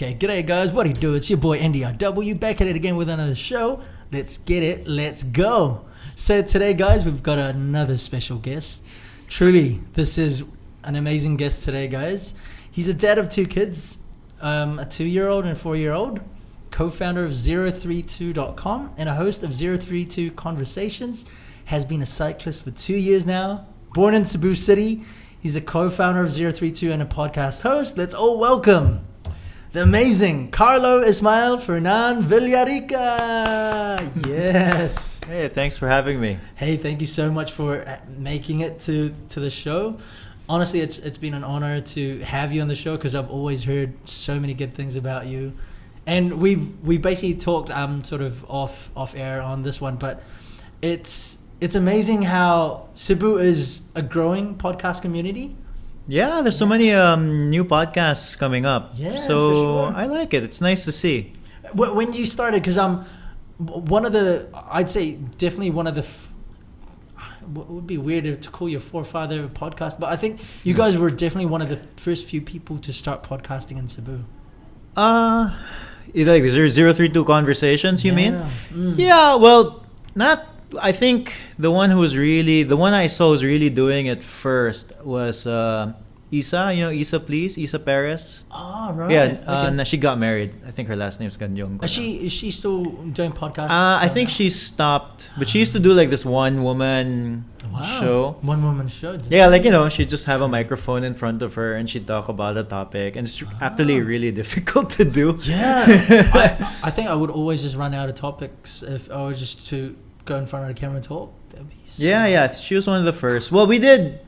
Okay, g'day guys, what do you do? It's your boy NDRW back at it again with another show. Let's get it, let's go. So today guys, we've got another special guest. Truly, this is an amazing guest today guys. He's a dad of two kids, a 2-year-old and a 4-year-old, co-founder of 032.com and a host of 032 Conversations, has been a cyclist for 2 years now, born in Cebu City. He's the co-founder of 032 and a podcast host. Let's all welcome the amazing Carlo Ismael Fernan Villarica. Yes. Hey, thanks for having me. Hey, thank you so much for making it to the show. Honestly, it's been an honor to have you on the show because I've always heard so many good things about you. And we basically talked sort of off air on this one, but it's amazing how Cebu is a growing podcast community. Yeah, there's so many new podcasts coming up. Yeah, so for sure. I like it. It's nice to see. When you started, because one of the, I'd say definitely one of the, what would be weird to call your forefather podcast, but I think you guys were definitely one of the first few people to start podcasting in Cebu. Like 032 Conversations, you mean? Mm. Yeah, well, not. I think the one I saw who's really doing it first was Isa. You know Isa, please, Isa Perez. Oh, right. Yeah, Okay. She got married. I think her last name is Ganyong. Is she still doing podcasts? I think she stopped, but she used to do like this one woman show. One woman show. Yeah, like she'd just have a microphone in front of her and she'd talk about a topic, and it's actually really difficult to do. Yeah, I think I would always just run out of topics if I was just to go in front of the camera and talk. That'd be so Yeah, she was one of the first. Well, we did.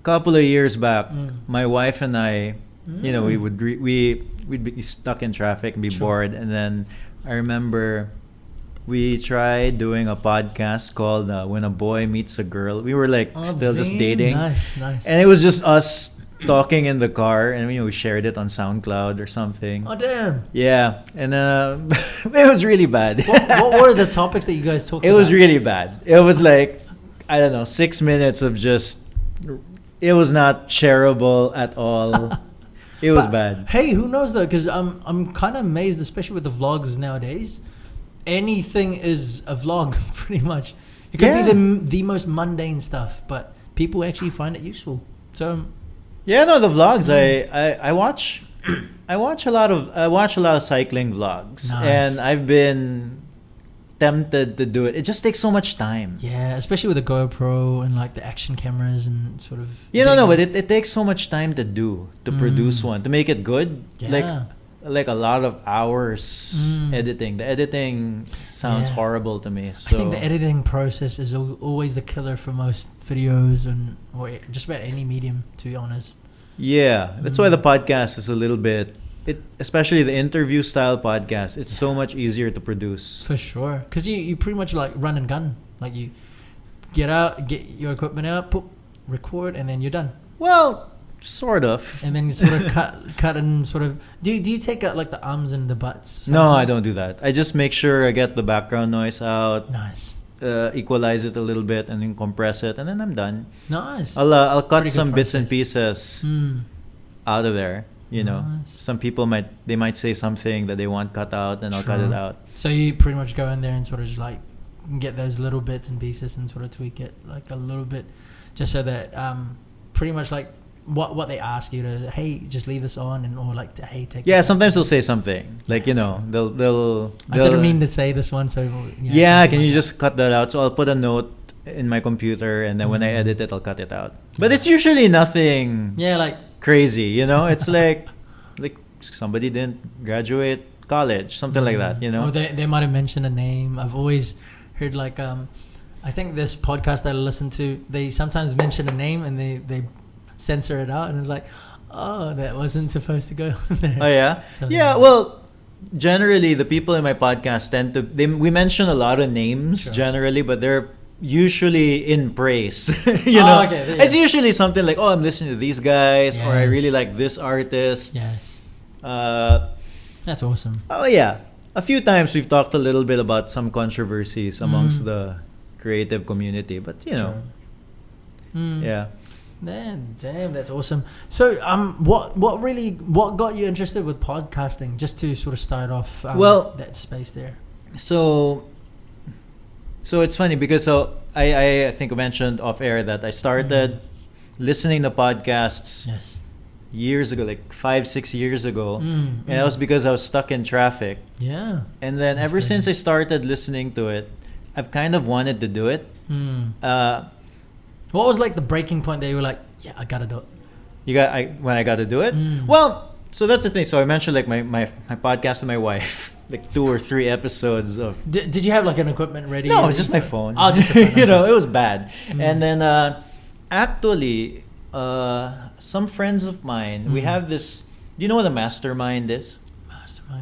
Couple of years back, my wife and I, we'd be stuck in traffic and be bored, and then I remember we tried doing a podcast called "When a Boy Meets a Girl." We were still just dating, nice, and it was just us talking in the car, and we shared it on SoundCloud or something. Oh damn! Yeah, and it was really bad. What were the topics that you guys talked about? It was really bad. It was like, I don't know, 6 minutes of just. It was not shareable at all. It was bad. Hey, who knows though? Because I'm kind of amazed, especially with the vlogs nowadays. Anything is a vlog, pretty much. It could be the most mundane stuff, but people actually find it useful. So. Yeah, no, the vlogs. I watch a lot of cycling vlogs, Nice. and I've been tempted to do it. It just takes so much time. Yeah, especially with the GoPro and like the action cameras and sort of. But it takes so much time to produce one, to make it good. Yeah. Like a lot of hours editing. The editing sounds horrible to me. So I think the editing process is always the killer for most videos or just about any medium, to be honest. Yeah, that's why the podcast is a little bit. Especially the interview style podcast, it's so much easier to produce. For sure, because you pretty much like run and gun. Like you get your equipment out, record, and then you're done. Well, sort of. And then you sort of cut and sort of. Do you take out like the ums and the buts? Sometimes? No, I don't do that. I just make sure I get the background noise out. Nice. Equalize it a little bit and then compress it, and then I'm done. Nice. I'll cut Pretty some good bits and process. pieces out of there. Nice. Some people might say something that they want cut out, and I'll cut it out. So you pretty much go in there and sort of just like get those little bits and pieces and sort of tweak it like a little bit, just so that pretty much like what they ask you to, hey, just leave this on, and or like to, hey, take. Yeah, sometimes they'll say something like they'll. I didn't mean to say this one, so yeah. Can you just cut that out? So I'll put a note in my computer, and then when I edit it, I'll cut it out. But it's usually nothing. Yeah, like. Crazy, it's like somebody didn't graduate college, something like that, Or they might have mentioned a name. I've always heard like I think this podcast I listen to, they sometimes mention a name and they censor it out, and it's like, oh, that wasn't supposed to go there. Oh yeah. Something Yeah, like well, generally the people in my podcast we mention a lot of names generally, but they're usually in praise. Okay, it's usually something like, oh, I'm listening to these guys, or I really like this artist. Yes. That's awesome. Oh yeah, a few times we've talked a little bit about some controversies amongst the creative community, but Sure. yeah. Damn, that's awesome. So, what got you interested with podcasting? Just to sort of start off, that space there. So it's funny because I think I mentioned off air that I started listening to podcasts years ago, like 5-6 years ago, and that was because I was stuck in traffic. Yeah. And then ever since I started listening to it, I've kind of wanted to do it. What was like the breaking point that you were like, yeah, I gotta do it? When I got to do it? Well, so that's the thing. So I mentioned like my podcast with my wife, like 2 or 3 episodes of. Did you have like an equipment ready? No, it's just my phone. Oh, just the phone. You know, it was bad. And then actually, some friends of mine, we have this. Do you know what a mastermind is?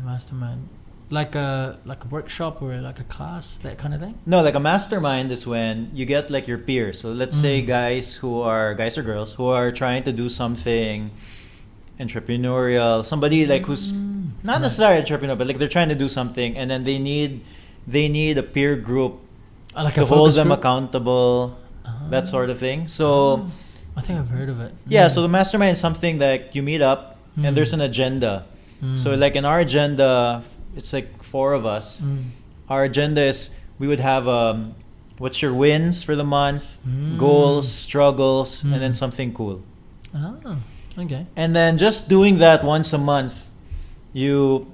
Mastermind. Like a workshop or like a class, that kind of thing? No, like a mastermind is when you get like your peers. So let's say guys or girls who are trying to do something entrepreneurial, somebody like who's not necessarily entrepreneur, but like they're trying to do something, and then they need a peer group to hold them accountable, that sort of thing. So I think I've heard of it. Yeah, so the mastermind is something that you meet up and there's an agenda. So like in our agenda, it's like 4 of us. Our agenda is we would have what's your wins for the month, goals, struggles, and then something cool. Okay. And then just doing that once a month, you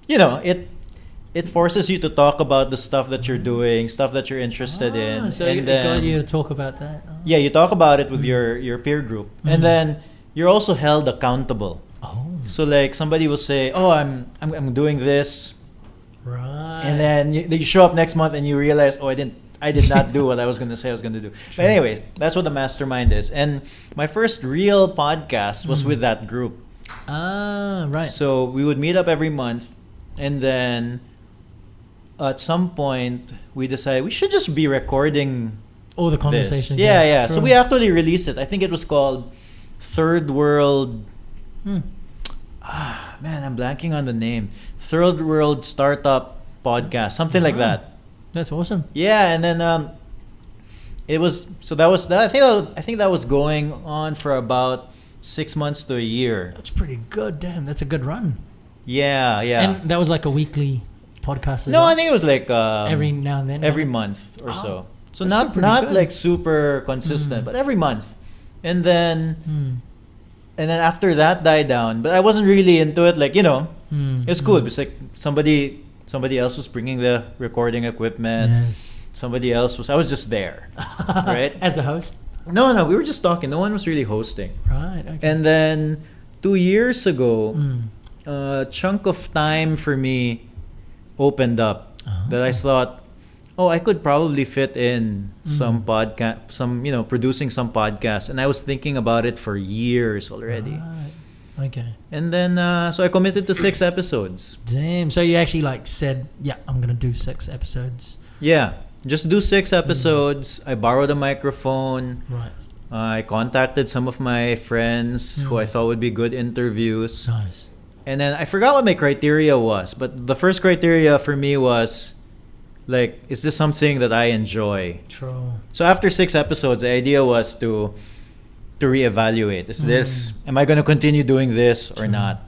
know, it forces you to talk about the stuff that you're doing, stuff that you're interested in. So and it then, got you to talk about that. Yeah, you talk about it with your peer group. And then you're also held accountable. So like somebody will say, "Oh, I'm doing this," right? And then you show up next month and you realize, "Oh, I did not do what I was going to say I was going to do." But anyway, that's what the mastermind is. And my first real podcast was with that group. Right. So we would meet up every month, and then at some point we decided we should just be recording all the conversations. This. Yeah. Sure. So we actually released it. I think it was called Third World. Man, I'm blanking on the name. Third World Startup Podcast, something like that. That's awesome. Yeah, and then it was that was that. I think that was going on for about 6 months to a year. That's pretty good. Damn, that's a good run. Yeah. And that was like a weekly podcast. I think it was like every now and then. Every month or so. So that's not good. like super consistent, but every month. And then after that died down, but I wasn't really into it. Like, you know, it's cool. It's like somebody else was bringing the recording equipment. Yes. Somebody else was. I was just there, right? As the host. No, we were just talking. No one was really hosting. Right. Okay. And then 2 years ago, a chunk of time for me opened up that I thought, I could probably fit in some podcast, producing some podcasts. And I was thinking about it for years already. Right. Okay. And then, so I committed to 6 episodes. Damn. So you actually like said, yeah, I'm going to do 6 episodes. Yeah. Just do 6 episodes. I borrowed a microphone. Right. I contacted some of my friends who I thought would be good interviews. Nice. And then I forgot what my criteria was. But the first criteria for me was, like, is this something that I enjoy? True. So after 6 episodes, the idea was to reevaluate. Am I going to continue doing this or not?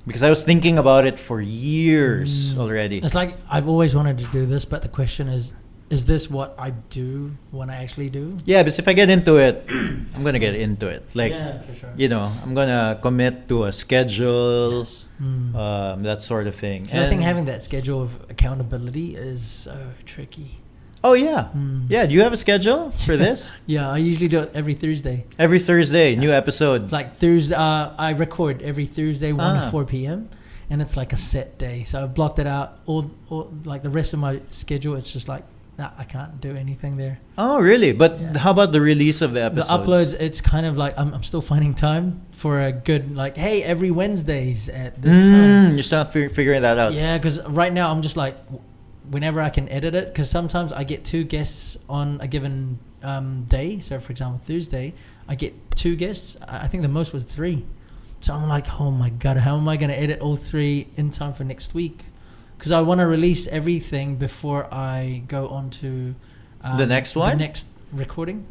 Because I was thinking about it for years already. It's like, I've always wanted to do this, but the question is this what I do when I actually do? Yeah, because if I get into it, I'm going to get into it. Like, yeah, for sure. You know, I'm going to commit to a schedule, that sort of thing. So I think having that schedule of accountability is so tricky. Oh, yeah. Yeah, do you have a schedule for this? Yeah, I usually do it every Thursday. Every Thursday, new episode. Like Thursday, I record every Thursday, 1 to 4 p.m. And it's like a set day. So I've blocked it out. All like the rest of my schedule, it's just like, nah, I can't do anything there. Oh, really? But how about the release of the episodes? The uploads, it's kind of like I'm still finding time for a good, like, hey, every Wednesdays at this time. You're still figuring that out. Yeah, because right now I'm just like, whenever I can edit it, because sometimes I get 2 guests on a given day. So, for example, Thursday, I get 2 guests. I think the most was 3. So I'm like, oh my God, how am I going to edit all 3 in time for next week? Because I want to release everything before I go on to the next one? The next recording.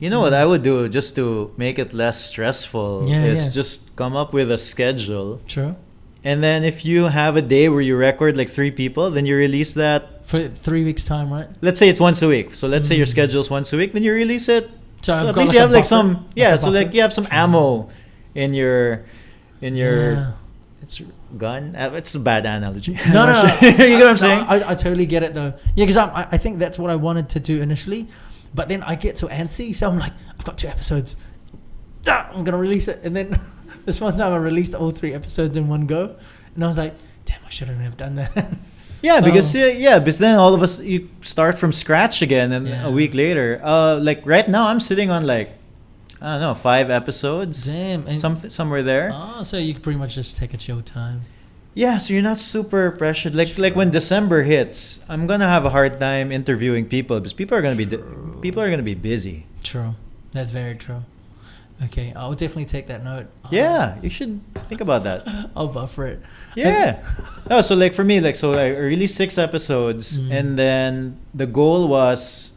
You know what I would do just to make it less stressful is just come up with a schedule. True. And then if you have a day where you record like 3 people, then you release that for 3 weeks time, right? Let's say it's once a week. So let's say your schedule's once a week, then you release it. So at least you have like some so like you have some ammo in your it's gun. It's a bad analogy. No. You get what I'm saying? I totally get it though. Yeah, because I think that's what I wanted to do initially, but then I get so antsy, so I'm like, I've got 2 episodes. I'm gonna release it, and then this one time I released all 3 episodes in one go, and I was like, damn, I shouldn't have done that. Yeah, because because then all of us you start from scratch again, and a week later, like right now I'm sitting on like I don't know 5 episodes. Damn, and somewhere there. Oh, so you could pretty much just take a chill time. Yeah, so you're not super pressured. Like when December hits, I'm gonna have a hard time interviewing people because people are gonna be busy. True, that's very true. Okay, I'll definitely take that note. Yeah, you should think about that. I'll buffer it. Yeah. No, so like for me, like so I released 6 episodes, and then the goal was,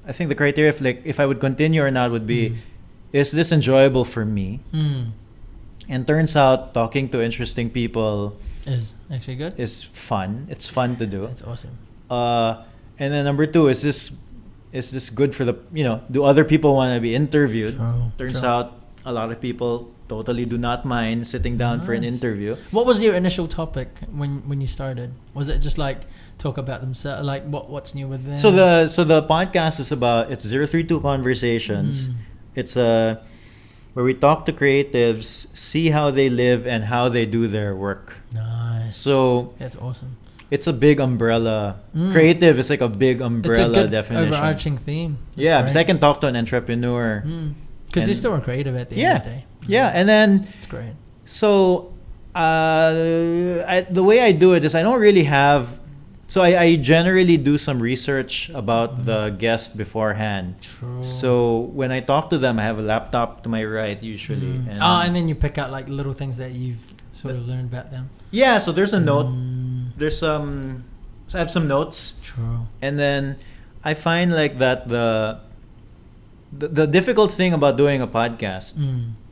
I think the criteria if I would continue or not would be, is this enjoyable for me? And turns out talking to interesting people is actually good. Is fun. It's fun to do. That's awesome. And then number 2 is this good for the do other people want to be interviewed? Turns out a lot of people totally do not mind sitting down for an interview. What was your initial topic when you started? Was it just like talk about themselves, like what's new with them? So the podcast is about 032 Conversations. It's where we talk to creatives, see how they live and how they do their work. Nice. So that's awesome. It's a big umbrella. Creative is like a big umbrella it's a good definition. Overarching theme. That's because I can talk to an entrepreneur. Because they're still a creative at the end of the day. Yeah, and then it's great. So the way I do it is I don't really have. So I generally do some research about the guest beforehand. True. So when I talk to them, I have a laptop to my right usually. And then you pick out like little things that you've sort of learned about them. Yeah, so there's a note. There's so I have some notes. True. And then I find like that the difficult thing about doing a podcast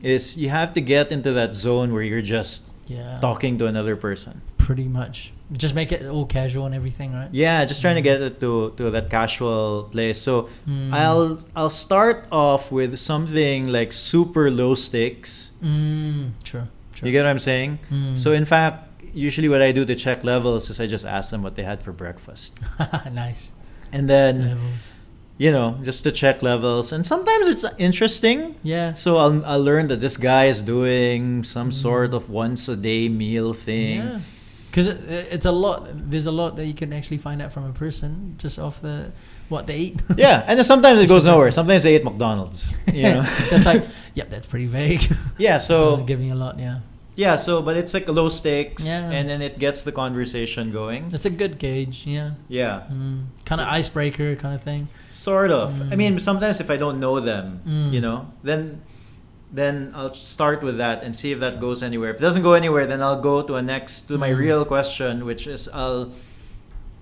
is you have to get into that zone where you're just talking to another person. Pretty much. Just make it all casual and everything, right? Yeah, just trying to get it to that casual place. So I'll start off with something like super low stakes. True. You get what I'm saying? So in fact, usually what I do to check levels is I just ask them what they had for breakfast. Nice. And then levels. Just to check levels, and sometimes it's interesting. Yeah. So I'll learn that this guy is doing some sort of once a day meal thing. Yeah. Because it's a lot. There's a lot that you can actually find out from a person just off what they eat. Yeah, and then sometimes it goes nowhere. Sometimes they eat McDonald's. That's like, that's pretty vague. Yeah. So giving a lot. Yeah. Yeah. So, but it's like low stakes, and then it gets the conversation going. It's a good gauge. Yeah. Yeah. Kind of icebreaker kind of thing. Sort of. I mean, sometimes if I don't know them, then I'll start with that and see if that goes anywhere. If it doesn't go anywhere, then I'll go to my real question, which is I'll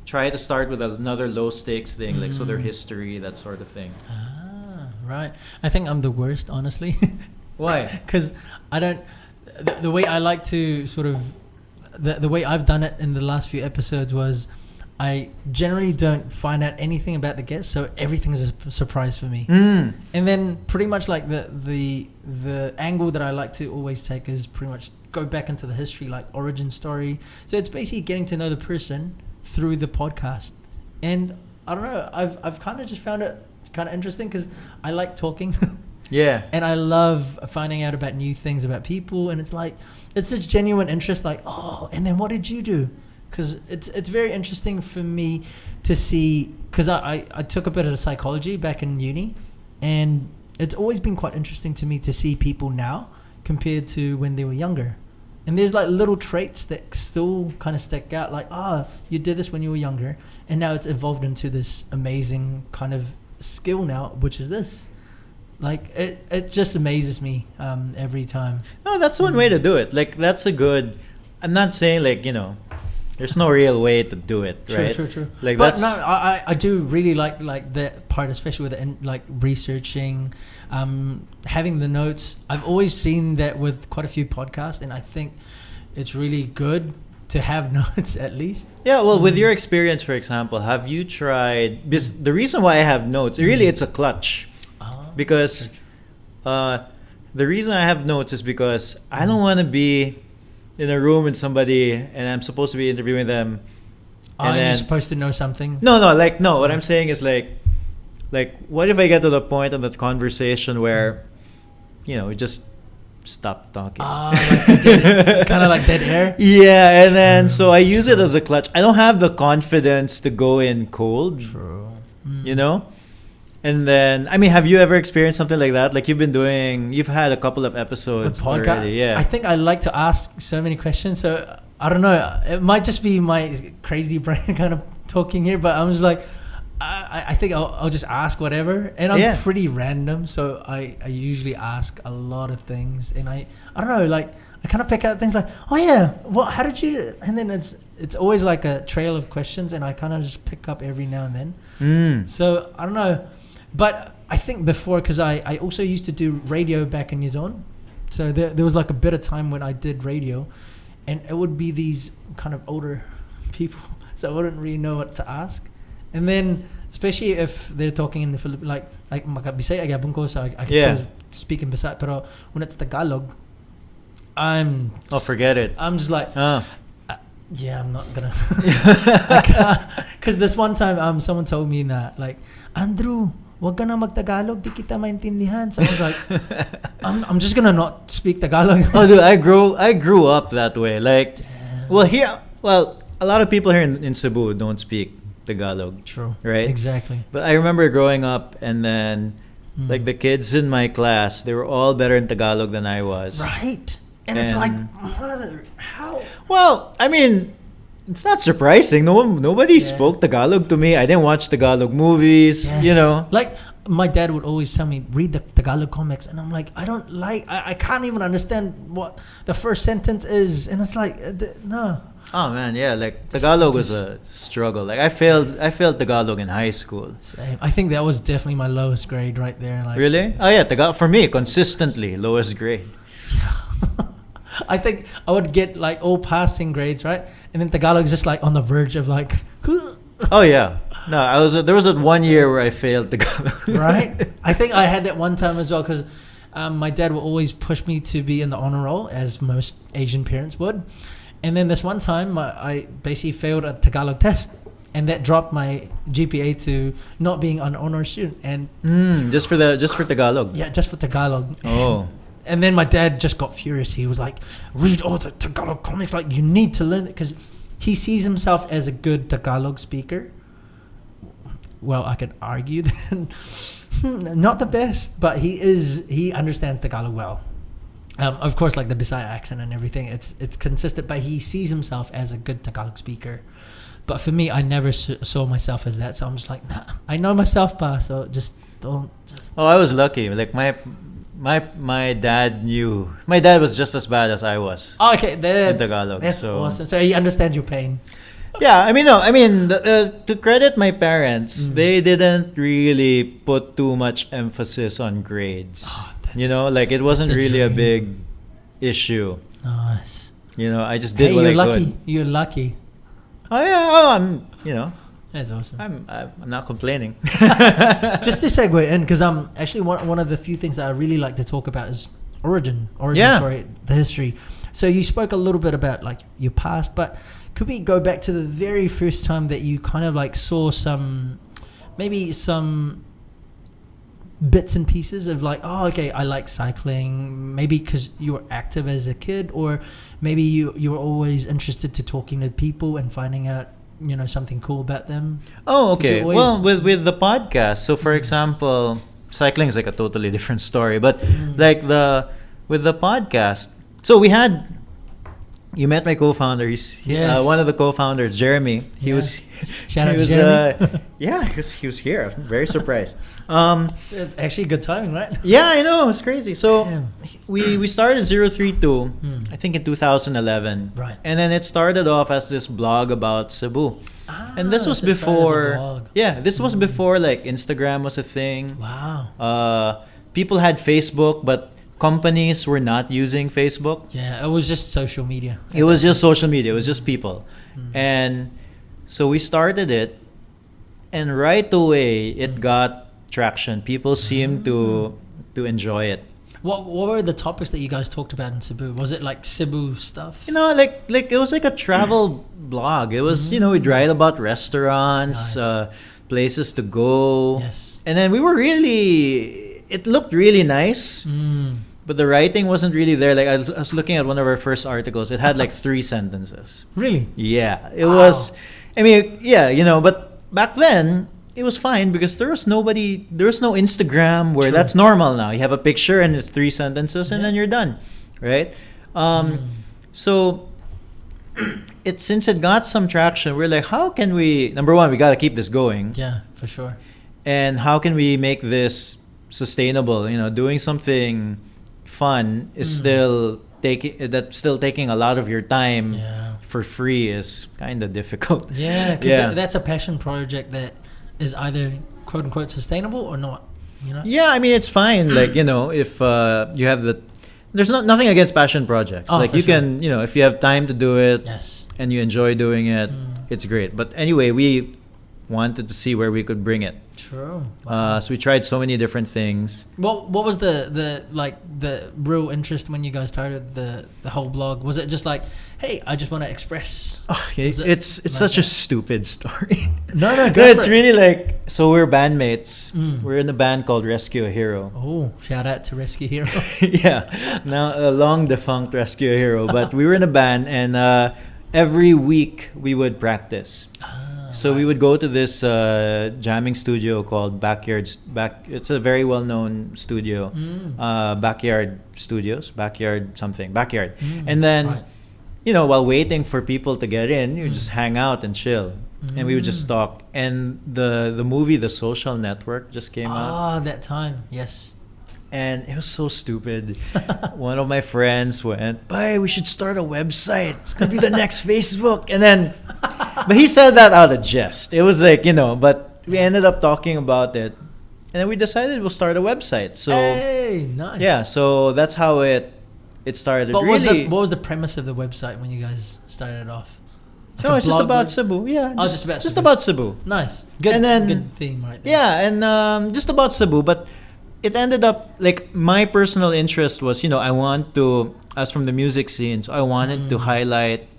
try to start with another low stakes thing, like so their history, that sort of thing. Right. I think I'm the worst, honestly. Why? Because I don't. The way I like to sort of the way I've done it in the last few episodes was I generally don't find out anything about the guest, so everything's a surprise for me. And then pretty much like the angle that I like to always take is pretty much go back into the history, like origin story. So it's basically getting to know the person through the podcast. And I don't know, I've kind of just found it kind of interesting because I like talking. Yeah. And I love finding out about new things about people, and it's like it's this genuine interest, like, and then what did you do? Because it's very interesting for me to see, because I took a bit of psychology back in uni, and it's always been quite interesting to me to see people now compared to when they were younger. And there's like little traits that still kind of stick out, like, you did this when you were younger, and now it's evolved into this amazing kind of skill now, which is this. Like, it just amazes me every time. No, that's one way to do it. Like, that's a good... I'm not saying, like, There's no real way to do it, right? True. Like But that's no, I do really like that part, especially with like researching, having the notes. I've always seen that with quite a few podcasts, and I think it's really good to have notes at least. yeah. Well, with your experience, for example, have you tried? Because the reason why I have notes, really, it's a clutch, because the reason I have notes is because I don't want to be in a room with somebody and I'm supposed to be interviewing them. And you're supposed to know something. No. What I'm saying is like, what if I get to the point of that conversation where, we just stop talking? Kind of like dead air. Yeah, and then so I use it as a clutch. I don't have the confidence to go in cold. True. And then, I mean, have you ever experienced something like that? Like you've had a couple of episodes The podcast. already. Yeah. I think I like to ask so many questions. So I don't know. It might just be my crazy brain kind of talking here, but I'm just like, I think I'll just ask whatever, and I'm pretty random. So I usually ask a lot of things, and I don't know, like I kind of pick out things like, oh yeah, how did you? And then it's always like a trail of questions, and I kind of just pick up every now and then. So I don't know. But I think before, because I also used to do radio back in New Zealand. So there was like a bit of time when I did radio, and it would be these kind of older people. So I wouldn't really know what to ask. And then, especially if they're talking in the Philippines, like Bisaya agabon ko, so I can still speak in Bisaya. But when it's Tagalog, forget it. I'm just like, yeah, I'm not gonna. Because this one time, someone told me that, like, Andrew, wag ka na mag-Tagalog, di kita maintindihan. So I was like, I'm just gonna not speak Tagalog. Oh, dude, I grew up that way. Like, a lot of people here in Cebu don't speak Tagalog. True. Right? Exactly. But I remember growing up, and then, like, the kids in my class, they were all better in Tagalog than I was. Right. And it's like, mother, how? Well, I mean, it's not surprising. Nobody spoke Tagalog to me. I didn't watch Tagalog movies, Yes. Like, my dad would always tell me, read the Tagalog comics. And I'm like, I can't even understand what the first sentence is. And it's like, no. Oh, man, yeah. Like, Tagalog was a struggle. Like, I failed Tagalog in high school. Same. I think that was definitely my lowest grade right there. Like, really? Oh, yeah. Tagalog, for me, consistently, lowest grade. I think I would get like all passing grades, right? And then Tagalog's just like on the verge of like, oh yeah, no, there was that 1 year where I failed Tagalog. Right? I think I had that one time as well, because my dad would always push me to be in the honor roll, as most Asian parents would. And then this one time, I basically failed a Tagalog test, and that dropped my GPA to not being an honor student. And just for Tagalog. Yeah, just for Tagalog. Oh. And then my dad just got furious. He was like, read all the Tagalog comics. Like, you need to learn it, because he sees himself as a good Tagalog speaker. Well, I could argue that not the best, but he understands Tagalog well. Of course, like the Bisaya accent and everything, it's consistent, but he sees himself as a good Tagalog speaker. But for me, I never saw myself as that. So I'm just like, nah, I know myself, pa, so just don't. Oh, I was lucky. Like, my dad knew. My dad was just as bad as I was. Oh, okay, in Tagalog. That's so awesome. So he understands your pain. Yeah, to credit my parents, they didn't really put too much emphasis on grades. Oh, like it wasn't really dream. a big issue. Nice. I just did what I could. You're lucky. Oh yeah, I'm. That's awesome. I'm not complaining. Just to segue in, because actually one of the few things that I really like to talk about is the history. So you spoke a little bit about like your past, but could we go back to the very first time that you kind of like saw some bits and pieces of like, oh, okay, I like cycling, maybe because you were active as a kid, or maybe you were always interested to talking to people and finding out something cool about them? Oh, okay. Well, with the podcast, so for example, cycling is like a totally different story, but like with the podcast, so we had you met my co-founder. Yes. One of the co-founders, Jeremy. He Yeah. was. Shout out he to was, Jeremy. yeah, he was here. I'm very surprised. It's actually good timing, right? Yeah, I know. It's crazy. So Damn. we started 032, Hmm. I think in 2011. Right. And then it started off as this blog about Cebu. And this was so it started as a before. blog. Yeah, this was before like Instagram was a thing. Wow. People had Facebook, but companies were not using Facebook. Yeah, it was just social media. It was just social media. It was just people. And so we started it, and right away it got traction. People seemed to enjoy it. What were the topics that you guys talked about in Cebu? Was it like Cebu stuff? You know, like it was like a travel blog. It was, we'd write about restaurants, Nice. places to go. Yes. And then we were really, it looked really nice, but the writing wasn't really there. Like I was looking at one of our first articles. It had like 3 sentences. Really? Yeah, it Wow. was. I mean, yeah, but back then it was fine because there was no Instagram where True. that's normal now. You have a picture and it's 3 sentences and Yeah. then you're done, right? So since it got some traction, we're like, how can we? Number one, we got to keep this going, Yeah, for sure. and how can we make this sustainable? Doing something fun is still taking a lot of your time. Yeah. For free is kind of difficult. Yeah, because Yeah. that's a passion project that is either quote unquote sustainable or not. You know? Yeah, I mean it's fine. Like if you have there's nothing against passion projects. Oh, like for you sure. can if you have time to do it Yes. and you enjoy doing it, it's great. But anyway, we wanted to see where we could bring it. True. So we tried so many different things. What was the real interest when you guys started the whole blog? Was it just like, hey, I just want to express? It's like such a that? stupid story. No, No, go it's for it. really like, so we're bandmates. Mm. We're in a band called Rescue a Hero. Oh, shout out to Rescue Hero. Yeah, now a long defunct Rescue a Hero, but we were in a band, and every week we would practice. So we would go to this jamming studio called It's a very well known studio, Backyard Studios, Backyard. And then Right. while waiting for people to get in, you just hang out and chill, and we would just talk. And the movie The Social Network just came out. That time. Yes. And it was so stupid. One of my friends went, "Bye, we should start a website. It's gonna be the next Facebook." And then, but he said that out of jest. It was like, but we ended up talking about it, and then we decided we'll start a website. So Hey, nice. yeah, so that's how it started. But Really, what was the premise of the website when you guys started it off? Like no, a it's just blog about web- Cebu. Yeah, Oh, just just about about Cebu. Nice. Good. And then- good theme right there. Yeah, and just about Cebu, but it ended up like my personal interest was, I want to, as from the music scene, so I wanted to highlight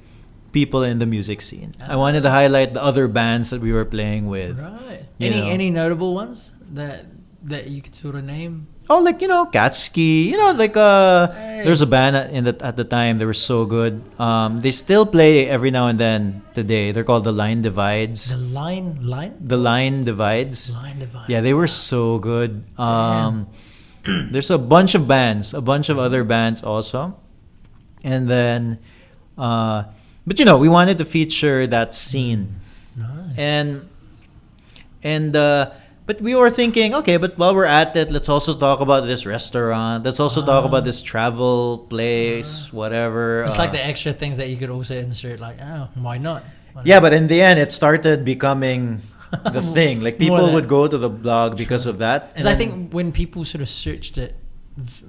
people in the music scene. I wanted to highlight the other bands that we were playing with. Right. You know. Any notable ones that you could sort of name? Oh, like Katski. Like Hey. there's a band at the time. They were so good. They still play every now and then today. They're called the Line Divides. The line. The Line Divides. Line Divide. Yeah, they were so good. Damn. There's a bunch of bands, a bunch of other bands also, and then, but we wanted to feature that scene, Nice. and but we were thinking, okay, but while we're at it, let's also talk about this restaurant. Let's also talk about this travel place, whatever. It's like the extra things that you could also insert. Like, oh, why not? Why Yeah, not? but in the end, it started becoming the thing. Like More people than- would go to the blog because of that. Because and I then- think when people sort of searched it,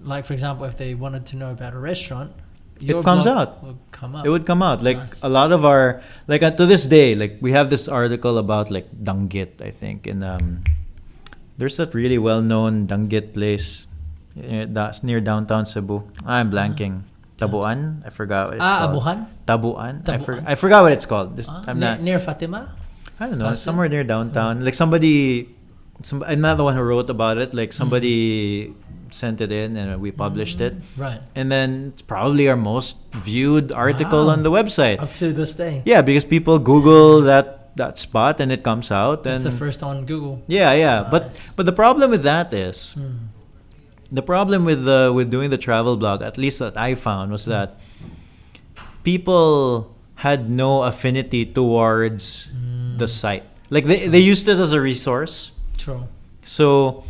like for example, if they wanted to know about a restaurant, your comes blog out. Will come up. it would come out. Like Nice. a lot of our, like to this day, like we have this article about like Danggit, I think, in there's that really well-known Danggit place that's near downtown Cebu. I'm blanking. Tabuan? I forgot what it's called. Abuhan? Tabuan? Tabuan. I forgot what it's called. I'm near, not. near Fatima? I don't know. Pasig? Somewhere near downtown. Like somebody. I'm not the one who wrote about it. Like somebody sent it in and we published it. Right. And then it's probably our most viewed article Wow. on the website. Up to this day. Yeah, because people Google that spot and it comes out. That's And the first on Google. yeah. Nice. But the problem with that is Hmm. the problem with doing the travel blog, at least that I found, was that people had no affinity towards the site. Like they used it as a resource. True. So,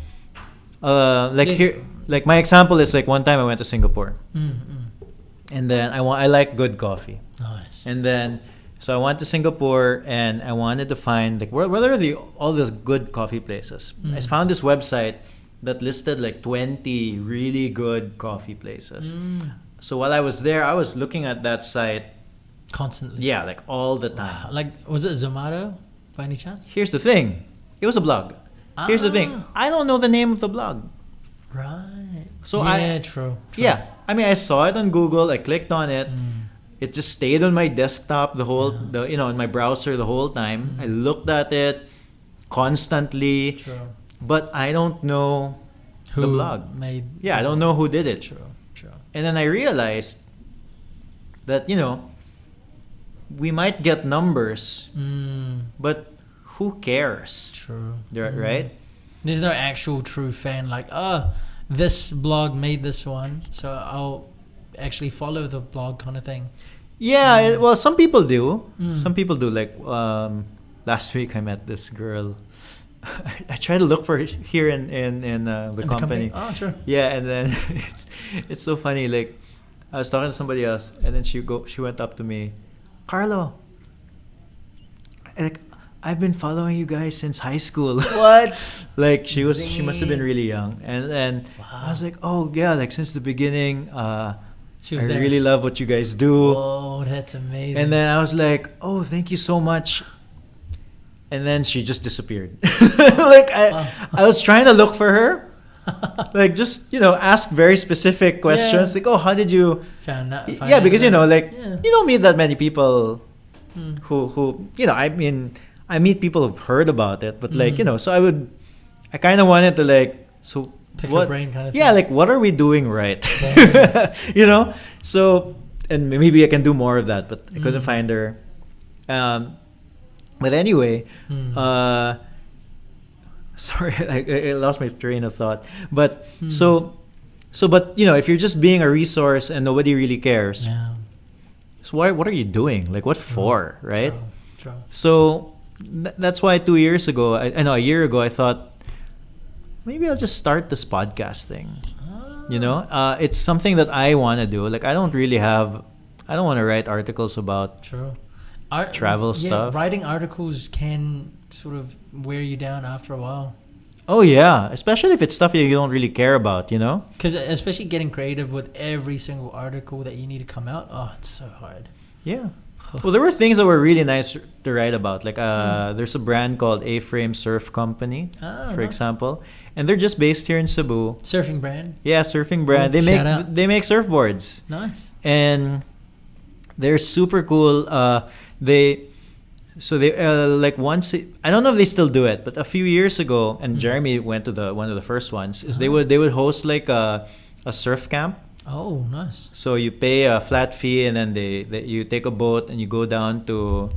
like Yes. here, like my example is like one time I went to Singapore, and then I like good coffee, Nice. and then so I went to Singapore and I wanted to find like where are all the good coffee places. I found this website that listed like 20 really good coffee places. So while I was there, I was looking at that site, Constantly. yeah, like all the time. Wow. Like, was it Zomato by any chance? Here's the thing, it was a blog. Here's the thing, Ah. I don't know the name of the blog. Right. So yeah, true. Yeah, I mean, I saw it on Google. I clicked on it. It just stayed on my desktop in my browser the whole time. I looked at it constantly, True. but I don't know the blog. Made? Yeah, I don't know who did it. True. True. And then I realized that we might get numbers, but who cares? True. Right? There's no actual true fan like, this blog made this one, so I'll actually follow the blog kind of thing. Yeah, well, some people do. Some people do. Like last week, I met this girl. I try to look for her here in the company. Oh, true. Yeah, and then it's so funny. Like I was talking to somebody else, and then she went up to me, Carlo. Like I've been following you guys since high school. What? Like she must have been really young, and then I was like, oh yeah, like since the beginning. She I was there. really love what you guys do. Oh, that's amazing. And then I was like, oh, thank you so much. And then she just disappeared. Like I was trying to look for her. Like just, ask very specific questions. Yeah. Like, oh, how did you found out. Yeah, because yeah. you don't meet that many people who I mean, I meet people who've heard about it, but like, so I kind of wanted to like, so Pick what, your brain kind of thing. yeah, like what are we doing right? Yes. So, and maybe I can do more of that, but I couldn't find her. But anyway, sorry, I lost my train of thought. But but if you're just being a resource and nobody really cares, Yeah. so what are you doing? Like what for, right? True. So that's why 2 years ago, a year ago, I thought maybe I'll just start this podcast thing. It's something that I want to do. Like I don't want to write articles about True. travel stuff. Writing articles can sort of wear you down after a while. Oh yeah, especially if it's stuff that you don't really care about, Because especially getting creative with every single article that you need to come out, it's so hard. Yeah. Well, there were things that were really nice to write about. Like there's a brand called A-Frame Surf Company, for nice. example, and they're just based here in Cebu. Surfing brand. Yeah, surfing brand. Shout out. They make surfboards. Nice. And they're super cool. They like once I don't know if they still do it, but a few years ago, and Jeremy went to one of the first ones. Is they would host like a surf camp. Oh, nice. So you pay a flat fee, and then you take a boat and you go down to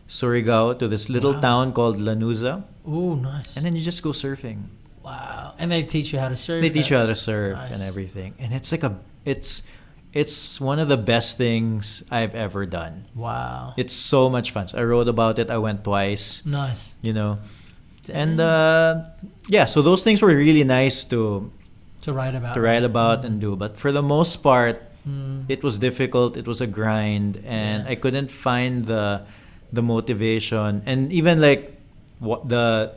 Surigao, to this little town called Lanuza, Oh, nice. and then you just go surfing. Wow. And they teach you how to surf. They teach you how to surf and Nice. everything, and it's like it's one of the best things I've ever done. Wow. It's so much fun. So I wrote about it. I went twice. Nice. And so those things were really nice to write about. and do. But for the most part, it was difficult. It was a grind, and I couldn't find the motivation. And even like what do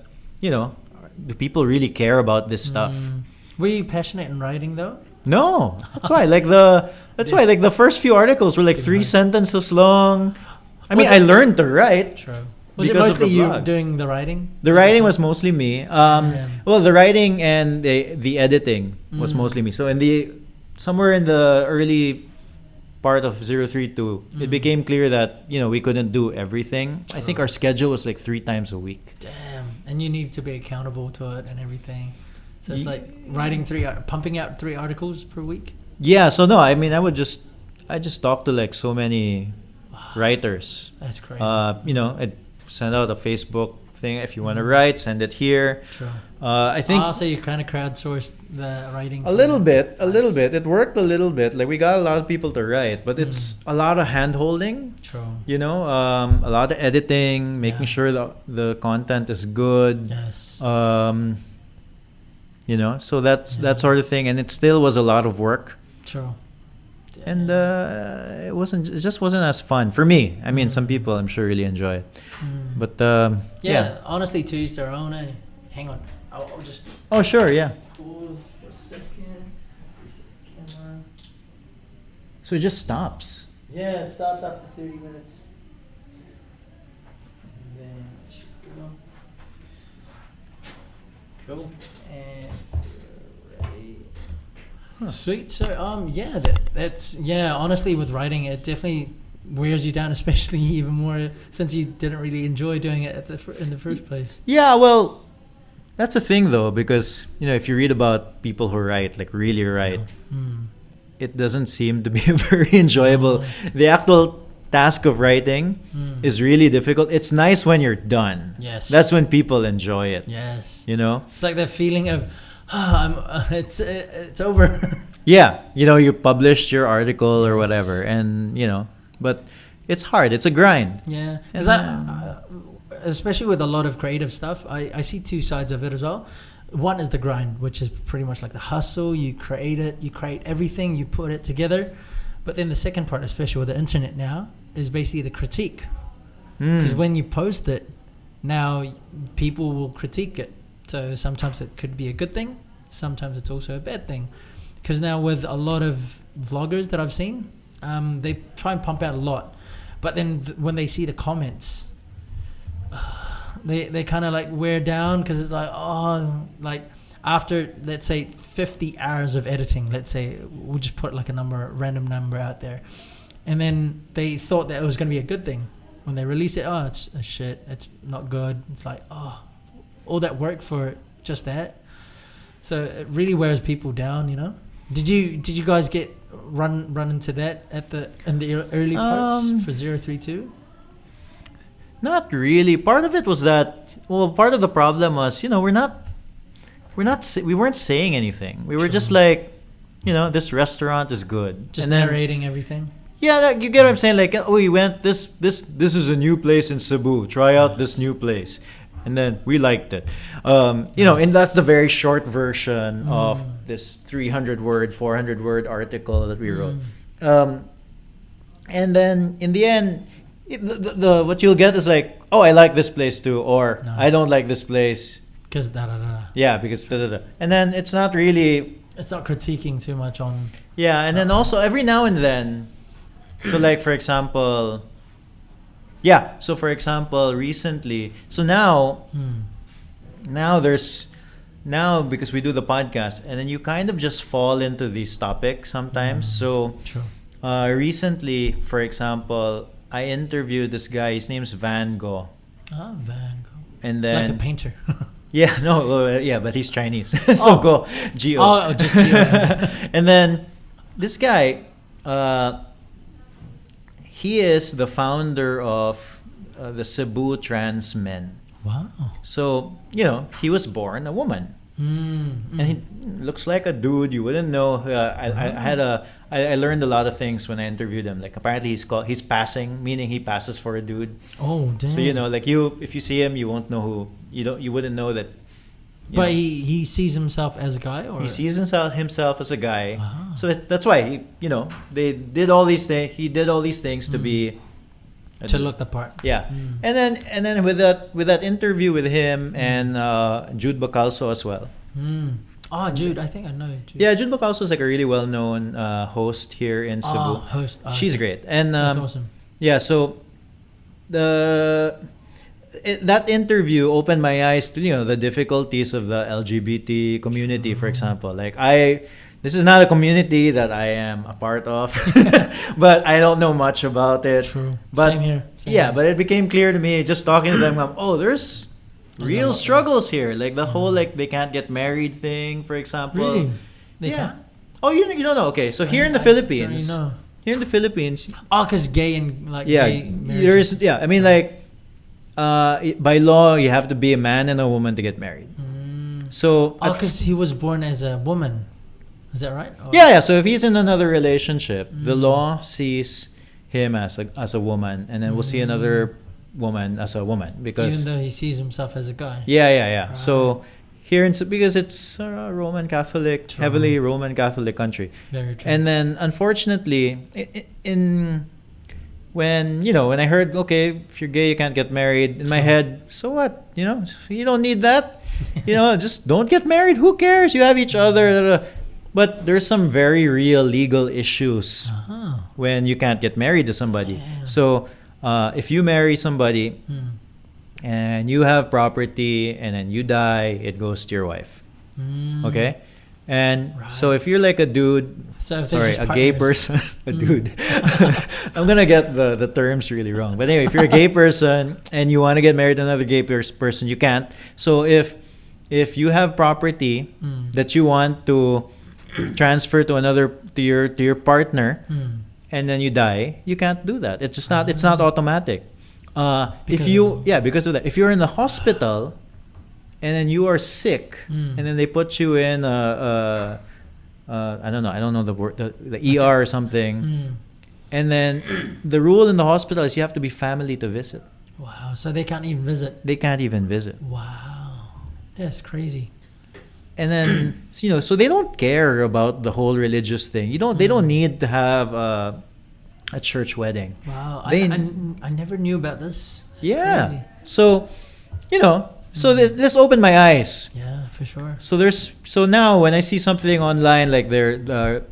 people really care about this stuff? Were you passionate in writing though? No, that's why. Like the first few articles were like 3 sentences long. I mean, I learned to write. True. Was it because of mostly the you blog. doing the writing? The writing was mostly me. Well, the writing and the editing was mostly me. So somewhere in the early part of 032, it became clear that we couldn't do everything. I think our schedule was like 3 times a week. Damn. And you need to be accountable to it and everything. So it's like pumping out 3 articles per week. Yeah. So no, I mean, I just talked to like so many writers. That's crazy. I'd send out a Facebook thing. If you want to write, send it here. True. I think Also, you kind of crowdsourced the writing. a little bit. It worked a little bit. Like we got a lot of people to write, but it's a lot of hand holding. True. You know, a lot of editing, making sure the content is good. Yes. You know, so that sort of thing, and it still was a lot of work. True. And it just wasn't as fun for me. I mean, some people I'm sure really enjoy it, but honestly, to each their own. Hang on, I'll just Oh sure, yeah. pause for a second. Reset the camera. So it just stops. Yeah, it stops after 30 minutes. And then it should go. Cool. And ready. Sweet. So that's honestly, with writing, it definitely wears you down, especially even more since you didn't really enjoy doing it in the first place. Yeah, well, that's a thing though, because you know if you read about people who write, like really write, it doesn't seem to be very enjoyable. The actual task of writing is really difficult. It's nice when you're done. Yes. That's when people enjoy it. Yes. You know? It's like that feeling of, it's over. Yeah. You know, you published your article or whatever, and you know, but it's hard. It's a grind. Yeah. Because especially with a lot of creative stuff, I see two sides of it as well. One is the grind, which is pretty much like the hustle. You create it, you create everything, you put it together. But then the second part, especially with the internet now, is basically the critique. Because when you post it, now people will critique it. So sometimes it could be a good thing. Sometimes it's also a bad thing. Because now with a lot of vloggers that I've seen, they try and pump out a lot. But then when they see the comments, they kind of like wear down, because it's like, after, let's say, 50 hours of editing, let's say, we'll just put like a random number out there. And then they thought that it was going to be a good thing. When they release it, it's shit, it's not good. It's like, all that work for just that. So it really wears people down, you know? Did you guys get run into that in the early parts for 032? Not really. Part of it was that, part of the problem was, you know, we weren't saying anything. We were just like, you know, this restaurant is good. Just narrating everything. Yeah, like, you get what I'm saying? Like, we went, this is a new place in Cebu. Try out this new place. And then we liked it. You know, and that's the very short version of this 300-word, 400-word article that we wrote. And then in the end, the what you'll get is like, I like this place too, or I don't like this place. Because da-da-da. Yeah, because da-da-da. And then it's not really... It's not critiquing too much on... Yeah, and then also every now and then... So like, for example... Yeah, so for example, recently... So now because we do the podcast, and then you kind of just fall into these topics sometimes. So recently, for example, I interviewed this guy. His name's Van Gogh. Ah, Van Gogh. And then... Like the painter. Yeah, no, but he's Chinese. So Go, G-O. Oh, just G-O. And then this guy, he is the founder of the Cebu trans men. Wow. So, you know, he was born a woman. And he looks like a dude. You wouldn't know. I learned a lot of things when I interviewed him. Like, apparently he's passing, meaning he passes for a dude. Oh, damn. So, you know, like, if you see him, you won't know who. You wouldn't know that. But he sees himself as a guy, or he sees himself as a guy. Ah. So that's why they did all these things. He did all these things to be to look the part. Yeah, and then with that interview with him and Jude Bacalso as well. Oh, Jude, I think I know Jude. Yeah, Jude Bacalso is like a really well known host here in Cebu. Host. She's great, and that's awesome. Yeah, so that interview opened my eyes to the difficulties of the LGBT community. For example, like this is not a community that I am a part of, but I don't know much about it. True. But Same here. But it became clear to me just talking to them. There's real struggles here. Like the whole they can't get married thing, for example. Really? They can't? Oh, you don't know? Okay, so here in the Philippines, because gay and yeah, gay marriages. I mean, like, by law, you have to be a man and a woman to get married. So, because he was born as a woman. Is that right? Or? Yeah. So if he's in another relationship, the law sees him as a woman, and then we'll see another woman as a woman because even though he sees himself as a guy. Yeah. Right. So here because it's a Roman Catholic, heavily Roman Catholic country. Very true. And then unfortunately, when I heard, okay, if you're gay you can't get married, in my head, so what? You don't need that. Just don't get married. Who cares? You have each other. But there's some very real legal issues when you can't get married to somebody. Yeah. So if you marry somebody and you have property and then you die, it goes to your wife. Okay? And so if you're like a dude, a gay person, a dude. I'm going to get the terms really wrong. But anyway, if you're a gay person and you want to get married to another gay person, you can't. So if you have property that you want to transfer to your partner and then you die, you can't do that. It's just not it's not automatic. Because of that. If you're in the hospital and then you are sick and then they put you in I don't know the word, the ER or something, and then the rule in the hospital is you have to be family to visit. Wow. So they can't even visit. They can't even visit. Wow. That's crazy. And then so they don't care about the whole religious thing. They don't need to have a church wedding. Wow. I never knew about this. That's crazy. So this opened my eyes. Yeah, for sure. So now when I see something online, like a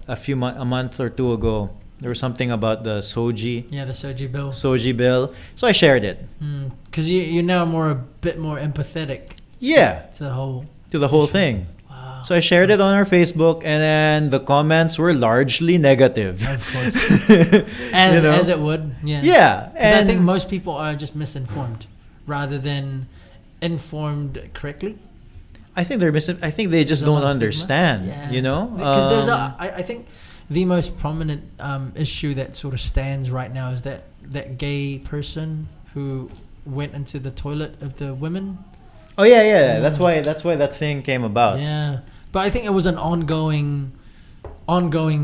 month or two ago, there was something about the Soji. Yeah, the Soji bill. Soji bill. So I shared it. Because you're now a bit more empathetic. Yeah. To the whole thing. Wow. So I shared it on our Facebook, and then the comments were largely negative. Of course. As it would. Yeah. Yeah. Because I think most people are just misinformed rather than informed correctly. I think I think they just don't understand. Yeah. Because I think the most prominent issue that sort of stands right now is that gay person who went into the toilet of the women. Oh yeah. That's why that thing came about. Yeah, but I think it was an ongoing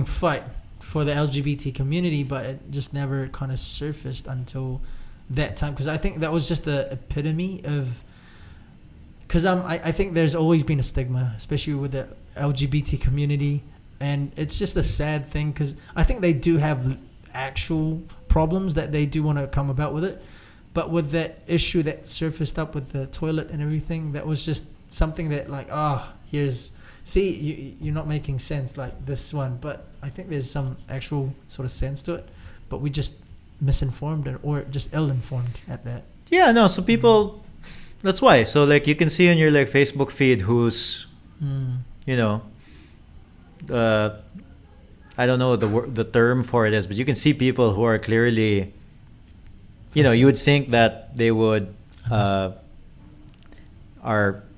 fight for the LGBT community, but it just never kind of surfaced until that time. Because I think that was just the epitome of. Because I think there's always been a stigma, especially with the LGBT community, and it's just a sad thing. Because I think they do have actual problems that they do want to come about with it. But with that issue that surfaced up with the toilet and everything, that was just something that you're not making sense like this one. But I think there's some actual sort of sense to it. But we just misinformed or just ill-informed at that. Yeah, no. So people, that's why. So like you can see on your like Facebook feed who's, I don't know the term for it is, but you can see people who are clearly. You would think that they would are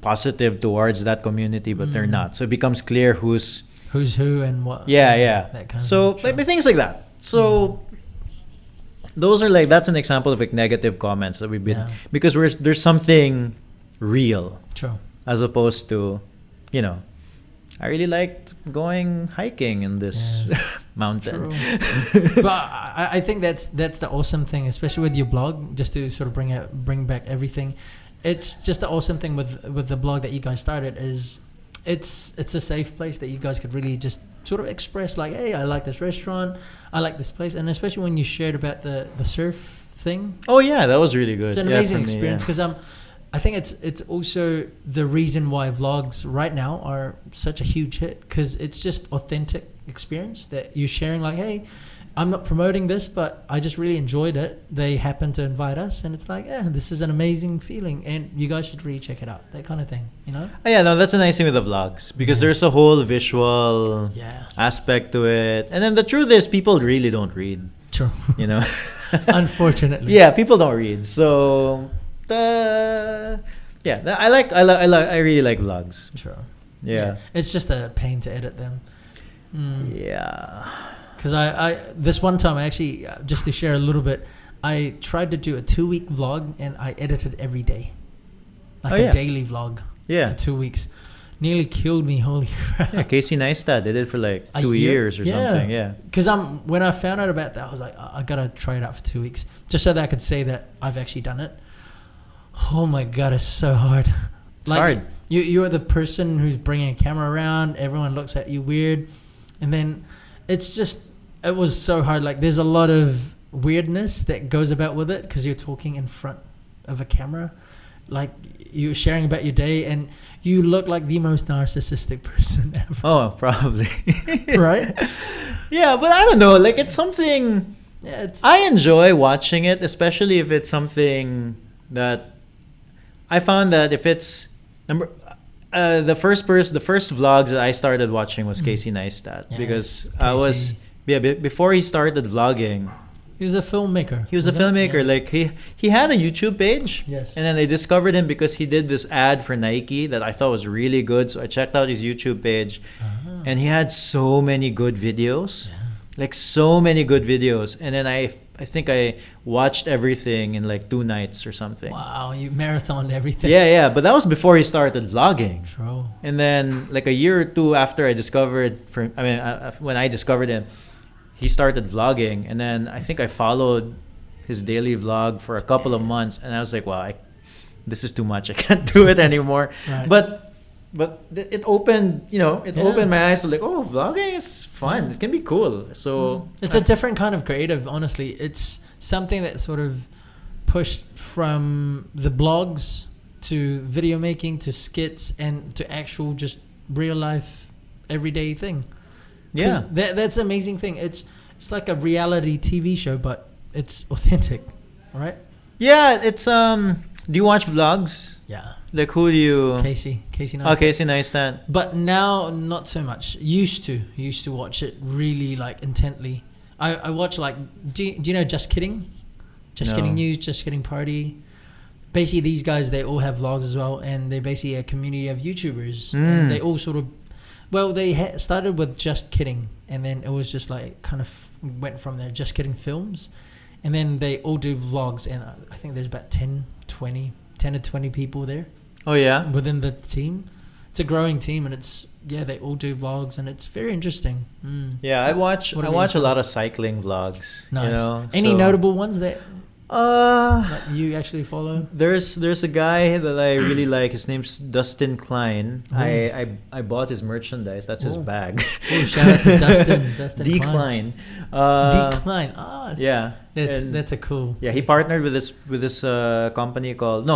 positive towards that community, but they're not. So it becomes clear who's who and what. Yeah. That kind so maybe things like that. So those are that's an example of like negative comments that we've been because there's something real. True. As opposed to, I really liked going hiking in this mountain. But I think that's the awesome thing, especially with your blog, just to sort of bring back everything. It's just the awesome thing with the blog that you guys started is it's a safe place that you guys could really just sort of express like, hey, I like this restaurant, I like this place, and especially when you shared about the surf thing. Oh yeah, that was really good. It's an amazing experience because I think it's also the reason why vlogs right now are such a huge hit because it's just authentic experience that you're sharing like, hey, I'm not promoting this, but I just really enjoyed it. They happened to invite us and it's like, this is an amazing feeling and you guys should really check it out. That kind of thing, Oh, yeah, no, that's a nice thing with the vlogs because there's a whole visual aspect to it. And then the truth is people really don't read. True. Unfortunately. Yeah, people don't read. So I really like vlogs. Sure. Yeah. It's just a pain to edit them. Yeah. Because I this one time I actually just to share a little bit, I tried to do a 2-week vlog and I edited every day, like Oh, a yeah. daily vlog Yeah. for 2 weeks. Nearly killed me. Holy crap! Yeah, Casey Neistat did it for like A 2 year? years or something. Yeah. Because when I found out about that, I was like, I gotta try it out for 2 weeks, just so that I could say that I've actually done it. Oh my god, it's so hard. It's hard. You're the person who's bringing a camera around. Everyone looks at you weird, and then it was so hard. Like there's a lot of weirdness that goes about with it because you're talking in front of a camera, like you're sharing about your day, and you look like the most narcissistic person ever. Oh, probably. Right? Yeah, but I don't know. Like it's something Yeah, I enjoy watching it, especially if it's something that I found that if it's the first vlogs that I started watching was Casey Neistat Yeah, because I was Casey. before he started vlogging. He was a filmmaker. He was a wasn't he? filmmaker. Yeah. Like he had a YouTube page. Yes. And then I discovered him because he did this ad for Nike that I thought was really good. So I checked out his YouTube page, and he had so many good videos, like so many good videos. And then I think I watched everything in like 2 nights or something. Wow, you marathoned everything. Yeah, but that was before he started vlogging. True. And then like a year or two after when I discovered him, he started vlogging, and then I think I followed his daily vlog for a couple of months, and I was like, wow, this is too much. I can't do it anymore. Right. But it opened, opened my eyes to like, oh, vlogging is fun. Yeah. It can be cool. So It's a different kind of creative, honestly. It's something that sort of pushed from the blogs to video making to skits and to actual just real life everyday thing. 'Cause yeah. that's the amazing thing. It's like a reality TV show, but it's authentic, right? Yeah, it's do you watch vlogs? Yeah. Like who do you Casey Neistat. Oh, Casey Neistat. But now not so much. Used to watch it really like intently. I watch like do you know Just Kidding? Just No. Kidding News, Just Kidding Party. Basically these guys, they all have vlogs as well, and they're basically a community of YouTubers, and they all sort of they started with Just Kidding, and then it was just like kind of went from there, Just Kidding Films, and then they all do vlogs, and I think there's about 10 to 20 people there Oh yeah. within the team. It's a growing team, and they all do vlogs, and it's very interesting. Yeah, I watch What a about lot of cycling vlogs. Nice. You know? Any so- notable ones that Uh you actually follow? there's a guy that I really like. His name's Dustin Klein. Oh. I bought his merchandise. That's his Oh. bag. Oh, shout out to Dustin. D Klein. Klein. Decline. Ah, Yeah. that's a cool. Yeah, he partnered with this company called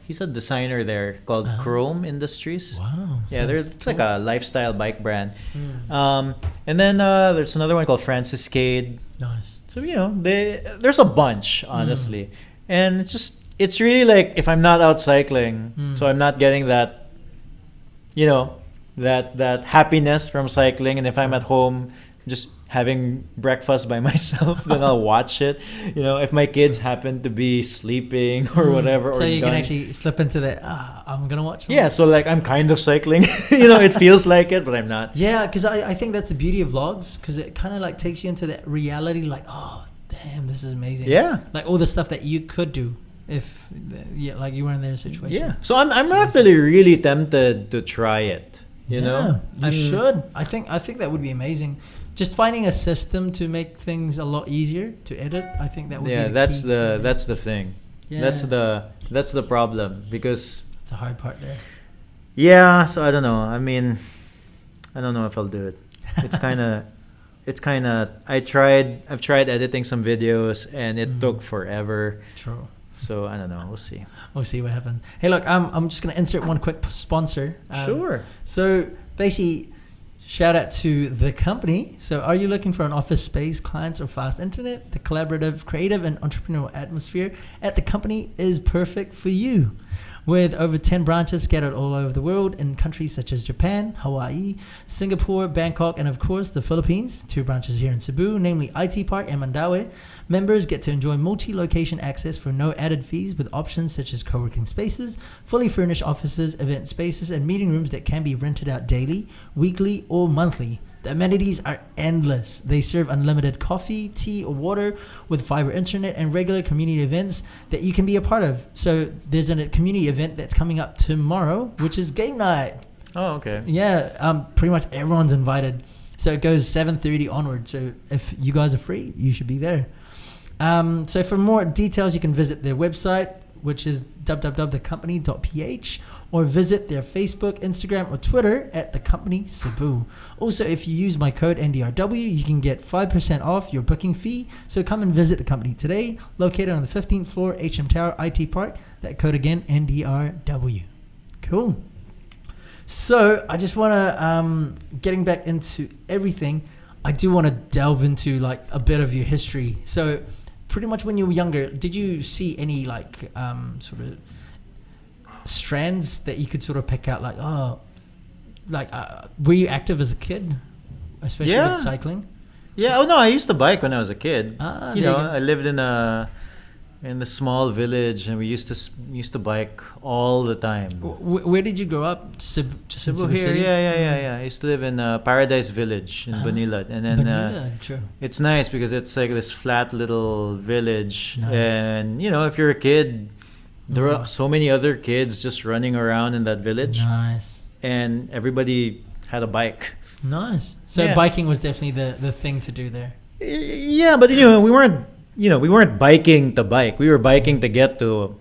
he's a designer there called Chrome Industries. Wow. Yeah, it's like a lifestyle bike brand. Mm. And then there's another one called Francis Cade. Nice. So there's a bunch, honestly, and it's really like if I'm not out cycling, so I'm not getting that, that happiness from cycling, and if I'm at home just having breakfast by myself, then I'll watch it. If my kids happen to be sleeping or whatever, So or you can done- actually slip into that. I'm gonna watch. Yeah, so like I'm kind of cycling. It feels like it, but I'm not. Yeah, because I think that's the beauty of vlogs, because it kind of like takes you into that reality, like, oh damn, this is amazing. Yeah. Like all the stuff that you could do if like you were in their situation. Yeah. So I'm actually really tempted to try it. You know? You should. I think that would be amazing. Just finding a system to make things a lot easier to edit. I think that would be that's key. the thing. Yeah. That's the problem, because It's the hard part there. yeah, so I don't know. I mean, I don't know if I'll do it. It's kind of I've tried editing some videos, and it took forever. True. So I don't know. We'll see. We'll see what happens. Hey, look, I'm just gonna insert one quick sponsor. Sure. So basically, shout out to the company. So are you looking for an office space, clients, or fast internet? The collaborative, creative, and entrepreneurial atmosphere at the company is perfect for you. With over 10 branches scattered all over the world in countries such as Japan, Hawaii, Singapore, Bangkok, and of course the Philippines, 2 branches here in Cebu, namely IT Park and Mandaue, members get to enjoy multi-location access for no added fees with options such as co-working spaces, fully furnished offices, event spaces, and meeting rooms that can be rented out daily, weekly, or monthly. The amenities are endless. They serve unlimited coffee, tea, or water with fiber internet and regular community events that you can be a part of. So there's a community event that's coming up tomorrow, which is game night. Oh, okay. Yeah, pretty much everyone's invited. So it goes 7:30 onward. So if you guys are free, you should be there. So for more details, you can visit their website, which is www.thecompany.ph, or visit their Facebook, Instagram, or Twitter at The Company Cebu. Also, if you use my code NDRW, you can get 5% off your booking fee. So come and visit the company today, located on the 15th floor, HM Tower, IT Park. That code again, NDRW. Cool. So I just want to, getting back into everything, I do want to delve into like a bit of your history. So pretty much when you were younger, did you see any like sort of strands that you could sort of pick out, like were you active as a kid, especially with cycling? Yeah. Oh no, I used to bike when I was a kid. You know, I lived in the small village, and we used to bike all the time. Where did you grow up? Cebu here. City? Yeah. I used to live in Paradise Village in Banilad, and then true. it's nice because it's like this flat little village, Nice. and if you're a kid, there are so many other kids just running around in that village, Nice. and everybody had a bike. Nice. So Yeah. biking was definitely the thing to do there. Yeah, but we weren't biking to bike. We were biking to get to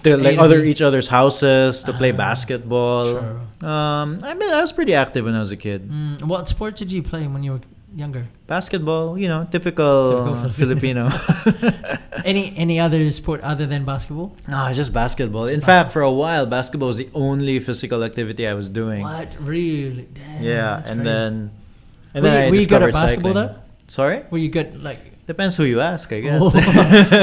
like each other's houses to play basketball. Sure. I was pretty active when I was a kid. What sport did you play when you were younger? Basketball, typical Filipino. Any other sport other than basketball? No, just basketball. In fact, for a while, basketball was the only physical activity I was doing. What? Really? Damn, Yeah, that's and crazy. then Were you good at discovered basketball cycling. though? Sorry? Were you good? Like, Depends who you ask, I guess.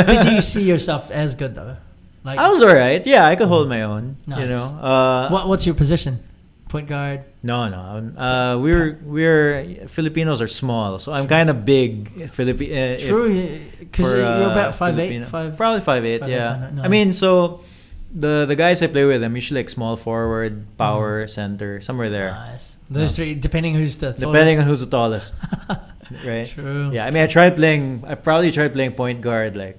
did you see yourself as good though? Like, I was alright. Yeah, I could hold my own. Nice. What's your position? Point guard. No. We're Filipinos are small, so I'm kind of big. True, because you're about 5'8", probably 5'8". 5'8", Yeah. nice. I mean, so the guys I play with, I'm usually like small forward, power, center, somewhere there. Nice. Those three, depending who's the tallest. Depending on who's the tallest, right? True. Yeah. I mean, I probably tried playing point guard like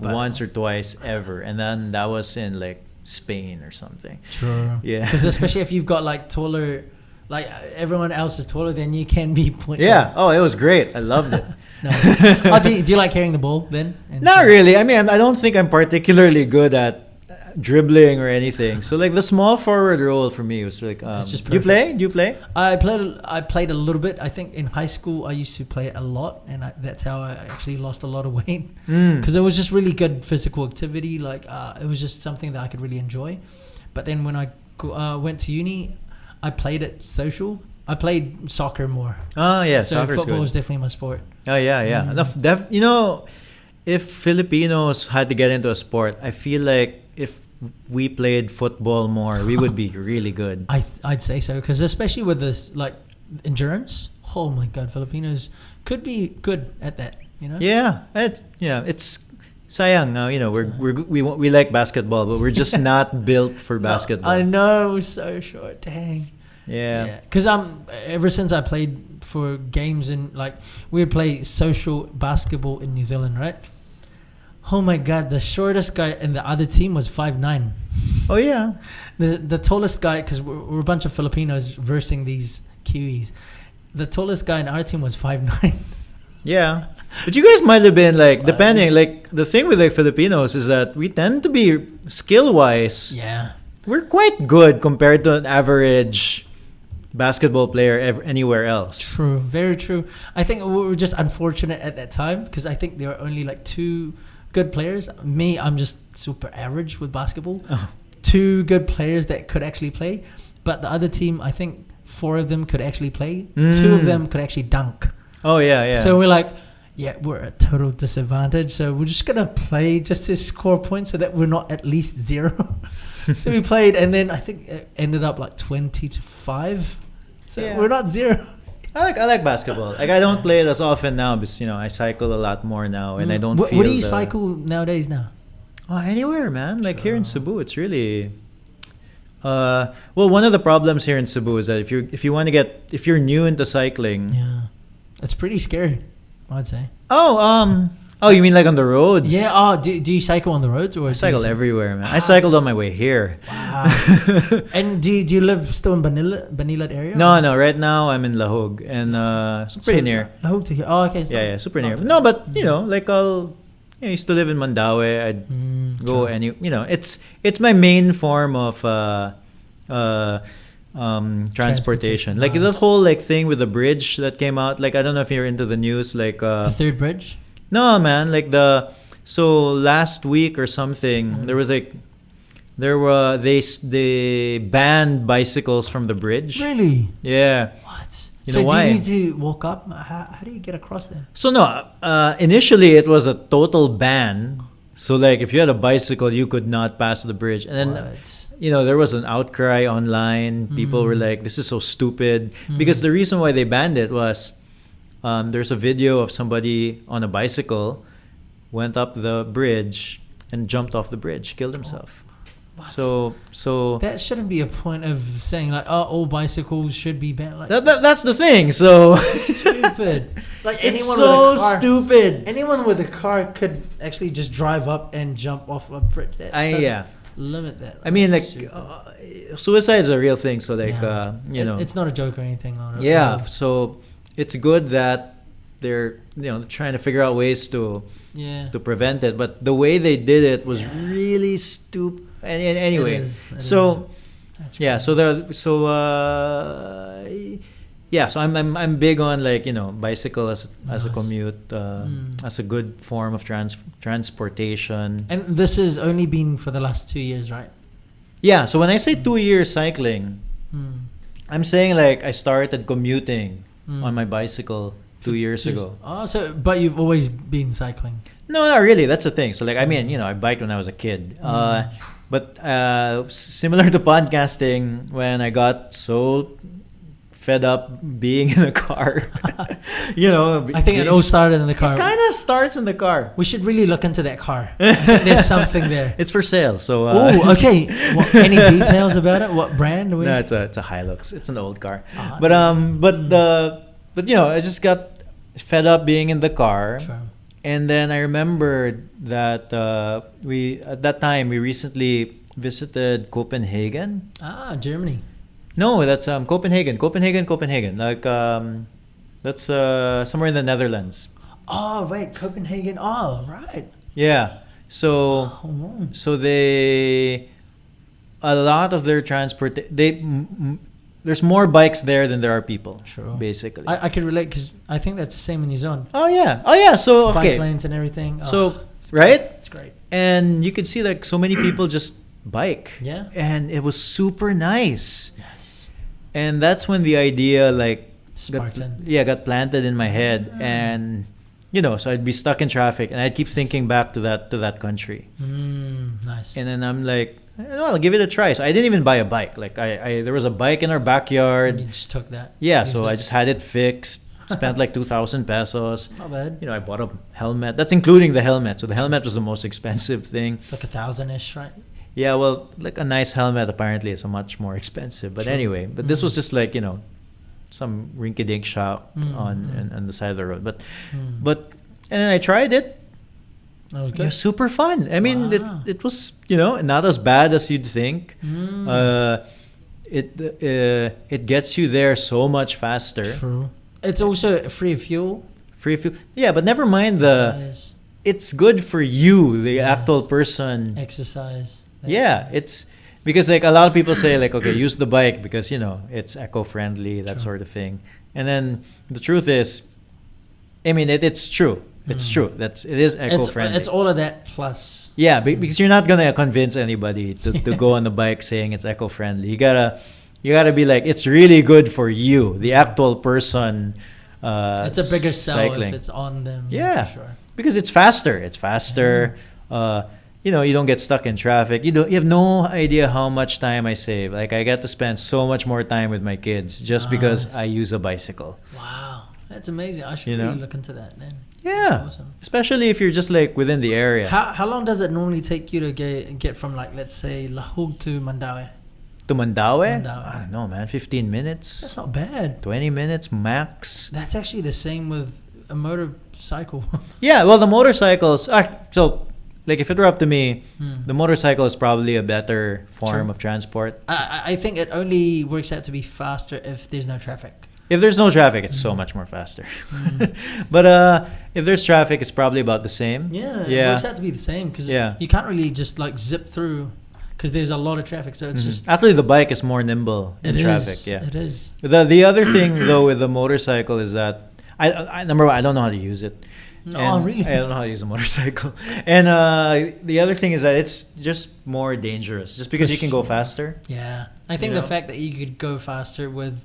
once or twice ever, and then that was in like Spain or something. True. Yeah. Because especially if you've got like taller, like everyone else is taller than you, can be point Yeah. guard. Oh, it was great. I loved it. Nice. Do you like carrying the ball then? Not really. I mean, I don't think I'm particularly good at dribbling or anything. So like the small forward role for me was like, It's just Do you play? I played a little bit. I think in high school I used to play a lot, and that's how I actually lost a lot of weight, because it was just really good physical activity. Like it was just something that I could really enjoy. But then when I went to uni, I played it social. I played soccer more. Oh yeah, So soccer's football good. was definitely my sport. Oh yeah. If Filipinos had to get into a sport, I feel like if we played football more, we would be really good. I'd say so, because especially with this like endurance. Oh my God, Filipinos could be good at that. Yeah, it's sayang now. We like basketball, but we're just not built for basketball. I know, so short. Dang. Yeah. Because ever since I played for games and like we would play social basketball in New Zealand, right? Oh my God, the shortest guy in the other team was 5'9". Oh yeah. The tallest guy, because we're a bunch of Filipinos versing these Kiwis. The tallest guy in our team was 5'9". Yeah. But you guys might have been like, depending, like the thing with like Filipinos is that we tend to be skill-wise. Yeah. We're quite good compared to an average basketball player anywhere else. True, very true. I think we were just unfortunate at that time, because I think there were only like two good players. Me, I'm just super average with basketball. Oh. Two good players that could actually play, but the other team, I think 4 of them could actually play. 2 of them could actually dunk. Oh yeah. So we're like, yeah, we're at total disadvantage. So we're just gonna play just to score points so that we're not at least 0. So we played, and then I think it ended up like 20-5. So we're not 0. I like basketball. Like I don't play it as often now because I cycle a lot more now, and I don't feel. What do you cycle nowadays now? Oh, anywhere, man. Like here in Cebu, it's really. Well, one of the problems here in Cebu is that if you're new into cycling. Yeah, it's pretty scary, I'd say. Oh, you mean like on the roads? Yeah. Oh, do you cycle on the roads or I cycle everywhere, man. Wow. I cycled on my way here. Wow. And do you live still in Banilad area? No. Right now I'm in Lahog, and pretty near. Lahog to here. Oh, okay. So Yeah, super near. No, but like I used to live in Mandaue. I'd go true. it's my main form of transportation. Like the whole like thing with the bridge that came out. Like I don't know if you're into the news. Like The third bridge. no, man. Like so last week or something, there was like they banned bicycles from the bridge. Really? Yeah. What? You So know why? do you need to walk up? How do you get across there? So no, initially it was a total ban. So like if you had a bicycle, you could not pass the bridge. And then What? there was an outcry online. People were like, "This is so stupid." Because the reason why they banned it was there's a video of somebody on a bicycle went up the bridge and jumped off the bridge, killed himself. What? So That shouldn't be a point of saying like, oh, all bicycles should be banned. Like that's the thing. So stupid. Like it's anyone so with a car, stupid. anyone with a car could actually just drive up and jump off a bridge. That doesn't Yeah. limit that. I mean, like Stupid. suicide is a real thing. So like Yeah. It's not a joke or anything. No, Yeah, so it's good that they're trying to figure out ways to Yeah. prevent it, but the way they did it was really stupid. And anyway, It is. so That's yeah, crazy. so I'm big on like bicycle as a Nice. commute, as a good form of transportation. And this has only been for the last 2 years, right? Yeah, so when I say 2 years cycling, I'm saying like I started commuting on my bicycle 2 years ago. Oh, but you've always been cycling. No, not really. That's the thing. So like, I mean, I biked when I was a kid. But similar to podcasting, when I got so fed up being in a car, I think it all started in the car. It kind of starts in the car. We should really look into that car. I think there's something there. It's for sale. So Oh, okay. Any details about it? What brand? No, it's a Hilux. It's an old car. Ah, But I just got fed up being in the car. True. And then I remember that at that time we recently visited Copenhagen. Germany. No, that's Copenhagen. Like that's somewhere in the Netherlands. Oh, right, Copenhagen. Oh, right. Yeah. So Oh, so they a lot of their transport there's more bikes there than there are people. True. Basically. I could relate because I think that's the same in New Zealand. Oh yeah. So okay. Bike lanes and everything. Oh, So it's right? great. It's great. And you could see like so many people just bike. Yeah. And it was super nice. Yes. And that's when the idea like Spartan. got planted in my head. And so I'd be stuck in traffic and I'd keep thinking back to that country. Nice. And then I'm like, I'll give it a try. So I didn't even buy a bike. Like I there was a bike in our backyard. You just took that. Yeah, Used so it. I just had it fixed. Spent like 2,000 pesos. Not bad. I bought a helmet. That's including the helmet. So the helmet was the most expensive thing. It's like 1,000-ish, right? Yeah, well, like a nice helmet apparently is a much more expensive. But True. anyway, but this was just like some rinky-dink shop on the side of the road. But and then I tried it. That was It good. was super fun. I mean, Wow. it was not as bad as you'd think. It gets you there so much faster. True. It's also free fuel. Free fuel. Yeah, but never mind Exercise. it's good for you, the Yes. actual person. Exercise. Yeah, it's because like a lot of people say like, okay, use the bike because it's eco-friendly, that True. sort of thing. And then the truth is, I mean, it's true. It's true. It is eco-friendly. It's all of that plus. Yeah, because you're not gonna convince anybody to go on the bike saying it's eco-friendly. You gotta be like, it's really good for you, the actual person. It's a bigger sell cycling. if it's on them. Yeah. For sure. Because it's faster. It's faster. You don't get stuck in traffic. You have no idea how much time I save. Like I get to spend so much more time with my kids just because Nice. I use a bicycle. Wow. That's amazing. I should You know? really look into that then. Yeah. That's awesome. Especially if you're just like within the area. How long does it normally take you to get from like, let's say, Lahog to Mandaue? To Mandaue? Mandaue. I don't know, man. 15 minutes. That's not bad. 20 minutes max. That's actually the same with a motorcycle. Yeah, well, the motorcycles. So, like, if it were up to me, Hmm. the motorcycle is probably a better form True. of transport. I think it only works out to be faster if there's no traffic. If there's no traffic, it's so much more faster. Mm. But if there's traffic, it's probably about the same. Yeah, it Yeah. works out to be the same because Yeah. you can't really just like zip through because there's a lot of traffic. So it's Mhm. just Actually, the bike is more nimble in it traffic. is. Yeah. It is. The other thing though with the motorcycle is that I number one, I don't know how to use it. Oh, And really? I don't know how to use a motorcycle. And the other thing is that it's just more dangerous, just because For you can go sure. faster. Yeah, I think You the know? fact that you could go faster with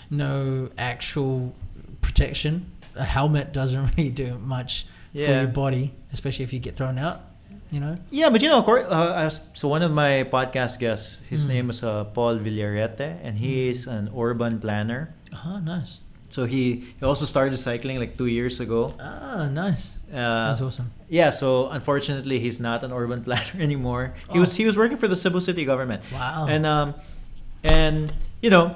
no actual protection, a helmet doesn't really do much for Yeah. your body, especially if you get thrown out. You know. Yeah, but so one of my podcast guests, his name is Paul Villarica, and he's an urban planner. Ah, nice. So he also started cycling like 2 years ago. Ah, nice. That's awesome. Yeah, so unfortunately he's not an urban planner anymore. He Oh. was working for the Cebu city government. Wow. And you know,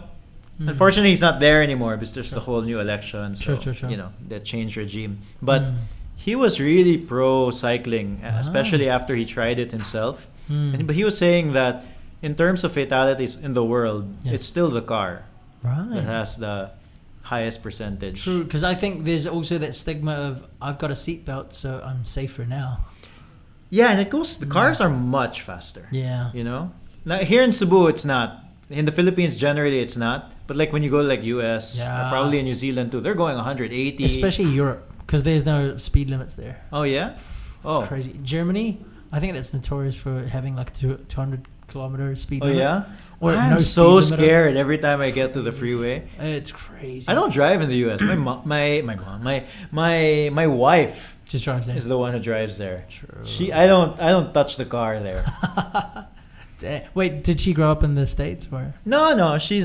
Mm. unfortunately he's not there anymore because there's the whole new election. So Sure. you know, the change regime. But Mm. he was really pro cycling, Wow. especially after he tried it himself. Mm. But he was saying that in terms of fatalities in the world, Yes. it's still the car that Right. has the highest percentage. True, because I think there's also that stigma of I've got a seatbelt, so I'm safer now. Yeah, and the cars are much faster. Yeah. You know? Now, here in Cebu, it's not. In the Philippines, generally, it's not. But like when you go to like US, Yeah. probably in New Zealand too, they're going 180. Especially Europe, because there's no speed limits there. Oh, yeah? Oh. It's crazy. Germany, I think that's notorious for having like 200 kilometer speed Oh, limit. yeah? Or I'm no so speed limit. scared every time I get to the freeway. It's crazy. I don't drive in the US. My wife Just drive there. is the one who drives there. True. I don't touch the car there. Wait, did she grow up in the States or? No, she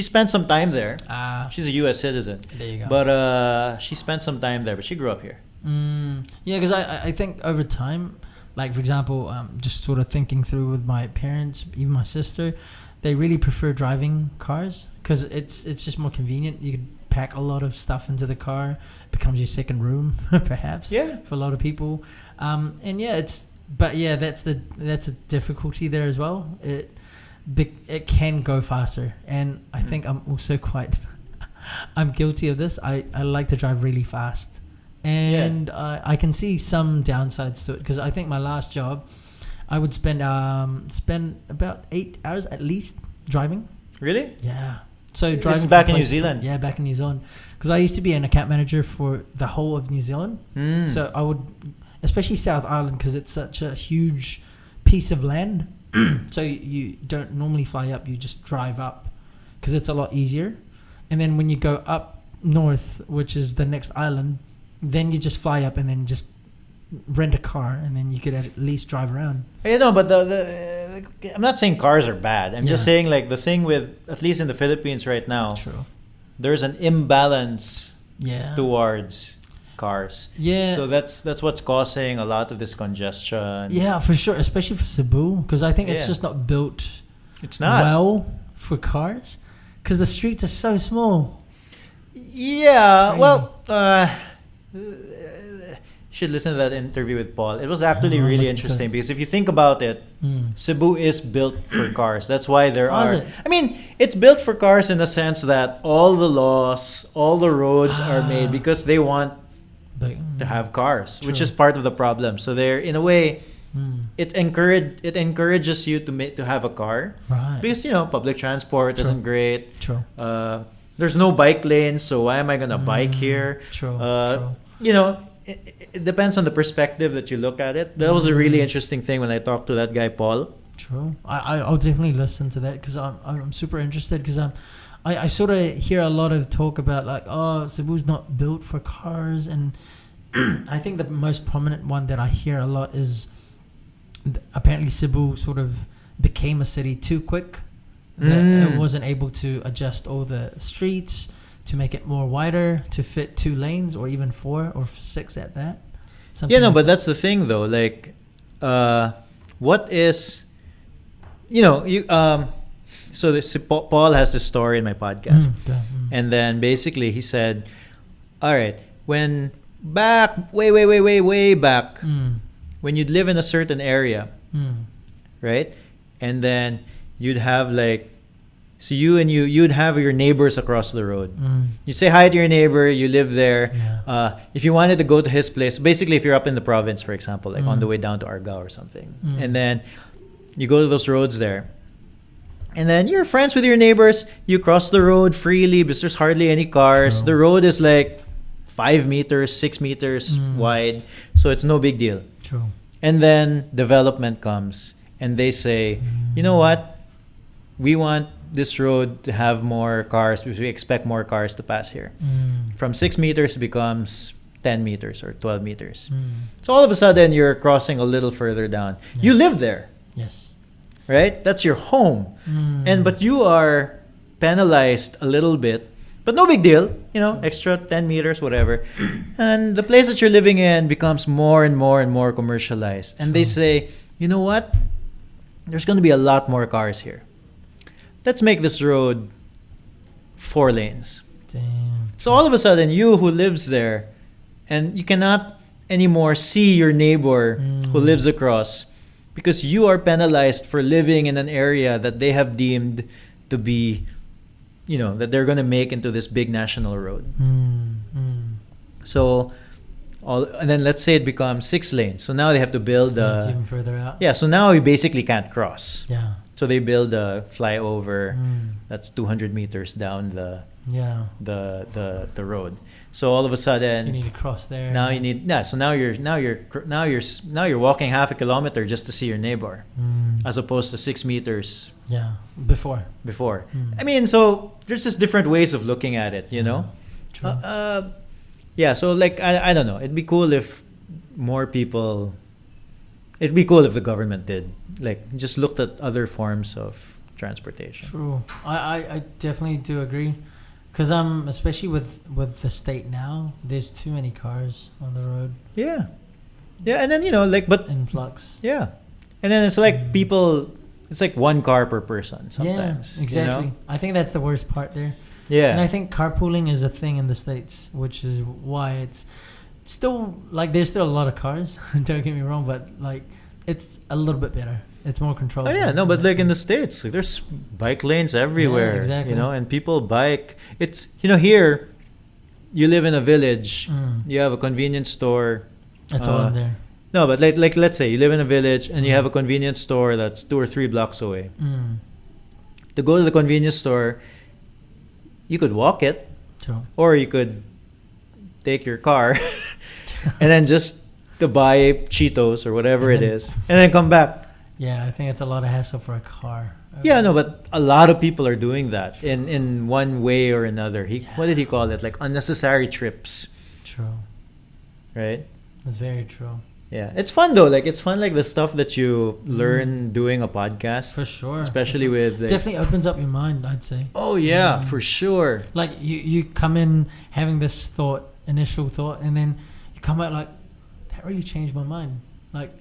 spent some time there. Ah, She's a US citizen. there you go. But she spent some time there, but she grew up here. Yeah, because I think over time, like for example, just sort of thinking through with my parents, even my sister, they really prefer driving cars because it's just more convenient. You could pack a lot of stuff into the car, it becomes your second room, perhaps. Yeah. For a lot of people, and yeah, that's a difficulty there as well. It can go faster, and I think I'm also quite. I'm guilty of this. I like to drive really fast. And I can see some downsides to it because I think my last job, I would spend about 8 hours at least driving. Really? Yeah. So This driving is back from in New place to- Zealand? Yeah, back in New Zealand. Because I used to be an account manager for the whole of New Zealand. Mm. So I would, especially South Island, because it's such a huge piece of land. So you don't normally fly up; you just drive up, because it's a lot easier. And then when you go up north, which is the next island, then you just fly up and then just rent a car, and then you could at least drive around. You know, but I'm not saying cars are bad. I'm just Yeah. saying like the thing with, at least in the Philippines right now, True. there's an imbalance Yeah. towards cars. Yeah. So that's what's causing a lot of this congestion. Yeah, for sure, especially for Cebu, because I think it's Yeah. just not built It's not. well for cars, because the streets are so small. Yeah. Crazy. Well, should listen to that interview with Paul. It was actually Oh, really look into interesting it. because if you think about it, Mm. Cebu is built for cars. That's why there Oh, is are. it? I mean, it's built for cars in the sense that all the laws, all the roads are made because they want But, to have cars, which True. is part of the problem. So they're, in a way, mm, it encourages you to have a car right. because public transport True. isn't great. True. There's no bike lanes, so why am I gonna bike here? True. Uh, True. It depends on the perspective that you look at it. That was a really Mm. interesting thing when I talked to that guy Paul. True. I'll definitely listen to that because I'm super interested because I sort of hear a lot of talk about like, oh, Cebu's not built for cars, and I think the most prominent one that I hear a lot is apparently Cebu sort of became a city too quick. That it wasn't able to adjust all the streets to make it more wider to fit 2 lanes or even 4 or 6 at that. Yeah, no, like- but that's the thing though. Like, what is, so Paul has this story in my podcast, Yeah. and then basically he said, "All right, when back way back, when you'd live in a certain area, right, and then you'd have like." So you'd have your neighbors across the road. You say hi to your neighbor. You live there. Yeah. If you wanted to go to his place, basically, if you're up in the province, for example, like on the way down to Argao or something, and then you go to those roads there, and then you're friends with your neighbors. You cross the road freely because there's hardly any cars. True. The road is like 5 meters, 6 meters wide, so it's no big deal. True. And then development comes, and they say, you know what? We want this road to have more cars because we expect more cars to pass here. From 6 meters becomes 10 meters or 12 meters. So all of a sudden you're crossing a little further down. Yeah. You live there, Yes. right? That's your home. But you are penalized a little bit, but no big deal, extra 10 meters, whatever. And the place that you're living in becomes more and more and more commercialized. And they say, you know what? There's going to be a lot more cars here. Let's make this road 4 lanes. Damn. So all of a sudden, you who lives there, and you cannot anymore see your neighbor who lives across because you are penalized for living in an area that they have deemed to be, that they're going to make into this big national road. So, and then let's say it becomes 6 lanes. So now they have to build It's even further out. yeah, so now you basically can't cross. Yeah. So they build a flyover that's 200 meters down the road. So all of a sudden You need to cross there. now you need so now you're walking half a kilometer just to see your neighbor, as opposed to 6 meters Yeah. Before. before. I mean, so there's just different ways of looking at it, True. Yeah, so like I don't know. It'd be cool if more people. It'd be cool if the government did just looked at other forms of transportation. True. I definitely do agree, because especially with the state now, there's too many cars on the road. Yeah, and then but Influx. yeah, and then it's like people. It's like 1 car per person sometimes. Yeah, exactly. I think that's the worst part there. Yeah. And I think carpooling is a thing in the States, which is why it's still there's still a lot of cars. Don't get me wrong, but it's a little bit better. It's more controlled. Oh yeah, no, but in the States, there's bike lanes everywhere. Yeah, exactly. And people bike. It's here, you live in a village. You have a convenience store. That's all in there. No, but let's say you live in a village and you have a convenience store that's 2 or 3 blocks away. To go to the convenience store, you could walk it, True. or you could take your car and then just to buy Cheetos or whatever And it then- is, and then come back. Yeah, I think it's a lot of hassle for a car. Yeah, no, but a lot of people are doing that in one way or another. What did he call it? Like unnecessary trips, True. right? That's very true. Yeah, it's fun though. It's fun the stuff that you learn doing a podcast, For sure. especially For sure. with Definitely opens up your mind, I'd say. Oh yeah, for sure. You come in having this initial thought, and then you come out that really changed my mind.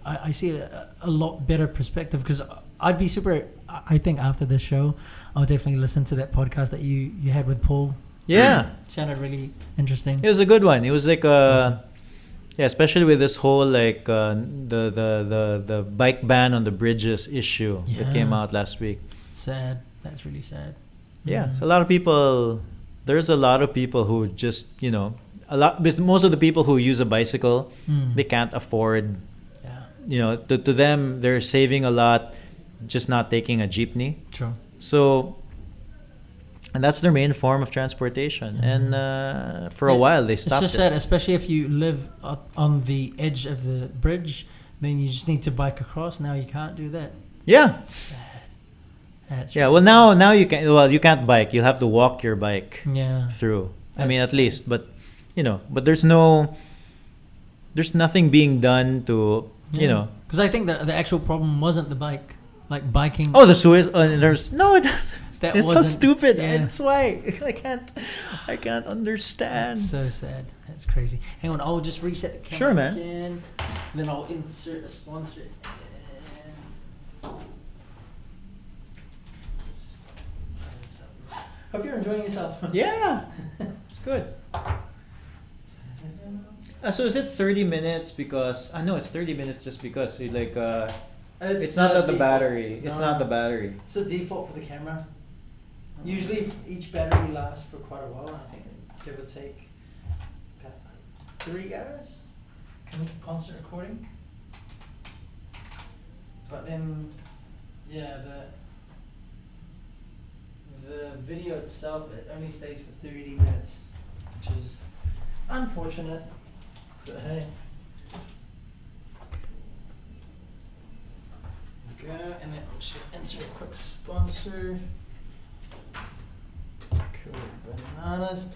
I see a lot better perspective, because I'd be super. I think after this show, I'll definitely listen to that podcast that you had with Paul. Yeah, Sounded really interesting. it was a good one. It was Awesome. yeah, especially with this whole the bike ban on the bridges issue that came Yeah. out last week. Sad. That's really sad. Yeah, so a lot of people. There's a lot of people who just because most of the people who use a bicycle, they can't afford. Yeah. To them, they're saving a lot just not taking a jeepney. True. So, and that's their main form of transportation. And for a while, they stopped It's just sad, especially if you live on the edge of the bridge, then you just need to bike across. Now you can't do that. Yeah. It's sad. That's Yeah. really Well, now you can. Well, you can't bike. You'll have to walk your bike sad. Yeah. through. I mean, That's at least, but there's nothing being done to, Because I think the actual problem wasn't the bike. Biking. Oh, the Suez. There's no. It doesn't. That It's so wasn't- stupid. yeah. That's why I can't understand. That's so sad. That's crazy. Hang on, I'll just reset the camera Sure, man. again. Then I'll insert a sponsor. Hope you're enjoying yourself. Yeah, it's good. So is it 30 minutes because I know it's 30 minutes just because it's like it's not that the battery. It's not the battery. It's the default for the camera. Usually each battery lasts for quite a while. I think give or take about 3 hours. Constant recording. But then, yeah, the video itself, it only stays for 30 minutes, which is unfortunate. But hey. There we go, and then we should insert a quick sponsor. Cool, bananas.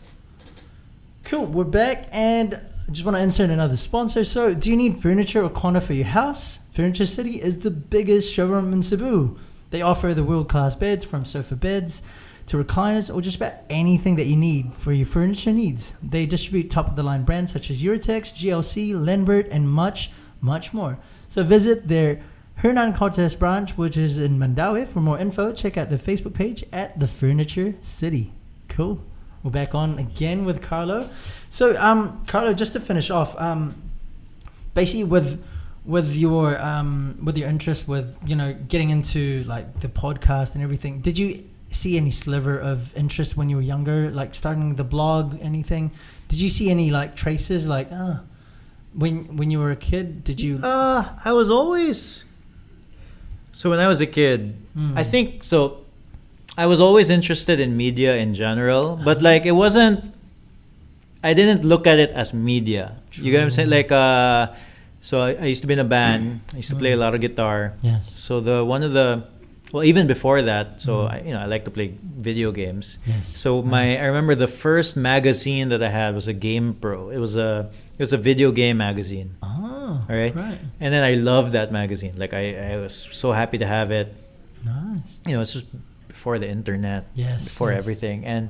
Cool, we're back, and I just want to insert another sponsor. So, do you need furniture or corner for your house? Furniture City is the biggest showroom in Cebu. They offer the world-class beds, from sofa beds to recliners, or just about anything that you need for your furniture needs. They distribute top-of-the-line brands such as Eurotex, GLC, Lindbergh, and much, much more. So visit their Hernan Cortes branch, which is in Mandaue. For more info, check out their Facebook page at The Furniture City. Cool. We're back on again with Carlo. So, Carlo, just to finish off, basically with your interest with getting into like the podcast and everything, did you see any sliver of interest when you were younger, like starting the blog, anything? Did you see any like traces, like when you were a kid? Did you? I was always. So when I was a kid, I think so. I was always interested in media in general, but like it wasn't. I didn't look at it as media. True. You get what I'm saying? Like, so I used to be in a band. I used to play a lot of guitar. Yes. So even before that, so I like to play video games. Yes. So I remember the first magazine that I had was a Game Pro. It was a video game magazine. Oh. Right. And then I loved that magazine. Like I was so happy to have it. Nice. It's just before the internet. Yes. Before everything. And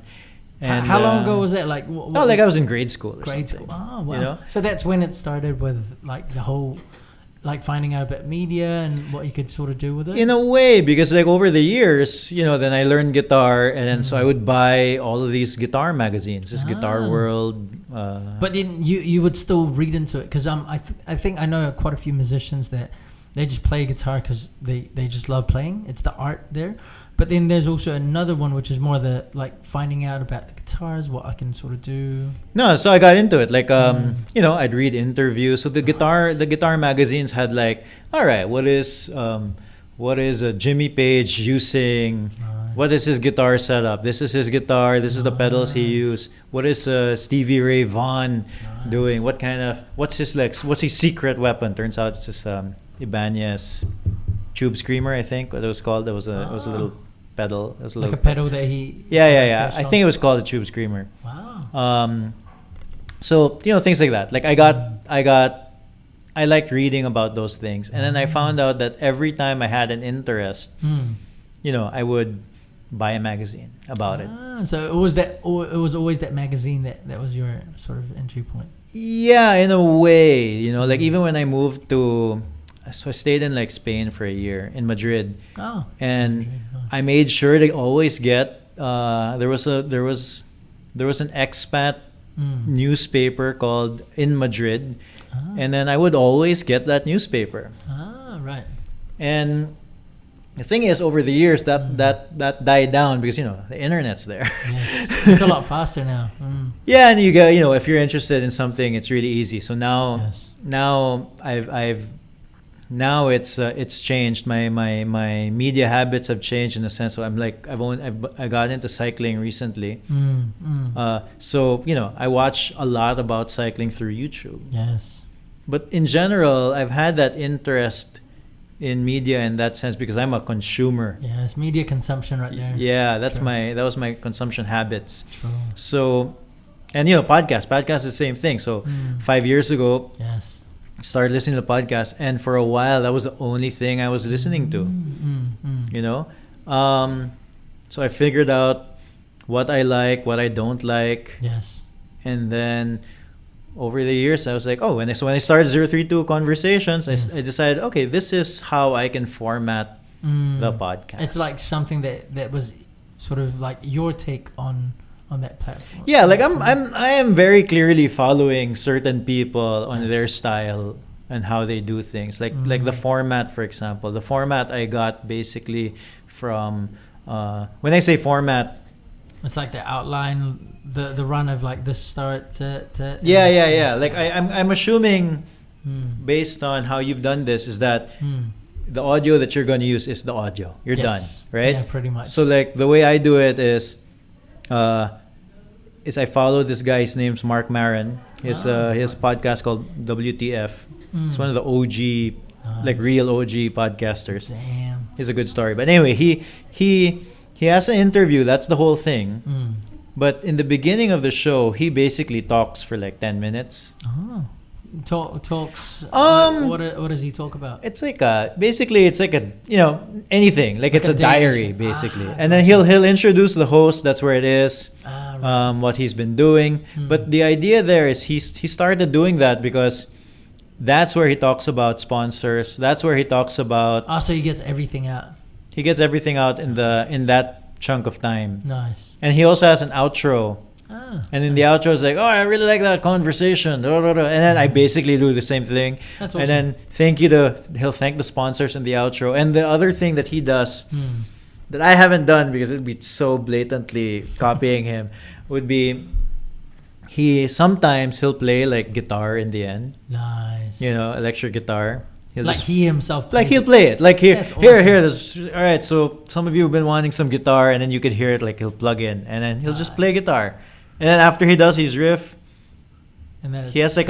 how long ago was that? Like like I was in grade school. Grade school. Oh wow. You So that's when it started with like the whole, like finding out about media and what you could sort of do with it. In a way, because like over the years, then I learned guitar, and then so I would buy all of these guitar magazines, this Guitar World. But then you would still read into it, because I think I know quite a few musicians that they just play guitar because they just love playing. It's the art there. But then there's also another one, which is more the like finding out about the guitars, what I can sort of do. No, so I got into it. Like I'd read interviews. So the guitar magazines had like, all right, what is Jimmy Page using? Nice. What is his guitar setup? This is his guitar. This is the pedals he used. What is Stevie Ray Vaughan doing? What's his secret weapon? Turns out it's this Ibanez Tube Screamer, I think what it was called. It was a little pedal. It was like a pedal that he. Yeah. I think it was called a Tube Screamer. Wow. So things like that. Like I liked reading about those things, and then I found out that every time I had an interest, I would buy a magazine about it. So it was always that magazine that was your sort of entry point. Yeah, in a way, like even when I moved to. So I stayed in like Spain for a year in Madrid. Oh. And Madrid, nice. I made sure to always get there was an expat newspaper called In Madrid, and then I would always get that newspaper. Right. And the thing is, over the years that died down because the internet's there. Yes. It's a lot faster now. Yeah, and you get if you're interested in something, it's really easy. So now Now it's changed. My media habits have changed in a sense. So I'm like I got into cycling recently. So I watch a lot about cycling through YouTube. Yes. But in general, I've had that interest in media in that sense because I'm a consumer. Yes, media consumption right there. Yeah, that was my consumption habits. True. So, and podcast is the same thing. So 5 years ago. Yes. Started listening to the podcast, and for a while that was the only thing I was listening to. So I figured out what I like, what I don't like. Yes. And then over the years I was like, when I started 032 Conversations, I decided, okay, this is how I can format the podcast. It's like something that was sort of like your take on that platform? Yeah, like I am very clearly following certain people on their style and how they do things. Like the format, for example. The format I got basically from when I say format, it's like the outline, the run of like the start to yeah. Like I'm assuming based on how you've done this is that the audio that you're going to use is the audio. You're done, right? Yeah, pretty much. So like the way I do it is I follow this guy. His name's Mark Maron. He has a podcast called WTF. It's one of the OG, like real OG podcasters. Damn. He's a good story. But anyway, he has an interview. That's the whole thing. But in the beginning of the show, he basically talks for like 10 minutes. Oh. Talks. What does he talk about? It's like basically it's like a anything like it's a diary basically, and then he'll introduce the host. That's where it is. Right. What he's been doing. But the idea there is he started doing that because that's where he talks about sponsors. That's where he talks about. So he gets everything out. He gets everything out in that chunk of time. Nice. And he also has an outro. And in the outro, it's like, oh, I really like that conversation. And then I basically do the same thing. That's awesome. And then he'll thank the sponsors in the outro. And the other thing that he does that I haven't done because it'd be so blatantly copying him would be he'll play like guitar in the end. Nice. Electric guitar. He himself plays like he'll play it. Like here, awesome. this. All right, so some of you have been wanting some guitar, and then you could hear it. Like he'll plug in, and then he'll just play guitar. And then after he does his riff, and then he has a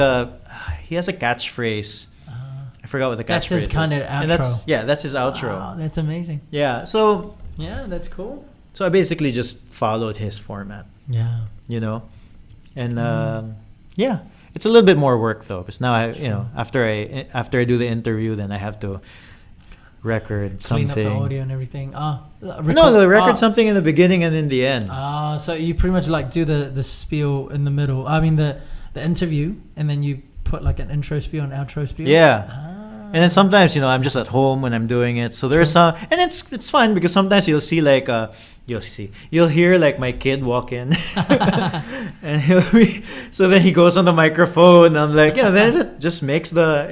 catchphrase. I forgot what the catchphrase is. That's his kind of outro. That's his outro. Wow, that's amazing. Yeah. So that's cool. So I basically just followed his format. Yeah. And it's a little bit more work though, because now after I do the interview, then I have to record something. Clean up the audio and everything. Record something in the beginning and in the end. So you pretty much like do the spiel in the middle. I mean the interview, and then you put like an intro spiel and outro spiel. Yeah. And then sometimes I'm just at home when I'm doing it, so there's some, and it's fun because sometimes you'll see like you'll hear like my kid walk in, and so then he goes on the microphone. And I'm like, then it just makes the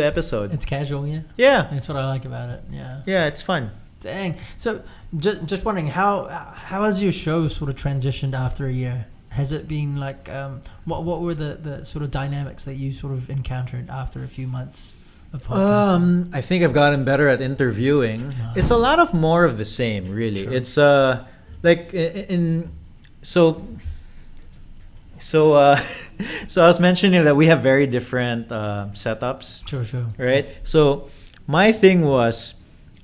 episode. It's casual, yeah. Yeah, that's what I like about it. Yeah. Yeah, it's fun. Dang. So just wondering how has your show sort of transitioned after a year? Has it been like what were the sort of dynamics that you sort of encountered after a few months? I think I've gotten better at interviewing. Nice. It's a lot of more of the same, really. Sure. It's like so I was mentioning that we have very different setups. True. Right? So my thing was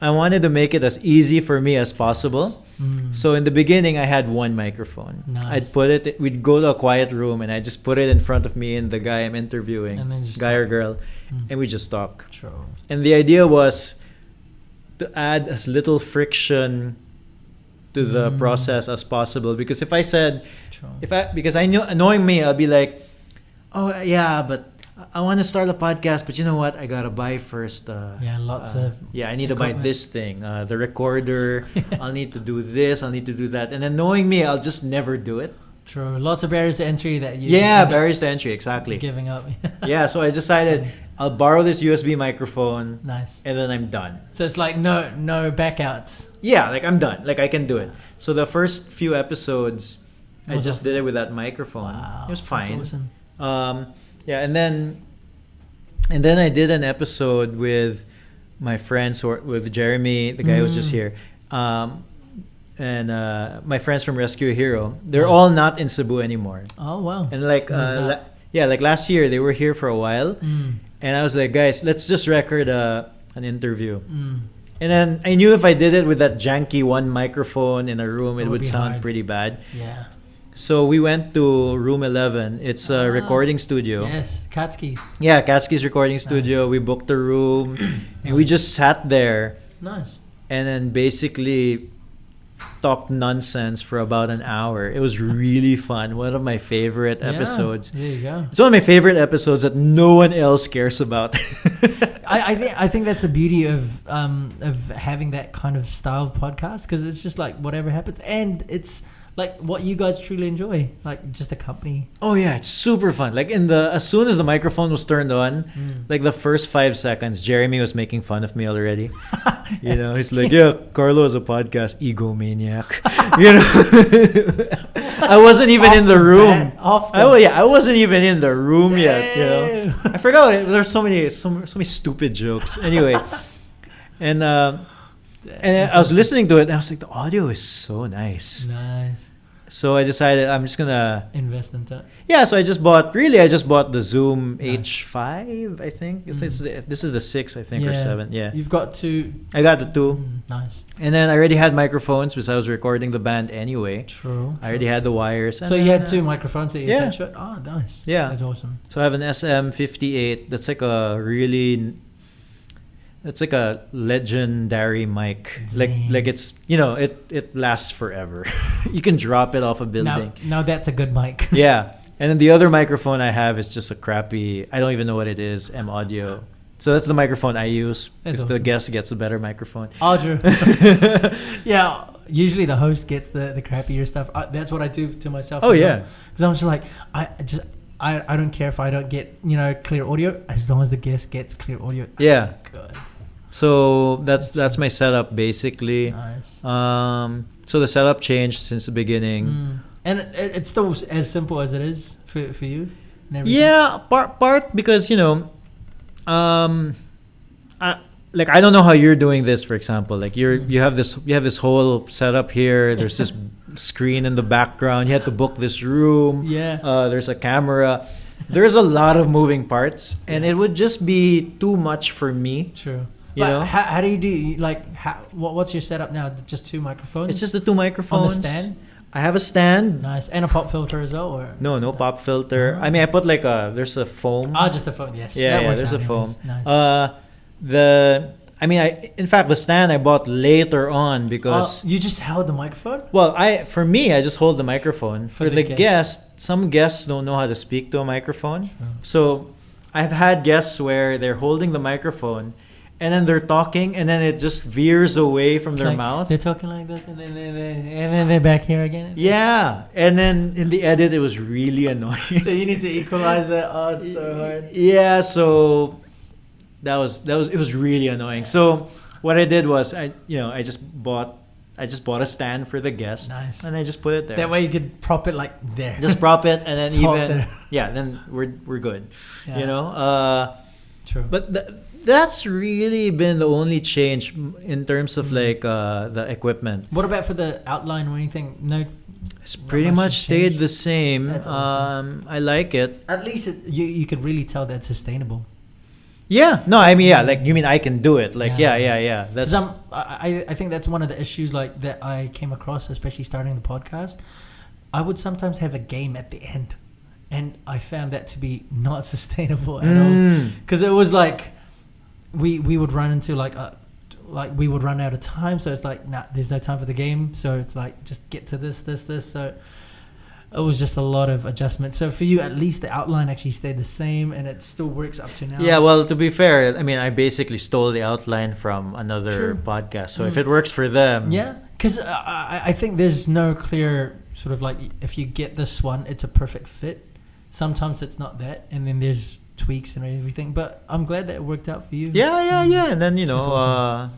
I wanted to make it as easy for me as possible. So in the beginning, I had one microphone. Nice. We'd go to a quiet room and I just put it in front of me and the guy I'm interviewing, guy or girl, and we just talk. True. And the idea was to add as little friction to the process as possible. Because if I said, because I knew, knowing me, I'll be like, oh yeah, but I want to start a podcast, but you know what? I gotta buy first. I need to buy this thing, the recorder. I'll need to do this. I'll need to do that. And then knowing me, I'll just never do it. True. Lots of barriers to entry that you. Yeah, barriers to entry. Exactly. Giving up. Yeah. So I decided I'll borrow this USB microphone. Nice. And then I'm done. So it's like no backouts. Yeah, like I'm done. Like I can do it. So the first few episodes, I just did it with that microphone. Wow, it was fine. That's awesome. Yeah, and then I did an episode with my friends, with Jeremy, the guy who was just here, and my friends from Rescue a Hero. They're all not in Cebu anymore. Oh wow! And like like last year they were here for a while, and I was like, guys, let's just record an interview. And then I knew if I did it with that janky one microphone in a room, it would sound pretty bad. Yeah. So we went to Room 11. It's a recording studio. Yes, Katsuki's. Yeah, Katsuki's recording studio. Nice. We booked a room and we just sat there. Nice. And then basically talked nonsense for about an hour. It was really fun. One of my favorite episodes. There you go. It's one of my favorite episodes that no one else cares about. I think that's the beauty of having that kind of style of podcast, because it's just like whatever happens, and it's like what you guys truly enjoy, like just a company. Oh yeah, it's super fun. Like as soon as the microphone was turned on, like the first 5 seconds, Jeremy was making fun of me already. You know, he's like, "Yeah, Carlo has a podcast, egomaniac." You know, I wasn't even in the room. I wasn't even in the room yet. You know, I forgot. There's so many stupid jokes. Anyway, and I was listening to it, and I was like, the audio is so nice. Nice. So I decided I'm just gonna invest into it. Yeah, so I just bought the Zoom H5, I think. This is the 6, I think, or 7. Yeah. You've got 2. I got the 2. Nice. And then I already had microphones because I was recording the band anyway. True. I already had the wires. So you had 2 microphones that you attached to it? Oh, nice. Yeah. That's awesome. So I have an SM58. That's like a legendary mic. Like it's, you know, it lasts forever. You can drop it off a building. Now that's a good mic. Yeah. And then the other microphone I have is just a crappy, I don't even know what it is, M Audio. So that's the microphone I use because awesome. The guest gets a better microphone. Oh, true. Yeah, usually the host gets the crappier stuff. That's what I do to myself. Oh yeah. Because I'm just like, I don't care if I don't get, you know, clear audio, as long as the guest gets clear audio. Yeah. Good. So that's my setup basically. Nice. So the setup changed since the beginning. And it's still as simple as it is for you and everything. Yeah, part because, you know, I don't know how you're doing this, for example. Like you have this whole setup here. There's this screen in the background. You had to book this room. Yeah. There's a camera. There's a lot of moving parts, and it would just be too much for me. True. You know? How do you do, like, what's your setup now? Just 2 microphones? It's just the 2 microphones. On the stand? I have a stand. Nice. And a pop filter as well? Or No pop filter. I mean, I put there's a foam. Just a foam, yes. Yeah, there's a foam. Nice. In fact, the stand I bought later on because... you just held the microphone? Well, for me, I just hold the microphone. For the guest, some guests don't know how to speak to a microphone. True. So I've had guests where they're holding the microphone and then they're talking and then it just veers away from their mouth. They're talking like this and then they're back here again. Yeah. And then in the edit, it was really annoying. So you need to equalize that. Oh, it's so hard. Yeah, so... It was really annoying. So what I did was I just bought a stand for the guest. Nice. And I just put it there. That way you could prop it like there. Just prop it and then there. then we're good. Yeah. You know? True. But that's really been the only change in terms of the equipment. What about for the outline or anything? No. It's pretty much stayed the same. That's awesome. I like it. At least you could really tell that's sustainable. Yeah. No, I mean, like, you mean I can do it. Like, yeah. That's... I think that's one of the issues, like, that I came across, especially starting the podcast. I would sometimes have a game at the end. And I found that to be not sustainable at all. Because it was like, we would run into, we would run out of time. So it's like, nah, there's no time for the game. So it's like, just get to this. So... It was just a lot of adjustment. So for you, at least the outline actually stayed the same, and it still works up to now. Yeah, well, to be fair, I mean, I basically stole the outline from another podcast. So if it works for them, yeah, because I think there's no clear sort of like if you get this one, it's a perfect fit. Sometimes it's not that, and then there's tweaks and everything. But I'm glad that it worked out for you. Yeah, and then awesome.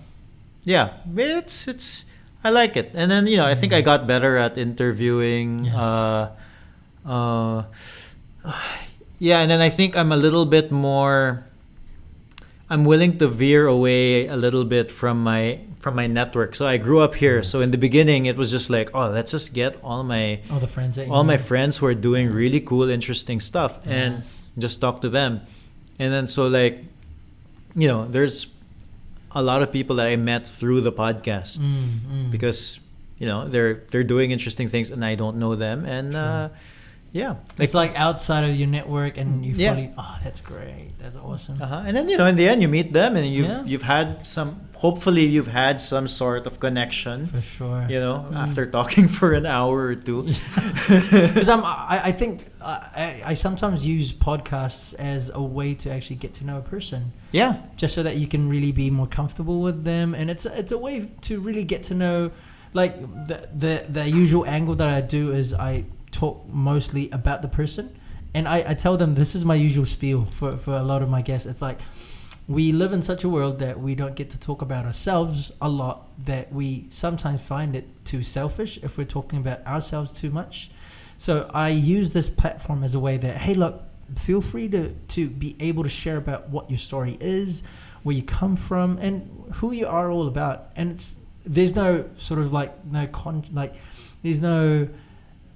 it's. I like it. And then, I think I got better at interviewing. Yes. And then I think I'm a little bit more... I'm willing to veer away a little bit from my network. So I grew up here. So in the beginning, it was just like, let's just get all my friends who are doing really cool, interesting stuff and just talk to them. And then so like, there's a lot of people that I met through the podcast because they're doing interesting things and I don't know them, and Yeah. It's like outside of your network, and you Yeah. fully. Oh, that's great. That's awesome. And then in the end you meet them, and Yeah. you've had some. Hopefully you've had some sort of connection. For sure. After talking for an hour or two. Because I think I sometimes use podcasts as a way to actually get to know a person. Yeah. Just so that you can really be more comfortable with them, and it's a way to really get to know. Like the usual angle that I do is I talk mostly about the person, and I tell them this is my usual spiel for a lot of my guests. It's like we live in such a world that we don't get to talk about ourselves a lot, that we sometimes find it too selfish if we're talking about ourselves too much. So I use this platform as a way that, hey, look, feel free to be able to share about what your story is, where you come from, and who you are all about. And there's no sort of there's no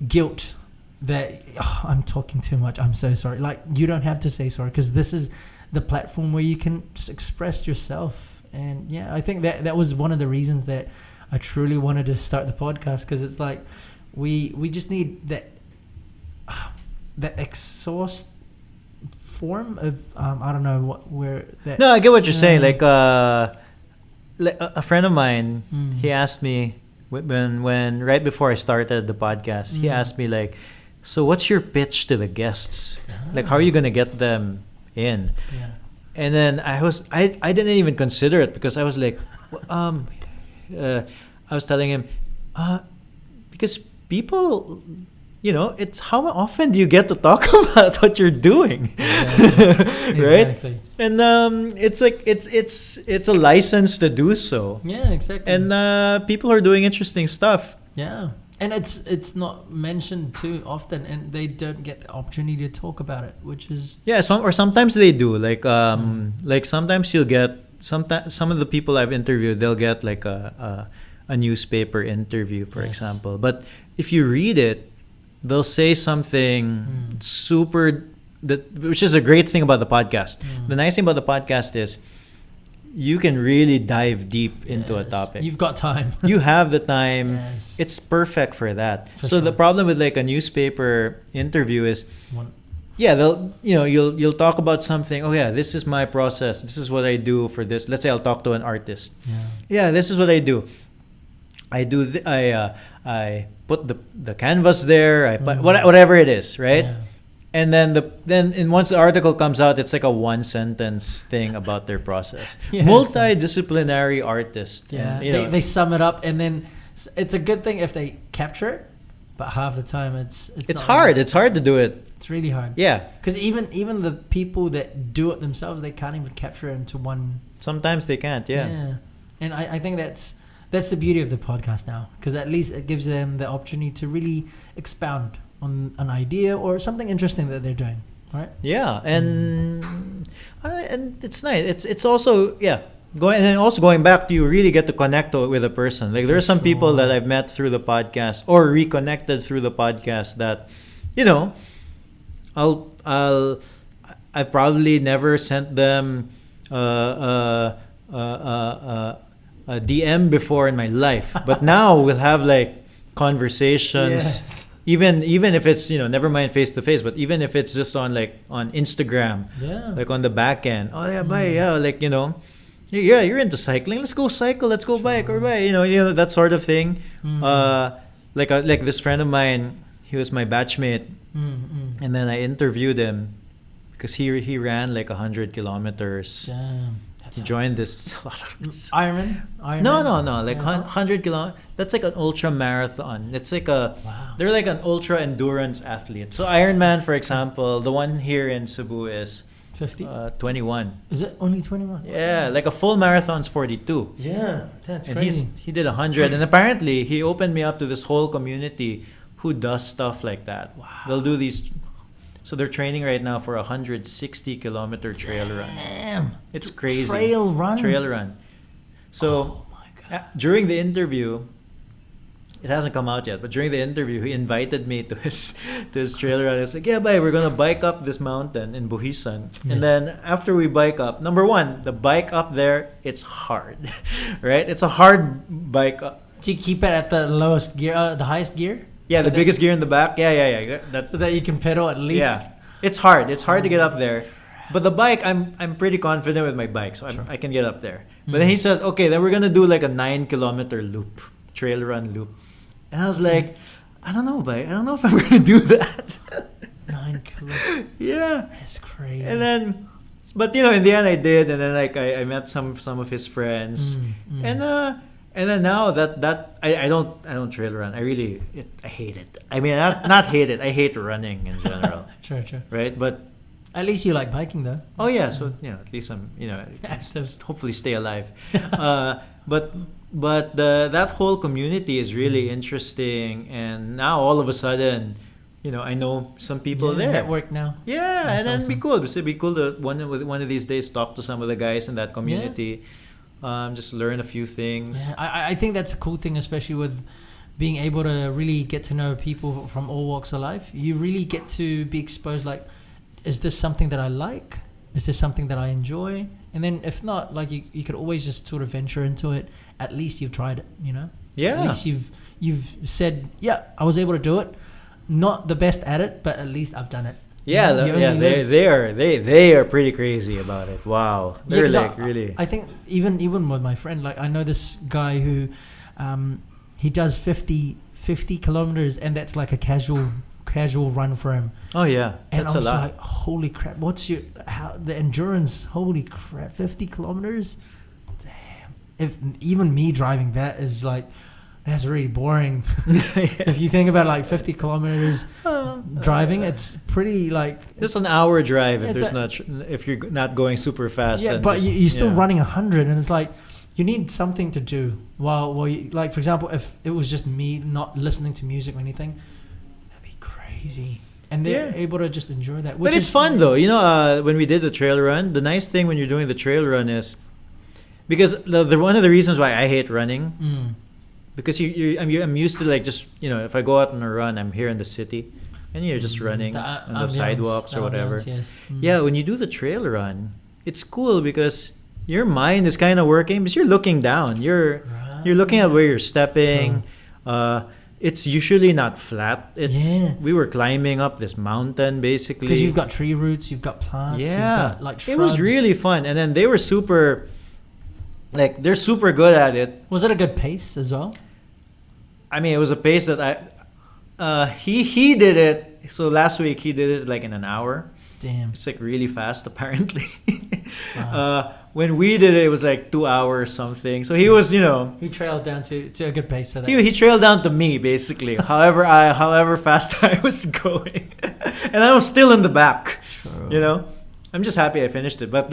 guilt that I'm talking too much, I'm so sorry. Like, you don't have to say sorry, because this is the platform where you can just express yourself. And yeah, I think that was one of the reasons that I truly wanted to start the podcast, because it's like we just need that exhaust form of I don't know where that. No, I get what you're saying. Like a friend of mine, he asked me when right before I started the podcast, he asked me like, so what's your pitch to the guests? Like, how are you gonna get them in? Yeah. And then I didn't even consider it, because I was like, I was telling him, because people, it's how often do you get to talk about what you're doing, right? Exactly. And it's like it's a license to do so. Yeah, exactly. And people are doing interesting stuff. Yeah. And it's not mentioned too often, and they don't get the opportunity to talk about it, which is sometimes they do. Like like sometimes you'll get some of the people I've interviewed, they'll get like a newspaper interview, for example. But if you read it, they'll say something super which is a great thing about the podcast. The nice thing about the podcast is you can really dive deep into a topic. You've got time. You have the time. Yes. It's perfect for that. For so sure. the problem with like a newspaper interview is, they'll you'll talk about something. Oh yeah, this is my process. This is what I do for this. Let's say I'll talk to an artist. Yeah, this is what I do. I put the canvas there. I put whatever it is, right? Yeah. And then once the article comes out, it's like a one sentence thing about their process. Multidisciplinary artist. Yeah, And, they sum it up, and then it's a good thing if they capture it, but half the time it's not hard. really. It's hard to do it. It's really hard. Yeah. Because even the people that do it themselves, they can't even capture it into one. Sometimes they can't. Yeah. And I think that's the beauty of the podcast now, because at least it gives them the opportunity to really expound on an idea or something interesting that they're doing, right? Yeah, and it's nice. It's also going back to, you really get to connect with a person. Like, there are some people that I've met through the podcast or reconnected through the podcast that, I probably never sent them a DM before in my life, but now we'll have like conversations. Yes. Even if it's never mind face to face, but even if it's just on Instagram, like on the back end. Oh yeah, bye. Yeah, like you're into cycling. Let's go cycle. Let's go bike or bye. That sort of thing. Like this friend of mine, he was my batchmate, and then I interviewed him because he ran like 100 kilometers. Damn. He joined this Ironman? No, like 100 kilometers. That's like an ultra marathon. It's like they're like an ultra endurance athlete. So Ironman, for example, the one here in Cebu is 50? 21. Is it only 21? Yeah, like a full marathon's 42. Yeah, that's and crazy. He did 100, and apparently he opened me up to this whole community who does stuff like that. Wow. They'll do these. So they're training right now for a 160-kilometer trail run. Damn. It's crazy. Trail run. So during the interview, it hasn't come out yet, but during the interview, he invited me to his trail run. He's like, yeah, bye, we're going to bike up this mountain in Buhisan. Yes. And then after we bike up, number one, the bike up there, it's hard, right? It's a hard bike up. Do you keep it at the lowest gear, the highest gear? Yeah, the biggest gear in the back. Yeah. That's so that you can pedal at least. yeah. It's hard. It's hard to get up there. But the bike, I'm pretty confident with my bike, so I can get up there. But then he said, okay, then we're gonna do like a 9-kilometer loop, trail run loop, and I was like, I don't know, bike. I don't know if I'm gonna do that. 9 kilometers. Yeah, That's crazy. and then, but in the end I did, and then like I met some of his friends, and then now that I don't trail run. I hate it. I mean, not hate it. I hate running in general. Sure. Right, but. At least you like biking, though. Oh yeah, so at least I'm Active. hopefully stay alive. But that whole community is really interesting, and now all of a sudden, I know some people there. Network now. Yeah, That's and then awesome. it'd be cool to one of these days talk to some of the guys in that community, just learn a few things. Yeah, I think that's a cool thing, especially with being able to really get to know people from all walks of life. You really get to be exposed, like, is this something that I like? Is this something that I enjoy? And then if not, like you could always just sort of venture into it. At least you've tried it, Yeah. At least you've said, yeah, I was able to do it. Not the best at it, but at least I've done it. Yeah, You only live- they are pretty crazy about it. Wow, they're 'cause like really. I think even with my friend, like I know this guy who, he does 50 kilometers, and that's like a casual run for him. Oh yeah, And that's I a was lot. like, holy crap, the endurance, holy crap, 50 kilometers? Damn. If even me driving that is like, that's really boring. If you think about like 50 kilometers driving, it's pretty like... It's an hour drive if It's if you're not going super fast. Yeah, and but just- you're still yeah. running 100, and it's like, you need something to do while you, like, for example, if it was just me not listening to music or anything, that'd be crazy. And they're able to just enjoy that. But it's fun though. When we did the trail run, the nice thing when you're doing the trail run is because the one of the reasons why I hate running because I'm used to like just if I go out on a run, I'm here in the city and you're just running on the sidewalks or whatever. Yes. Yeah, when you do the trail run, it's cool because your mind is kind of working because you're looking down. You're looking at where you're stepping. It's usually not flat. We were climbing up this mountain basically. Because you've got tree roots, you've got plants, you've got like shrubs. It was really fun, and then they were super. Like they're super good at it. Was it a good pace as well? I mean, it was a pace that he did it. So last week he did it like in an hour. Damn. It's like really fast apparently. Wow. When we did it, it was like 2 hours something. So he was, He trailed down to a good pace. So that he trailed down to me basically. however fast I was going, and I was still in the back. True. I'm just happy I finished it. But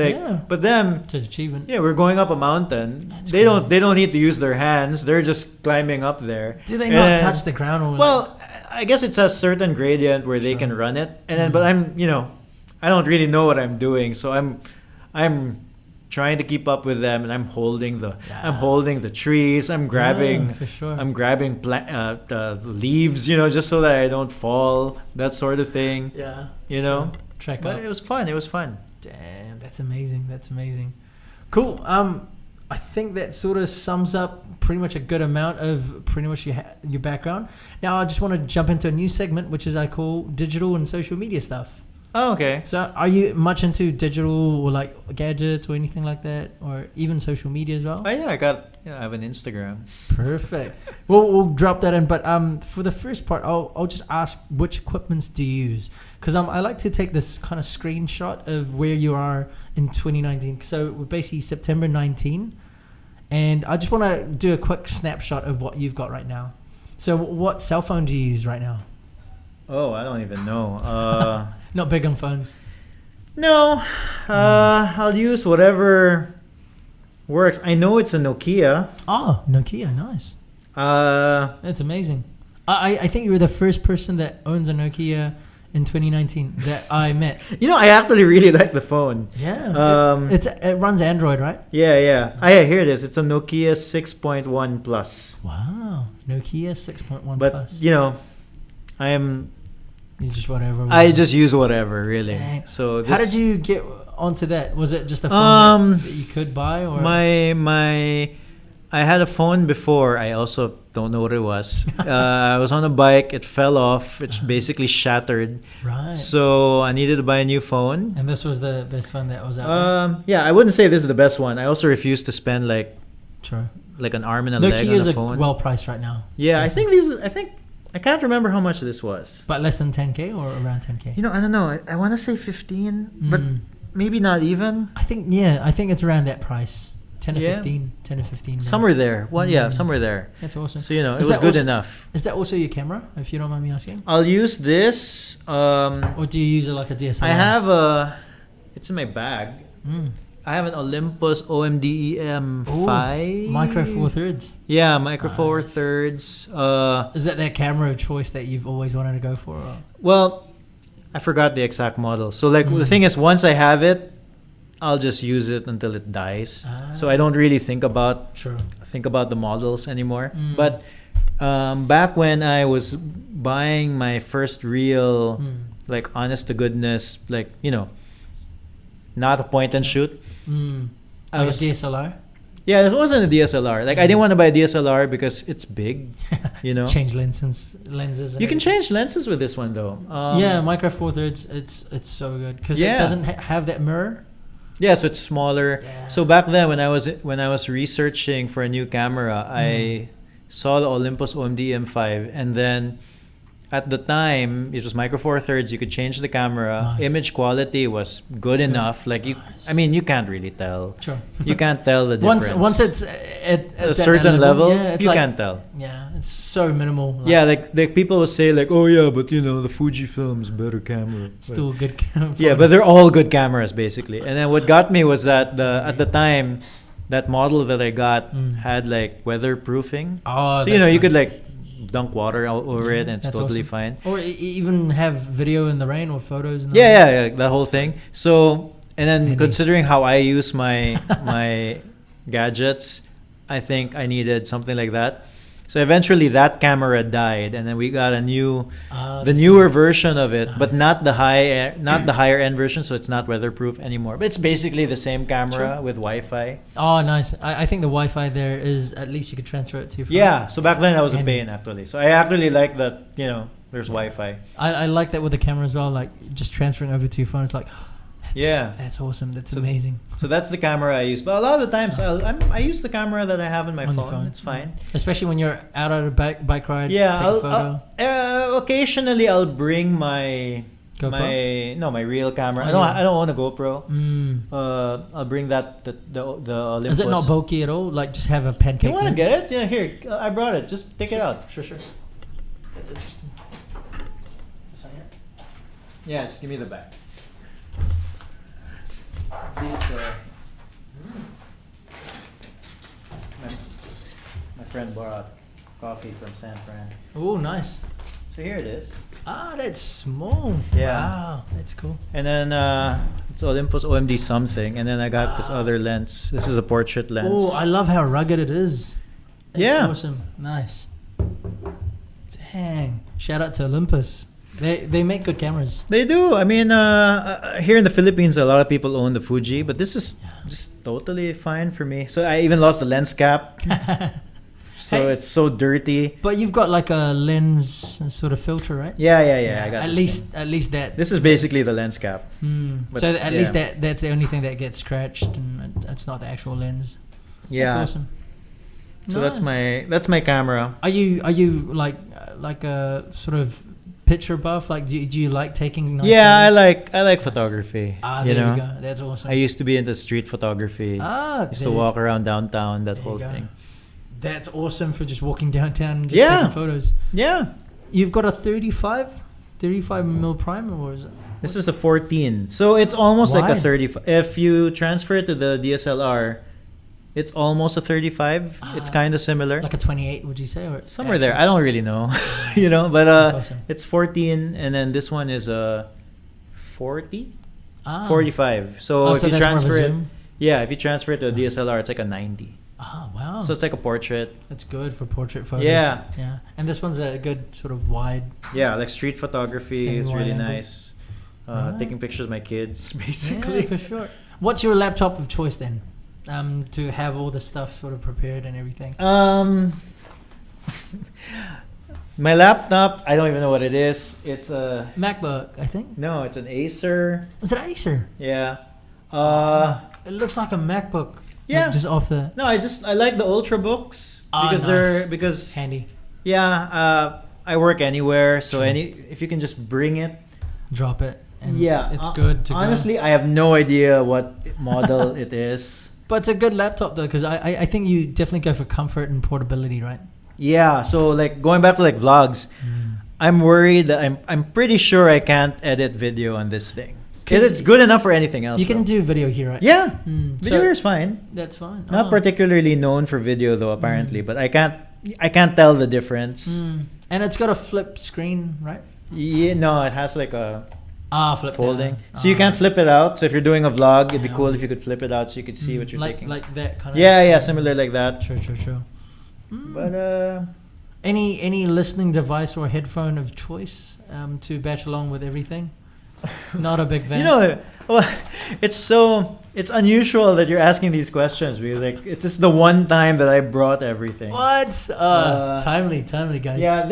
but them, it's an achievement. yeah, we're going up a mountain. That's They cool. don't need to use their hands. They're just climbing up there. Do they not touch the ground? Or Well, I guess it's a certain gradient where they can run it, and then but I'm I don't really know what I'm doing, so I'm trying to keep up with them, and I'm holding the trees. I'm grabbing for sure. I'm grabbing the leaves, just so that I don't fall, that sort of thing. Yeah. Track But up. it was fun. It was fun. Damn, that's amazing. Cool. I think that sort of sums up pretty much a good amount of pretty much your background. Now I just want to jump into a new segment, which is I call digital and social media stuff. Oh, okay. So are you much into digital or like gadgets or anything like that, or even social media as well? Oh yeah, I have an Instagram. Perfect. We'll drop that in, but for the first part, I'll just ask which equipments do you use, because I like to take this kind of screenshot of where you are in 2019. So we're basically September 19, and I just want to do a quick snapshot of what you've got right now. So what cell phone do you use right now? Oh, I don't even know. Not big on phones. No, I'll use whatever works. I know it's a Nokia. Oh, Nokia, nice. That's amazing. I think you were the first person that owns a Nokia in 2019 that I met. I actually really like the phone. Yeah. It runs Android, right? Yeah. Here it is. It's a Nokia 6.1 Plus. Wow. Nokia 6.1 But, Plus. You just whatever. I just use whatever, really. Dang. So How did you get onto that? Was it just a phone that you could buy, or I had a phone before. I also don't know what it was. I was on a bike. It fell off. It basically shattered. Right. So I needed to buy a new phone. And this was the best phone that was out there? Yeah, I wouldn't say this is the best one. I also refuse to spend True. like an arm and a The leg on Kias a are phone. well priced right now. Yeah, Definitely. I think I can't remember how much this was. But less than 10K or around 10K? You know, I don't know. I want to say 15, but maybe not even. I think it's around that price. 10 to 15. 10 to 15. Maybe. Somewhere there. Well, yeah, somewhere there. That's awesome. So, you know, it Is was that good also- enough. Is that also your camera, if you don't mind me asking? I'll use this. Or do you use it like a DSLR? I have it's in my bag. Mm. I have an Olympus OMD EM5. Micro Four Thirds. Yeah, Micro Four Nice. Thirds. Is that camera of choice that you've always wanted to go for? Or? Well, I forgot the exact model. So, like, the thing is, once I have it, I'll just use it until it dies. So I don't really think about the models anymore. But back when I was buying my first real, like, honest to goodness, like, you know, not a point and shoot. Like a DSLR? Yeah, it wasn't a DSLR. Like, I didn't want to buy a DSLR because it's big, you know. Change lenses. You can change lenses with this one though. Yeah, Micro Four Thirds. It's so good because it doesn't have that mirror. Yeah, so it's smaller. Yeah. So back then, when I was researching for a new camera, I saw the Olympus OMD M5, and then at the time it was Micro Four Thirds. You could change the camera. Nice. Image quality was good enough. Like I mean, you can't really tell. Sure. You can't tell the difference. Once it's at a that certain level, it's you like, can't tell. Yeah, it's so minimal. Like, Yeah, like people will say like, oh yeah, but you know the Fujifilm's better camera. it's still a good camera. Yeah, but they're all good cameras basically. And then what got me was that at the time, that model that I got had like weatherproofing. Oh, So you know you could like dunk water over it and it's that's totally awesome. fine. Or even have video in the rain or photos in the Yeah, that whole thing. So and then Handy. considering how I use my my gadgets, I think I needed something like that. So eventually that camera died, and then we got a the newer version of it, but not the higher end version. So it's not weatherproof anymore. But it's basically the same camera with Wi-Fi. Oh, nice. I think the Wi-Fi there is at least you could transfer it to your phone. Yeah. So back then I was a Handy. pain actually. So I actually like that. You know, there's Wi-Fi. I like that with the camera as well. Like just transferring over to your phone. It's like, that's awesome. That's amazing. So that's the camera I use. But a lot of the times I use the camera that I have on my On your phone. phone. It's fine. Especially when you're out on a bike ride. Yeah. take a photo. Occasionally I'll bring my GoPro? my real camera. Oh, I don't own a GoPro. Mm. I'll bring that the Olympus. Is it not bulky at all? Like just have a pancake. You want to lens? get it? Yeah, here. I brought it. Just take it out. Sure. That's interesting. Yeah, just give me the back. These, my friend brought coffee from San Fran. Oh, nice. So here it is. Ah, that's small. Yeah. Wow, that's cool. And then it's Olympus OMD something. And then I got this other lens. This is a portrait lens. Oh, I love how rugged it is. That's Yeah. awesome. Nice. Dang. Shout out to Olympus. They make good cameras. They do. I mean, here in the Philippines, a lot of people own the Fuji, but this is just totally fine for me. So I even lost the lens cap. So Hey. it's so dirty. But you've got like a lens sort of filter, right? Yeah. I got at this thing. least that. This is basically the lens cap. But, So at least yeah. that's the only thing that gets scratched, and it's not the actual lens. Yeah. That's awesome. So Nice. that's my camera. Are you like a sort of picture buff? Like do you like taking? Nice Yeah, photos? I like photography. Ah, you there know, you go. That's awesome. I used to be into street photography. Used to there- walk around downtown. That there whole you go. thing. That's awesome for just walking downtown and just Yeah. taking photos. Yeah. You've got a 35 mil prime, or is it? This is a 14. So it's almost like a Why? 35. If you transfer it to the DSLR, it's almost a 35. It's kind of similar. Like a 28, would you say? Or Somewhere there. I don't really know. You know, but That's awesome. it's 14 and then this one is a 40? Ah. 45. So Oh, if so you that's more of a transfer it, zoom? yeah, if you transfer it to a Nice. DSLR, it's like a 90. Ah, wow. So it's like a portrait. That's good for portrait photos. Yeah. Yeah. And this one's a good sort of wide. Yeah, like street photography is Semi-wide really angle. nice. Alright. Taking pictures of my kids, Yeah, basically. for sure. What's your laptop of choice then? to have all the stuff sort of prepared and everything? My laptop, I don't even know what it is. It's a MacBook, I think. no, it's an Acer. Was it Acer? Yeah. It looks like a MacBook. Yeah. Like just off the No, I like the Ultrabooks because nice. they're because handy. yeah, I work anywhere, so True. if you can just bring it. Drop it. And Yeah, it's good to go. honestly, I have no idea what model it is. But it's a good laptop though, because I think you definitely go for comfort and portability, right? Yeah, so like going back to like vlogs, I'm worried that I'm pretty sure I can't edit video on this thing. It's good enough for anything else. You can though. do video here, right? Yeah, Mm, video so here is fine. that's fine. Not Oh. particularly known for video though, apparently, but I can't tell the difference. And it's got a flip screen, right? Yeah, no, it has like a Flip folding, down. so you can't flip it out. So if you're doing a vlog, it'd be Yeah. cool if you could flip it out so you could see what you're like taking. like that kind of. Yeah, similar like that. True. But Any listening device or headphone of choice to batch along with everything? Not a big fan. you know, well, it's unusual that you're asking these questions because like it's just the one time that I brought everything. What? Timely, guys. Yeah,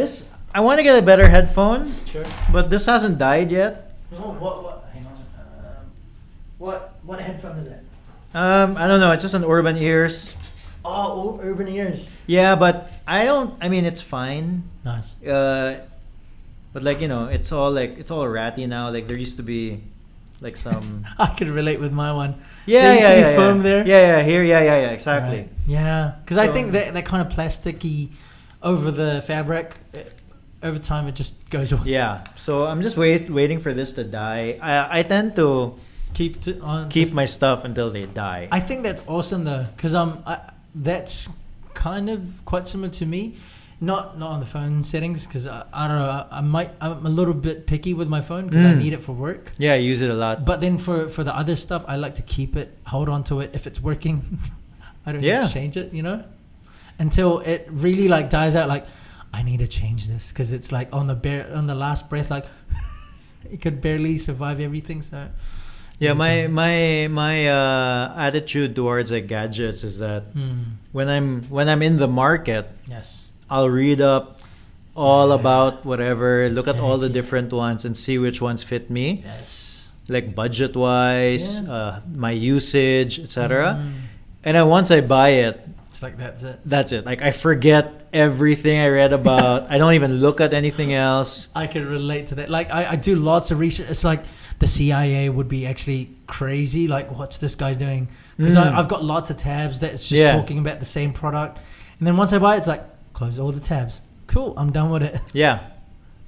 I want to get a better headphone, Sure. but this hasn't died yet. Oh, what? Hang on. What headphone is it? I don't know. It's just an Urban Ears. Oh, Urban Ears. Yeah, but I mean, it's fine. Nice. But like it's all ratty now. Like there used to be, like some. I could relate with my one. Yeah, There used to be yeah, foam yeah. there. Yeah, here, yeah, exactly. Right. Yeah, because I So- think that kind of plasticky over the fabric, over time it just goes away. Yeah, so I'm just waiting for this to die. I tend to Keep my stuff until they die. I think that's awesome though, because that's kind of quite similar to me. Not on the phone settings, because I don't know. I'm a little bit picky with my phone because I need it for work. Yeah, I use it a lot. But then for the other stuff, I like to keep it, hold on to it. If it's working, I don't need Yeah. to change it. Until it really like dies out. Like I need to change this because it's like on the last breath, like it could barely survive everything. So Yeah, my attitude towards like gadgets is that when I'm in the market, yes, I'll read up all Yeah. about whatever, look at all the Heck yeah. different ones and see which ones fit me, yes, like budget wise, Yeah. my usage, etc. And then once I buy it, It's like that's it. that's it. Like I forget everything I read about. I don't even look at anything else. I can relate to that. Like I do lots of research. It's like the CIA would be actually crazy. Like what's this guy doing? Because I've got lots of tabs that's just Yeah. talking about the same product. And then once I buy it, it's like close all the tabs. Cool, I'm done with it. Yeah,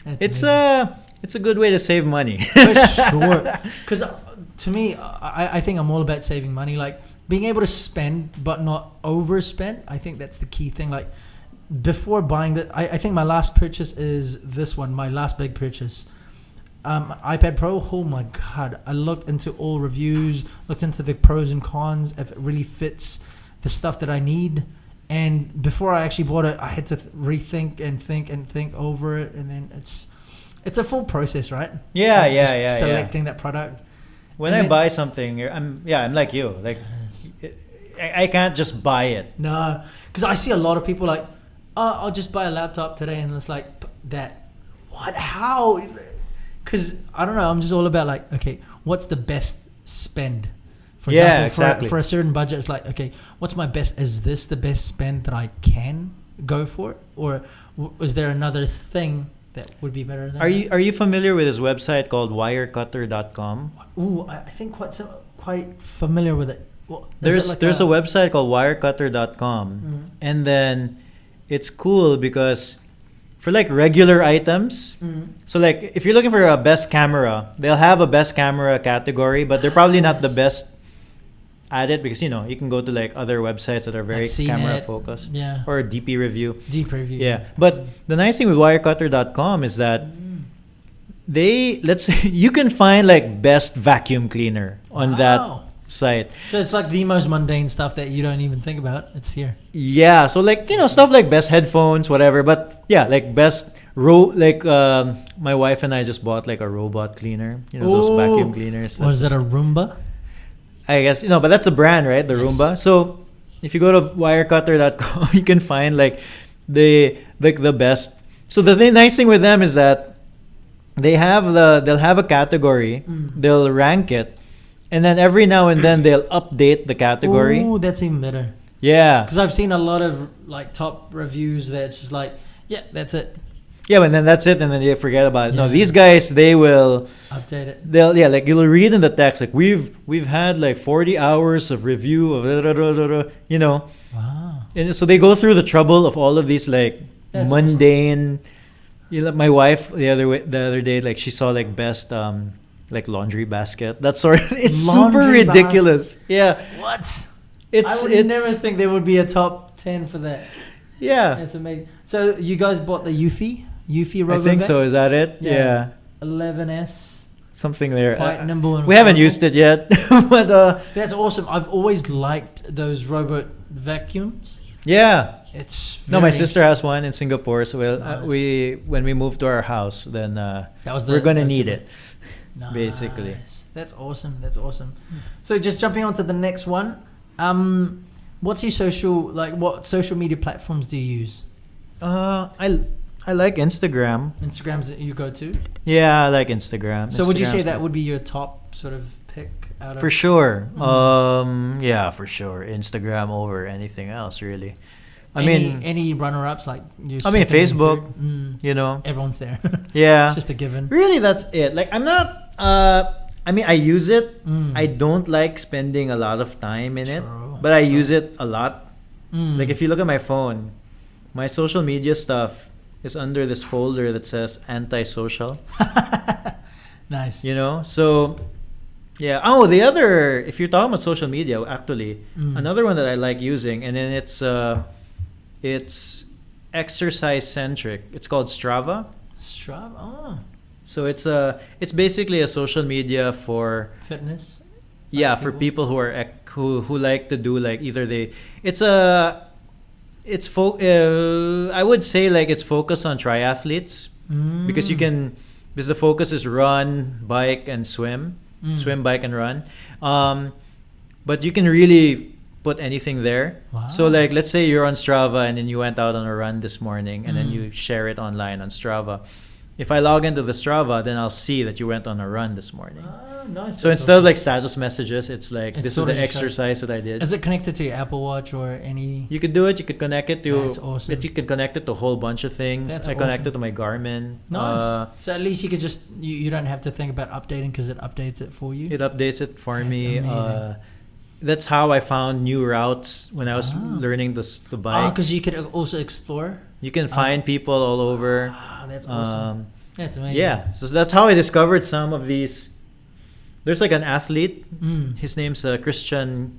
That's it's amazing. it's a good way to save money. For sure. Because to me, I think I'm all about saving money. Like being able to spend but not overspend. I think that's the key thing. Like before buying that, I think my last purchase is this one. My last big purchase. iPad Pro. Oh my god! I looked into all reviews, looked into the pros and cons, if it really fits the stuff that I need. And before I actually bought it, I had to rethink and think over it, and then it's a full process, right? Yeah, Like, yeah, just yeah. Selecting that product. When And I then- buy something, I'm like you. Like I can't just buy it. No, because I see a lot of people like, oh, I'll just buy a laptop today, and it's like that. What? How? Because I don't know. I'm just all about like, okay, what's the best spend? For Yeah, example, exactly. for a certain budget, it's like, okay, what's my best? Is this the best spend that I can go for, or is there another thing that would be better than? Are you familiar with this website called wirecutter.com? Ooh, I think quite familiar with it. Well, is it like There's a website called wirecutter.com, and then it's cool because for like regular items, so like if you're looking for a best camera, they'll have a best camera category, but they're probably not the best at it because you can go to like other websites that are very Like CNET, camera focused, yeah, or DP Review. deep review. Yeah, but the nice thing with wirecutter.com is that let's say you can find like best vacuum cleaner on that Wow. site. So it's like the most mundane stuff that you don't even think about. It's here. Yeah, so like stuff like best headphones, whatever. But yeah, like best my wife and I just bought like a robot cleaner. Those Ooh. vacuum cleaners. Was it a Roomba? I guess, but that's a brand, right? The Yes. Roomba. So if you go to wirecutter.com, you can find like the best. So the nice thing with them is that they'll have a category, they'll rank it, and then every now and then they'll update the category. Oh, that's even better. Yeah. Because I've seen a lot of like top reviews that's just like, yeah, that's it. Yeah, and then that's it, and then you forget about it. No, Yeah. these guys, they will Update it. like you'll read in the text like we've had like 40 hours of review of Wow. and so they go through the trouble of all of these like That's mundane. My wife the other day, like she saw like best like laundry basket. That sort of, it's super Laundry ridiculous. Yeah, What? it's I would never think there would be a top 10 for that. yeah. That's amazing. So you guys bought the Eufy I Robo think vac? so. Is that it? Yeah. Yeah, 11S. something there. Quite nimble. And We haven't powerful. used it yet, but That's awesome. I've always liked those robot vacuums. yeah. It's No, my very sister has one in Singapore. So Nice. when we move to our house, then that was we're gonna go-to. need it. Nice. basically. That's awesome. That's awesome. So just jumping on to the next one. What's your what social media platforms do you use? I like Instagram. Instagram's that you go to. Yeah, I like Instagram. So would you say Instagram's that would be your top sort of pick out of for sure? Mm. Yeah, for sure. Instagram over anything else, really. any runner-ups like your I mean, second and Facebook. third? Mm, You know. everyone's there. Yeah. It's just a given. Really, that's it. Like, I'm not. I use it. Mm. I don't like spending a lot of time in it, True, but I true. use it a lot. Mm. Like, if you look at my phone, my social media stuff is under this folder that says antisocial. Nice. So yeah. Oh, the other, if you're talking about social media, actually, another one that I like using, and then it's exercise centric. It's called Strava. Strava. Oh, So it's basically a social media for fitness. for people who are who like to do like either I would say like it's focused on triathletes because because the focus is run, bike, and swim. Swim, bike, and run. But you can really put anything there. Wow. So like let's say you're on Strava and then you went out on a run this morning and then you share it online on Strava. If I log into the Strava, then I'll see that you went on a run this morning. Oh, nice. So instead of like status messages, it's like It's this is sort the of just exercise that I did. Is it connected to your Apple Watch or any? You could do it. You could connect it to. That's awesome. You could connect it to a whole bunch of things. That's I connected awesome. to my Garmin. Nice. So at least you could just you don't have to think about updating because it updates it for you. It updates it for That's me. amazing. That's how I found new routes when I was learning the Oh, bike. because you could also explore. You can find people all over. Ah, that's awesome. That's amazing. Yeah, so that's how I discovered some of these. There's like an athlete. His name's Christian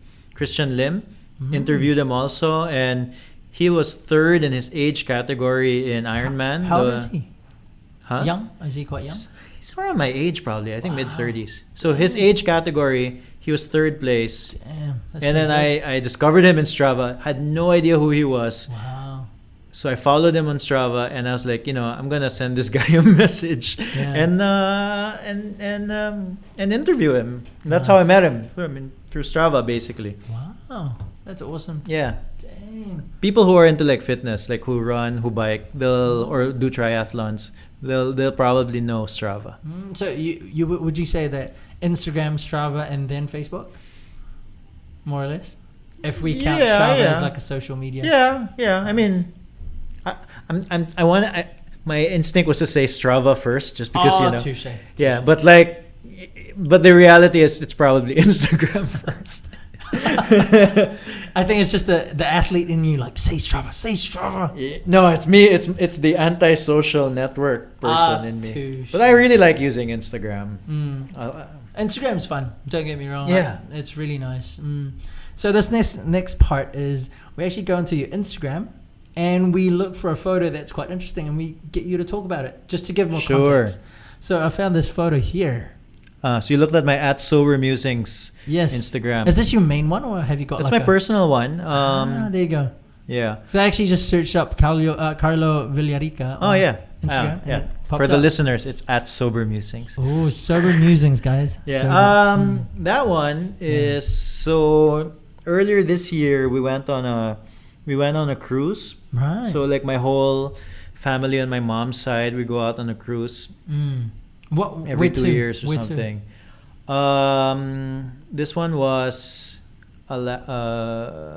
Lim. Interviewed him also, and he was third in his age category in Ironman. How old is he? Huh? Young? Is he quite young? He's around my age, probably. I think mid-30s. So his age category, he was third place. Damn. That's And then pretty I discovered him in Strava. Had no idea who he was. good. Wow. So I followed him on Strava, and I was like, I'm gonna send this guy a message Yeah. and interview him. And that's how I met him. Through Strava, basically. Wow. That's awesome. Yeah. Dang. People who are into like fitness, like who run, who bike, or do triathlons, they'll probably know Strava. So you would you say that Instagram, Strava, and then Facebook, more or less, if we count Yeah, Strava yeah. as like a social media? Yeah. I mean, my instinct was to say Strava first, just because touche. Yeah, but the reality is it's probably Instagram first. I think it's just the athlete in you, like say Strava. No, it's me. It's the antisocial network person in me. touche. But I really like using Instagram. Instagram's fun. Don't get me wrong. Yeah. It's really nice. So this next part is we actually go into your Instagram and we look for a photo that's quite interesting and we get you to talk about it just to give more Sure. context. So I found this photo here. So you looked at my @sobermusings Yes. Instagram. Is this your main one or have you got That's like my personal one. there you go. Yeah. So I actually just searched up Carlo Villarica. Oh yeah. Instagram. Yeah. For the listeners, it's at Sober Musings. Oh, Sober Musings, guys. Yeah. Sober. That one is so. Earlier this year, we went on a cruise. Right. So like my whole family on my mom's side, we go out on a cruise. What every 2 years or something. This one was Alaska.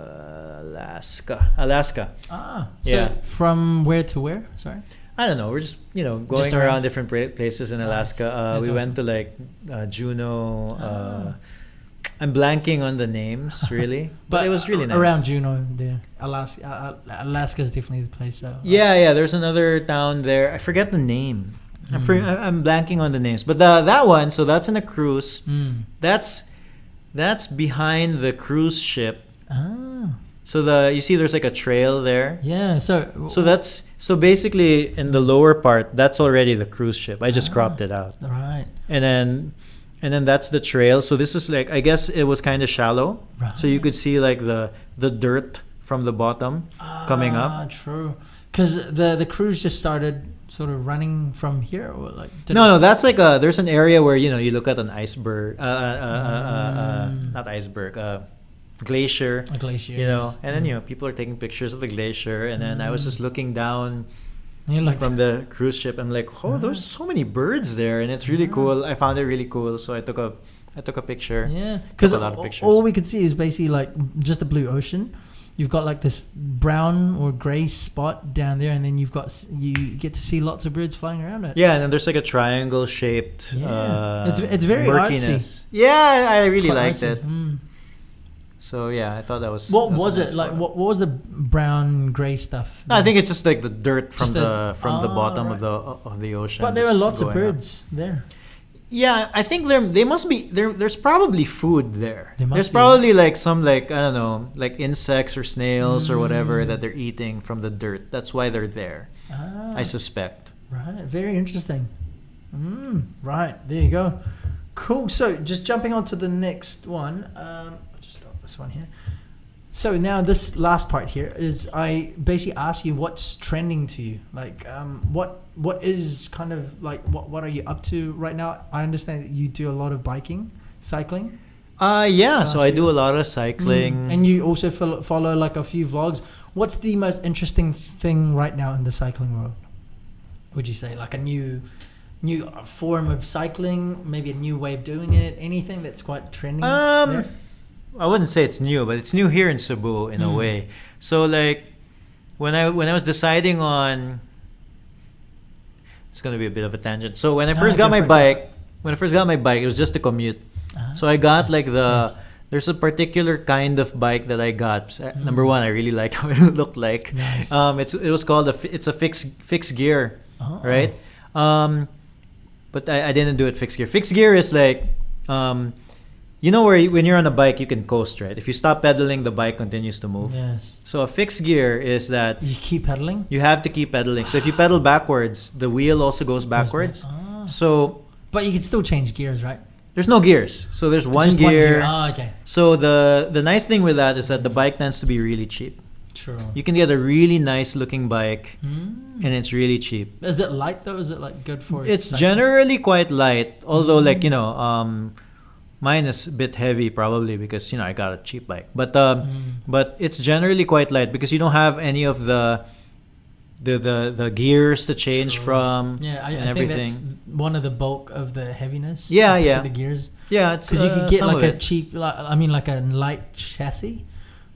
Ah, yeah. So from where to where? Sorry. I don't know. We're just going Just around around. different places in Alaska. That's we went to like Juneau. I'm blanking on the names really, but it was really nice. Around Juneau, there, Alaska. Alaska is definitely the place. Yeah. There's another town there. I forget the name. I'm blanking on the names. But that one, so that's in a cruise. That's behind the cruise ship. Ah. So you see there's like a trail there. Yeah. So basically in the lower part, that's already the cruise ship. I just cropped it out. Right. And then that's the trail. So this is like, I guess it was kind of shallow. Right. So you could see like the dirt from the bottom coming up. True. Because the cruise just started sort of running from here, or like. No, that's like there's an area where you look at an iceberg, not iceberg, glacier. A glacier. And then people are taking pictures of the glacier, and then I was just looking down. Like from the cruise ship, I'm like, there's so many birds there, and it's really cool. I found it really cool, so I took a picture. Yeah, because a lot of pictures. all we could see is basically like just the blue ocean. You've got like this brown or grey spot down there, and then you get to see lots of birds flying around it. Yeah, and then there's like a triangle shaped. Yeah. It's very murkiness. artsy. Yeah, I really liked artsy. it. So yeah, I thought that was. What that was a it nice like? photo. What was the brown grey stuff? No, I think it's just like the dirt from Just the bottom right. of the ocean. But there are just lots of going up. birds there. Yeah, I think they must be there. There's probably food there. There's be. probably like some I don't know, like insects or snails or whatever that they're eating from the dirt. That's why they're there. I suspect. Right, very interesting. Right, there you go. Cool. So just jumping on to the next one. I'll just start this one here. So now this last part here is I basically ask you what's trending to you. Like what is kind of like what are you up to right now? I understand that you do a lot of cycling. Yeah, so I do a lot of cycling. And you also follow like a few vlogs. What's the most interesting thing right now in the cycling world? Would you say like a new form of cycling, maybe a new way of doing it, anything that's quite trending there? I wouldn't say it's new, but it's new here in Cebu in a way. So like when I was deciding on, it's gonna be a bit of a tangent. So when I first got my bike, it was just to commute. So I got like there's a particular kind of bike that I got. Number one, I really liked how it looked like. Nice. It was called it's a fixed gear, right? But I didn't do it fixed gear. Fixed gear is like where when you're on a bike you can coast, right? If you stop pedaling, the bike continues to move. Yes. So a fixed gear is that you keep pedaling. You have to keep pedaling. So if you pedal backwards, the wheel also goes backwards. So, but you can still change gears, right? There's no gears. So there's one Just gear. Okay. So the nice thing with that is that the bike tends to be really cheap. True. You can get a really nice looking bike, and it's really cheap. Is it light though? Is it like good for? It's cycling? generally quite light, although mine is a bit heavy probably because I got a cheap bike. But it's generally quite light because you don't have any of the gears to change from. Yeah, I everything. think that's one of the bulk of the heaviness. Yeah, especially yeah. The gears. Yeah, it's because you could get some like of a it. cheap, like a light chassis,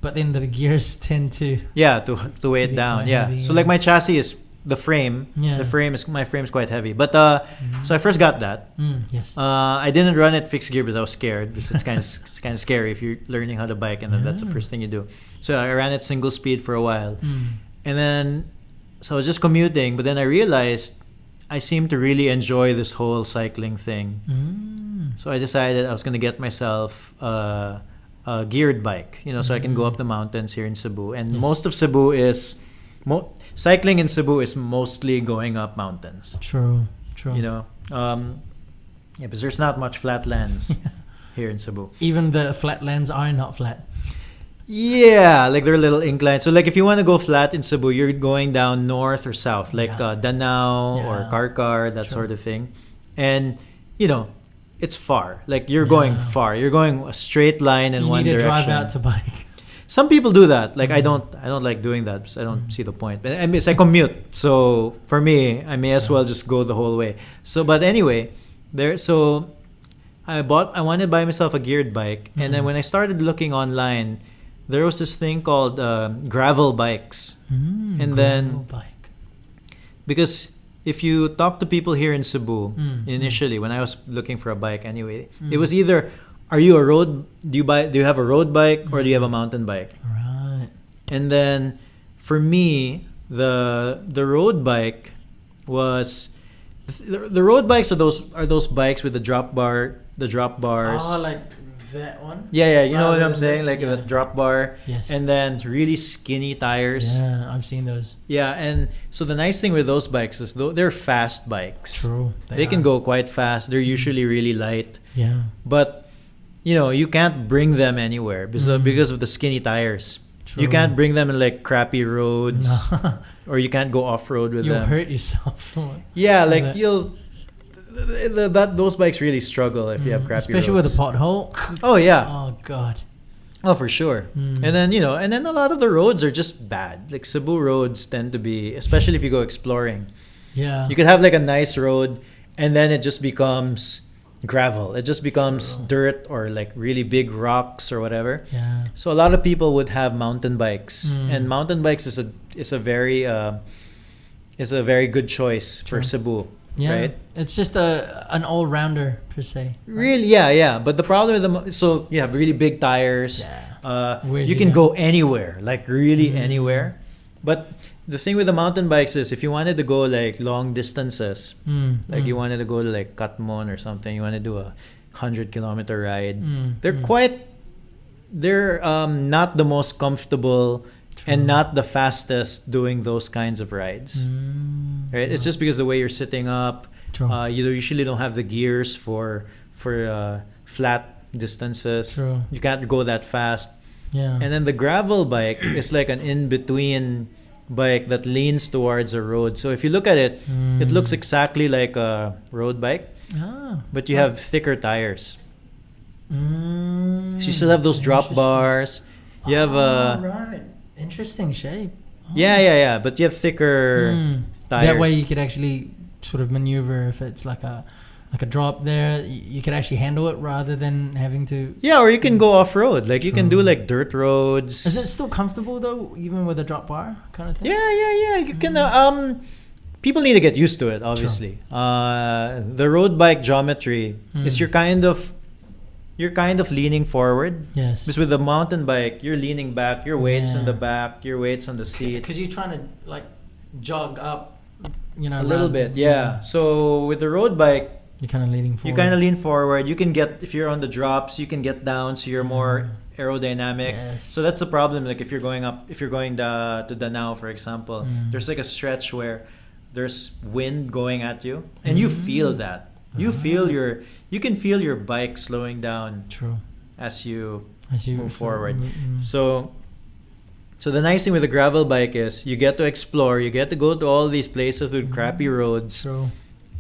but then the gears tend to. Yeah, to weigh it be down. quite Yeah. heavy, So yeah. like my chassis is the frame. Yeah. My frame's quite heavy. But so I first got that. Yes. I didn't run it fixed gear because I was scared. Because it's kind of scary if you're learning how to bike and then that's the first thing you do. So I ran it single speed for a while, and then so I was just commuting. But then I realized I seem to really enjoy this whole cycling thing. So I decided I was gonna get myself a geared bike, so I can go up the mountains here in Cebu. And most of Cebu is cycling in Cebu is mostly going up mountains. True. Because there's not much flatlands here in Cebu. Even the flatlands are not flat. Yeah, like they're little inclines. So like if you want to go flat in Cebu, you're going down north or south, like Danao or Yeah. Karkar, that True. sort of thing. And you know, it's far. Like you're going Yeah. far. You're going a straight line in You one need to direction. drive out to bike. Some people do that. Like I Mm. don't like doing that because I don't see the point. But I mean, it's I commute. So for me, I may as well just go the whole way. So but anyway, I wanted to buy myself a geared bike, and then Mm. when I started looking online, there was this thing called gravel bikes. And then- gravel bike. Because if you talk to people here in Cebu, Mm. initially when I was looking for a bike anyway, Mm. it was either do you have a road bike or do you have a mountain bike? Right. And then for me, the road bike was the road bikes are those bikes with the drop bars. Oh, like that one. Yeah, you know Rather what I'm than saying? this, Like yeah. the drop bar Yes. and then really skinny tires. Yeah, I've seen those. Yeah, and so the nice thing with those bikes is they're fast bikes. True. They can are. go quite fast. They're usually really light, Yeah. but you can't bring them anywhere because of the skinny tires. True. You can't bring them in like crappy roads, No. or you can't go off road with You'll them. hurt yourself. Yeah, With like it. those bikes really struggle if you have crappy Especially roads. with a pothole. Oh yeah, Oh God. oh for sure. Mm. And then a lot of the roads are just bad. Like Cebu roads tend to be, especially if you go exploring. Yeah. You could have like a nice road, and then it just becomes gravel. It just becomes True. dirt or like really big rocks or whatever. Yeah. So a lot of people would have mountain bikes, Mm. and mountain bikes is a very good choice for True. Cebu. Yeah. Right? It's just an all rounder per se. Really, yeah. But the problem with so you have really big tires. Yeah. Where's You you can go? go anywhere, like really Mm. anywhere. But the thing with the mountain bikes is if you wanted to go like long distances, like you wanted to go to like Katmon or something, you want to do a 100-kilometer ride. They're not the most comfortable and not the fastest doing those kinds of rides. Right? It's just because the way you're sitting up, True. you usually don't have the gears for flat distances. True. You can't go that fast. Yeah. And then the gravel bike is like an in-between bike that leans towards a road. So if you look at it, it looks exactly like a road bike, but you have thicker tires. So you still have those drop bars. You have right. Interesting shape. yeah. But you have thicker tires. That way you could actually sort of maneuver if it's like a drop there. You could actually handle it rather than having to. Yeah, or you can go off road. Like you can do True. like dirt roads. Is it still comfortable though, even with a drop bar kind of thing? Yeah. You can. People need to get used to it. Obviously, the road bike geometry is you're kind of leaning forward. Yes. Because with the mountain bike, you're leaning back. Your weight's in Yeah. the back. Your weight's on the seat. Because you're trying to like jog up, A little bit, yeah. So with the road bike, You're kind of leaning you forward. kind of lean forward. You can get, if you're on the drops, you can get down, so you're more aerodynamic. Yes. So that's the problem. Like if you're going to Danao, for example, there's like a stretch where there's wind going at you, and you feel that. You can feel your bike slowing down True. as you As you move forward. Mm. So the nice thing with a gravel bike is you get to explore. You get to go to all these places with crappy roads, True.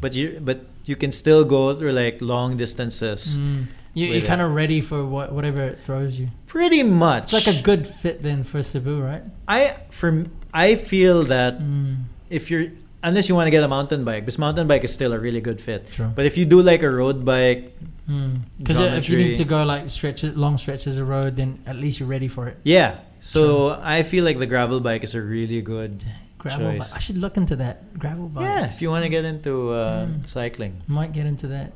but you can still go through like long distances. You're with kind of ready for whatever it throws you. Pretty much. It's like a good fit then for Cebu, right? I feel that Mm. if you're, unless you want to get a mountain bike, because mountain bike is still a really good fit. True. But if you do like a road bike, Because if you geometry- need to go like long stretches of road, then at least you're ready for it. yeah. So I feel like the gravel bike is a really good Gravel choice. bike. I should look into that. Gravel bike. Yeah, if you want to get into cycling. Might get into that.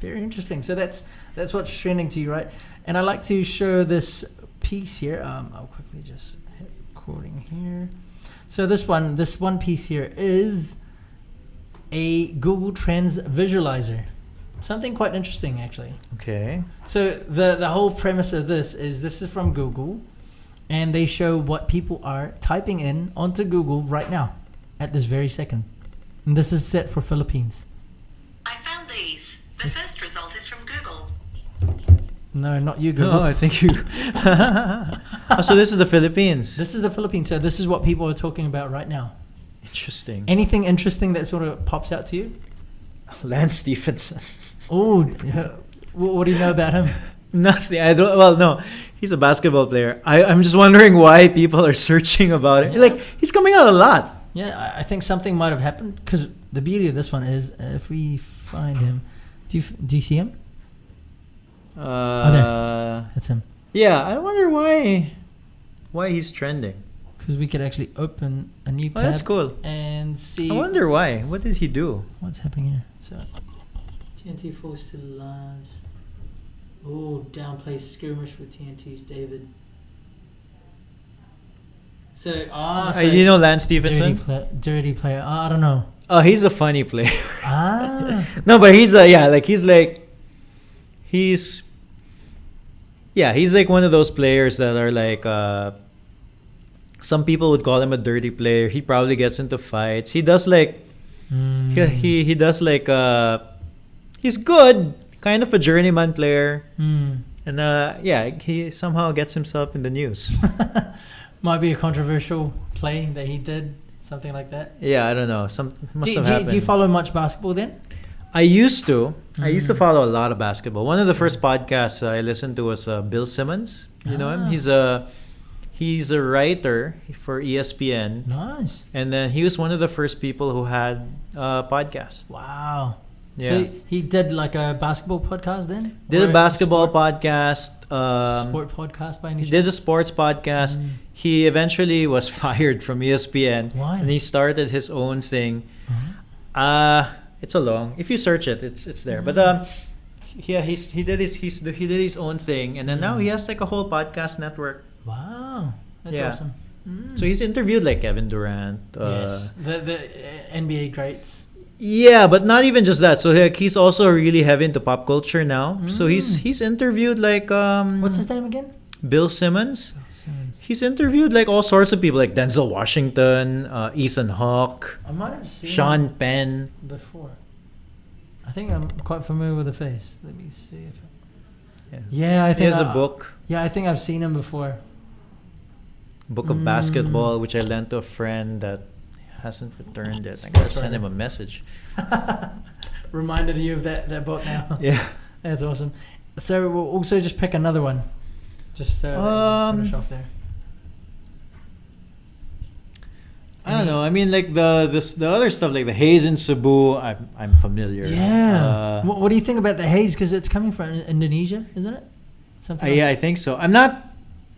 Very interesting. So that's what's trending to you, right? And I like to show this piece here. I'll quickly just hit recording here. So this one piece here is a Google Trends visualizer. Something quite interesting, actually. Okay. So the whole premise of this is from Google, and they show what people are typing in onto Google right now, at this very second. And this is set for Philippines. I found these. The first result is from Google. No, not you, Google. No, I think you. Oh, so this is the Philippines. This is the Philippines. So this is what people are talking about right now. Interesting. Anything interesting that sort of pops out to you? Lance Stephenson. Oh, what do you know about him? Nothing. I don't. Well, no, he's a basketball player. I'm just wondering why people are searching about it. Yeah. Like he's coming out a lot. Yeah, I think something might have happened because the beauty of this one is if we find him, do you see him? There. That's him. Yeah, I wonder why he's trending. Because we could actually open a new tab. Oh, that's cool. And see. I wonder why. What did he do? What's happening here? So, TNT forced to lives. Oh, downplay skirmish with TNT's David. So, You know Lance Stephenson? Dirty player. I don't know. Oh, he's a funny player. No, but he's he's like one of those players that are like some people would call him a dirty player. He probably gets into fights. He does like he does like he's good, kind of a journeyman player. And he somehow gets himself in the news. Might be a controversial play that he did, something like that. Yeah, I don't know. Happened. Do you follow much basketball then? I used to. I used to follow a lot of basketball. One of the first podcasts I listened to was Bill Simmons. You know him? He's a writer for ESPN. Nice. And then he was one of the first people who had a podcast. Wow. Yeah. So he did like a basketball podcast then? Did a basketball podcast. Sport podcast by any chance? He did a sports podcast. He eventually was fired from ESPN. Why? And he started his own thing. It's a long. If you search it, it's there. But yeah, he did his own thing, and then now he has like a whole podcast network. Wow, that's awesome. So he's interviewed like Kevin Durant. Yes, the NBA greats. Yeah, but not even just that. So like, he's also really heavy into pop culture now. So he's interviewed like what's his name again? Bill Simmons. He's interviewed like all sorts of people like Denzel Washington, Ethan Hawke, I might have seen Sean him Penn. before. I think I'm quite familiar with the face. Let me see if. Yeah, I think he has a book. Yeah, I think I've seen him before. Book of basketball, which I lent to a friend that hasn't returned it. I gotta send him a message. Reminded you of that book now. Yeah, that's awesome. So we'll also just pick another one. Just finish off there. I don't know. I mean, like the other stuff, like the haze in Cebu, I'm familiar. Yeah. What do you think about the haze? Because it's coming from Indonesia, isn't it? Something. Yeah, I think so. I'm not.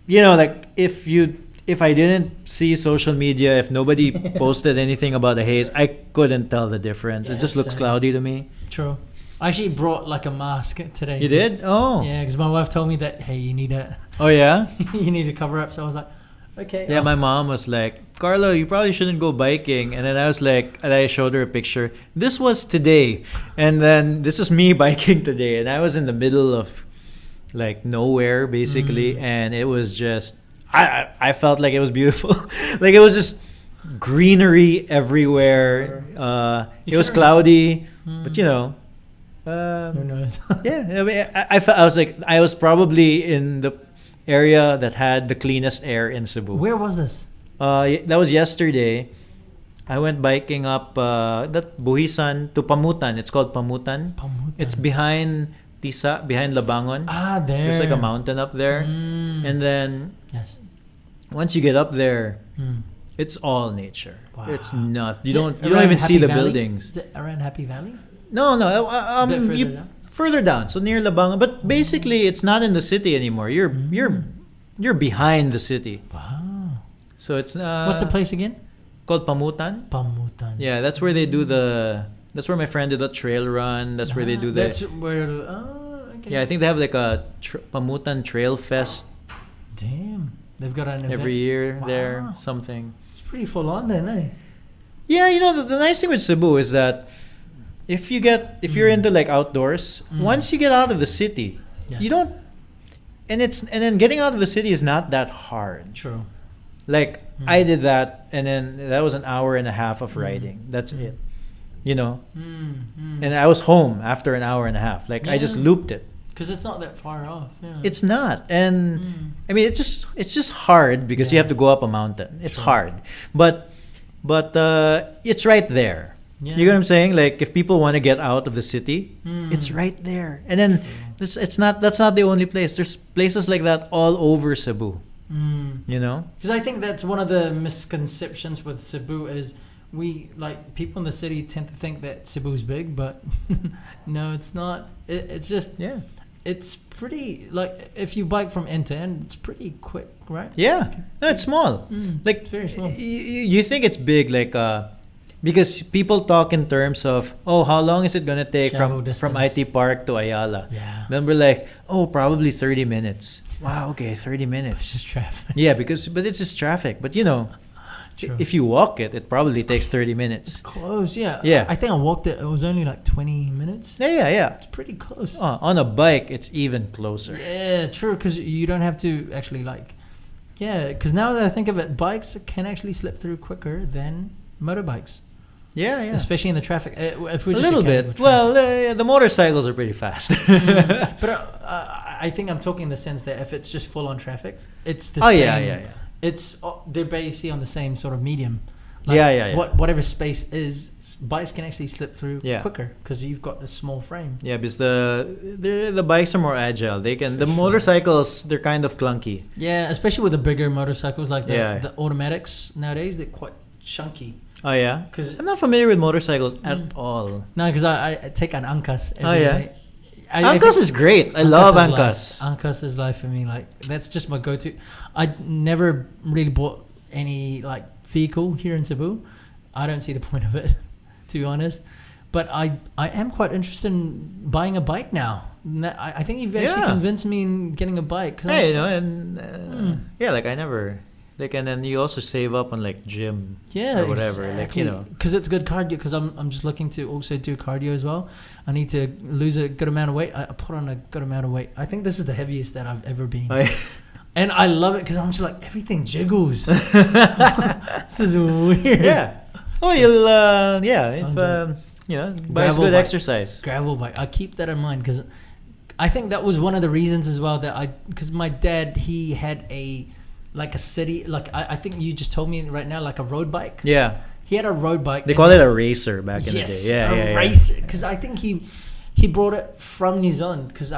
Like if I didn't see social media, if nobody posted anything about the haze, I couldn't tell the difference. Yeah, it just looks cloudy to me. True. I actually brought like a mask today. You did? Oh. Yeah, because my wife told me that, hey, you need a. Oh yeah. you need to cover up. So I was like, okay. Yeah, my mom was like, Carlo, you probably shouldn't go biking. And then I was like, and I showed her a picture. This was today, and then this is me biking today, and I was in the middle of like nowhere basically, and it was just I felt like it was beautiful. Like it was just greenery everywhere. It was cloudy, but who knows? yeah, I mean, I was like I was probably in the area that had the cleanest air in Cebu. Where was this? That was yesterday. I went biking up that Buhisan to Pamutan. It's called Pamutan. It's behind Tisa, behind Labangon. There. There's like a mountain up there. And then once you get up there, it's all nature. Wow. It's nothing. You don't even see the buildings. Is it around Happy Valley? No. Further down. So near Labangon, but basically it's not in the city anymore. You're behind the city. Wow. So it's what's the place again? Called Pamutan. Pamutan. Yeah, that's where they do that's where my friend did a trail run. That's where they do the. That's where. Okay. Yeah, I think they have like a Pamutan Trail Fest. Damn, they've got an event every year there. Something. It's pretty full on then, eh? Yeah, the nice thing with Cebu is that if you're into like outdoors, once you get out of the city, you don't. And then getting out of the city is not that hard. True. Like I did that, and then that was an hour and a half of riding. That's it. And I was home after an hour and a half. Like I just looped it. Because it's not that far off. Yeah. It's not, and I mean, it's just hard because you have to go up a mountain. It's hard, but it's right there. Yeah. You know what I'm saying? Like if people want to get out of the city, it's right there. And then that's not the only place. There's places like that all over Cebu. You know? Because I think that's one of the misconceptions with Cebu is people in the city tend to think that Cebu's big, but no, it's not. It's just it's pretty, like if you bike from end to end, it's pretty quick, right? Yeah, no, it's small. Like It's very small. You think it's big, like because people talk in terms of, oh, how long is it gonna take Travel from distance. IT Park to Ayala? Yeah. Then we're like, oh, probably 30 minutes. Wow, okay, 30 It's minutes. just traffic. Yeah, but it's just traffic. But you know, True. if you walk it probably takes 30 minutes. Close, yeah. Yeah. I think I walked it. It was only like 20 minutes. Yeah. It's pretty close. On a bike, it's even closer. Yeah, true. Because you don't have to actually because now that I think of it, bikes can actually slip through quicker than motorbikes, Yeah. especially in the traffic. If we A just little account bit. for Well, the motorcycles are pretty fast. but I think I'm talking in the sense that if it's just full on traffic, it's the Oh same. yeah. It's they're basically on the same sort of medium. Yeah. Whatever space is, bikes can actually slip through Yeah. quicker because you've got this small frame. Yeah, because the bikes are more agile. They can For the sure. motorcycles, they're kind of clunky. Yeah, especially with the bigger motorcycles like Yeah. the automatics nowadays, they're quite chunky. Oh yeah, 'Cause- I'm not familiar with motorcycles at all. No, because I take an Angkas every Oh, yeah? day. Angkas is great. I love Angkas. Angkas is life for me. Like that's just my go-to. I never really bought any vehicle here in Cebu. I don't see the point of it, to be honest. But I am quite interested in buying a bike now. I think you've actually Yeah. convinced me in getting a bike. 'Cause I'm Hey, just you know, like, and yeah, like I never and then you also save up on like gym yeah, or whatever, like you know. because it's good cardio. Because I'm just looking to also do cardio as well. I need to lose a good amount of weight. I put on a good amount of weight. I think this is the heaviest that I've ever been. Oh, yeah. And I love it because I'm just like, everything jiggles. This is weird. Yeah. Oh, you'll if Sounds you know, but it's Gravel good bike. exercise. Gravel bike. I keep that in mind because I think that was one of the reasons as well because my dad, he had a city, I think you just told me right now, like a road bike. Yeah. He had a road bike. They call it a racer back in the day. Yeah, a racer. Because I think he brought it from New Zealand because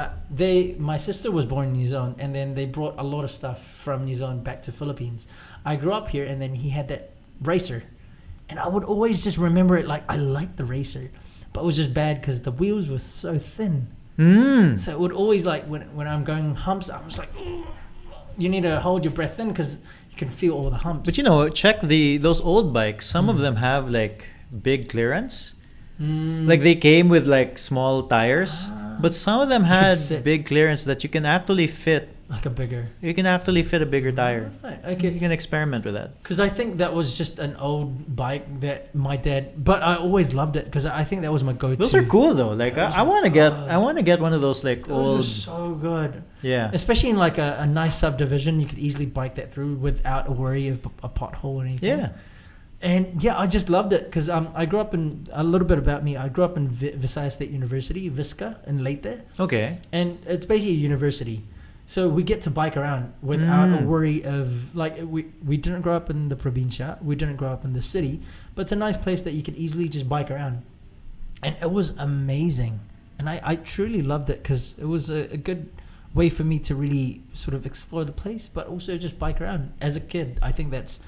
my sister was born in New Zealand and then they brought a lot of stuff from New Zealand back to Philippines. I grew up here and then he had that racer and I would always just remember it like I liked the racer, but it was just bad because the wheels were so thin. So it would always when I'm going humps, I was like, you need to hold your breath in because you can feel all the humps. But you know, check those old bikes. Some of them have like big clearance. Like they came with like small tires, but some of them had fit. big clearance that you can actually fit. like a bigger. You can actually fit a bigger tire. Right, You okay. can experiment with that. Because I think that was just an old bike that my dad, but I always loved it because I think that was my go-to. Those are cool though. Like Those I are want to good. get one of those like Those old. are so good. Yeah. Especially in like a nice subdivision, you could easily bike that through without a worry of a pothole or anything. Yeah. And yeah, I just loved it because I grew up in, a little bit about me, I grew up in Visayas State University, Visca, in Leyte. Okay. And it's basically a university. So we get to bike around without a worry of, like, we didn't grow up in the provincia, we didn't grow up in the city, but it's a nice place that you can easily just bike around. And it was amazing. And I truly loved it because it was a good way for me to really sort of explore the place, but also just bike around. As a kid, I think that's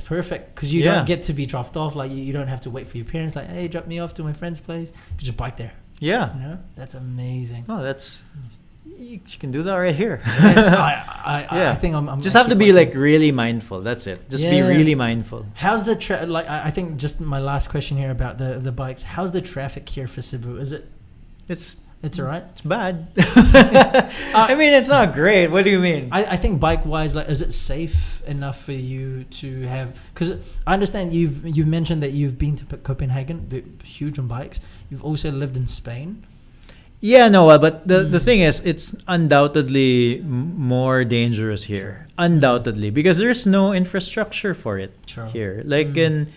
perfect because you don't get to be dropped off. Like, you don't have to wait for your parents, like, hey, drop me off to my friend's place. You just bike there. Yeah. You know? That's amazing. No, that's you can do that right here. Yes, I think I'm just have to actually be quite like really mindful. That's it. Just be Yeah. really mindful. How's the I think just my last question here about the bikes. How's the traffic here for Cebu? Is it? It's alright. It's bad. I mean, it's not great. What do you mean? I think bike wise, like, is it safe enough for you to have? Because I understand you've mentioned that you've been to Copenhagen. They're huge on bikes. You've also lived in Spain. Yeah, no, but the thing is, it's undoubtedly more dangerous here. Undoubtedly, because there's no infrastructure for it Sure. here. Like in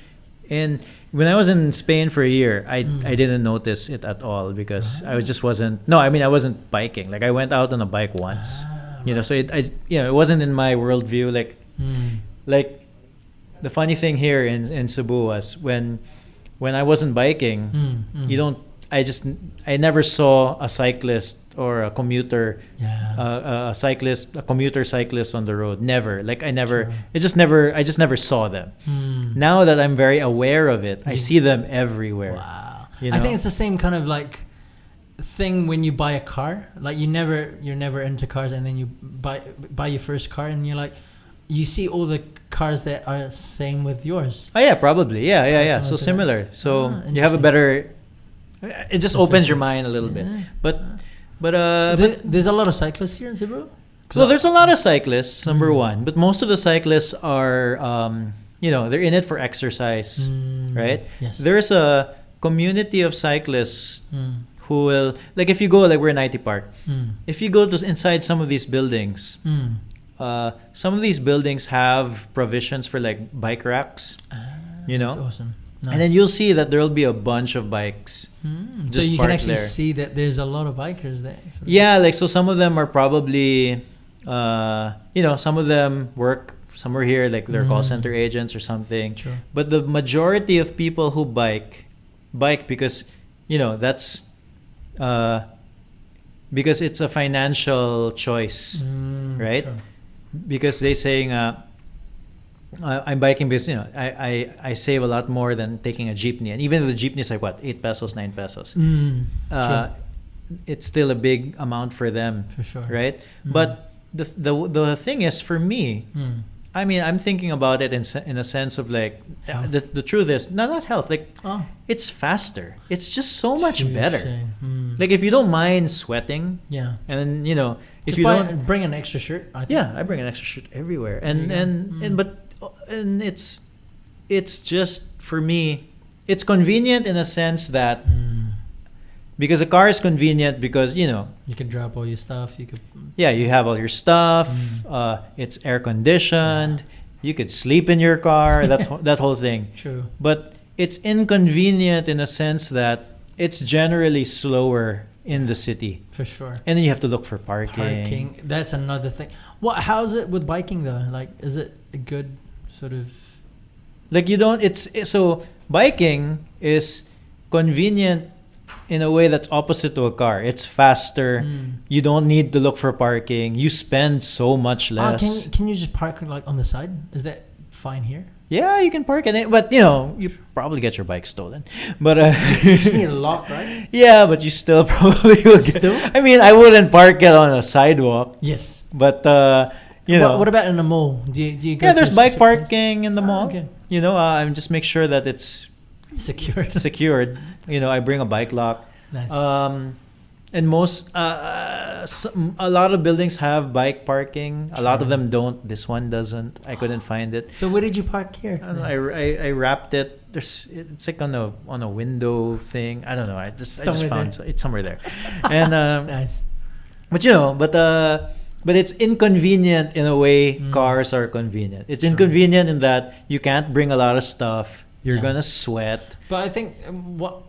And when I was in Spain for a year, I didn't notice it at all because I wasn't. No, I mean I wasn't biking. Like I went out on a bike once, so it wasn't in my worldview. Like the funny thing here in Cebu was when I wasn't biking, you don't. I never saw a cyclist or a commuter, a commuter cyclist on the road. Never. Like I just never saw them. Now that I'm very aware of it, I see them everywhere. Wow. I think it's the same kind of like thing when you buy a car. Like you're never into cars, and then you buy your first car, and you're like, you see all the cars that are same with yours. Oh yeah, probably. Yeah. So similar. So you have a better. It just opens your mind a little bit. But there's a lot of cyclists here in Cebu. So there's a lot of cyclists, number one, but most of the cyclists are, they're in it for exercise, right? Yes. There's a community of cyclists who will, like if you go, like we're in IT Park, if you go to inside some of these buildings, some of these buildings have provisions for like bike racks, That's awesome. Nice. And then you'll see that there'll be a bunch of bikes. So you can actually see that there's a lot of bikers there. Yeah, like so some of them are probably, some of them work somewhere here, like they're call center agents or something. Sure. But the majority of people who bike because, that's because it's a financial choice, right? Sure. Because they saying, I'm biking because I save a lot more than taking a jeepney, and even if the jeepney is like what 8 pesos, 9 pesos, it's still a big amount for them, for sure, right? But the thing is for me, I mean I'm thinking about it in a sense of like the truth is not health, like it's faster, it's just so much better. Like if you don't mind sweating, and then if you don't bring an extra shirt, I think. I bring an extra shirt everywhere, and it's just for me it's convenient in a sense that because a car is convenient because you can drop all your stuff, you have all your stuff, it's air conditioned, you could sleep in your car, that whole thing. True. But it's inconvenient in a sense that it's generally slower in the city, for sure, and then you have to look for parking. That's another thing. How's it with biking though? Like, is it a good sort of like so biking is convenient in a way that's opposite to a car. It's faster. You don't need to look for parking. You spend so much less. Can you just park like on the side? Is that fine here? Yeah, you can park in it, but you probably get your bike stolen. But you just need a lock, right? Yeah, but you still probably will. I mean, I wouldn't park it on a sidewalk. Yes, but What about in the mall? Do you go? Yeah, there's bike parking in the mall. Okay. Just make sure that it's secured. I bring a bike lock. Nice. And most a lot of buildings have bike parking. A lot of them don't. This one doesn't. I couldn't find it. So where did you park here? I don't know, I wrapped it. It's like on a window thing. I don't know. I just found it's somewhere there. And nice. But it's inconvenient in a way cars are convenient. It's inconvenient in that you can't bring a lot of stuff. You're gonna sweat. But I think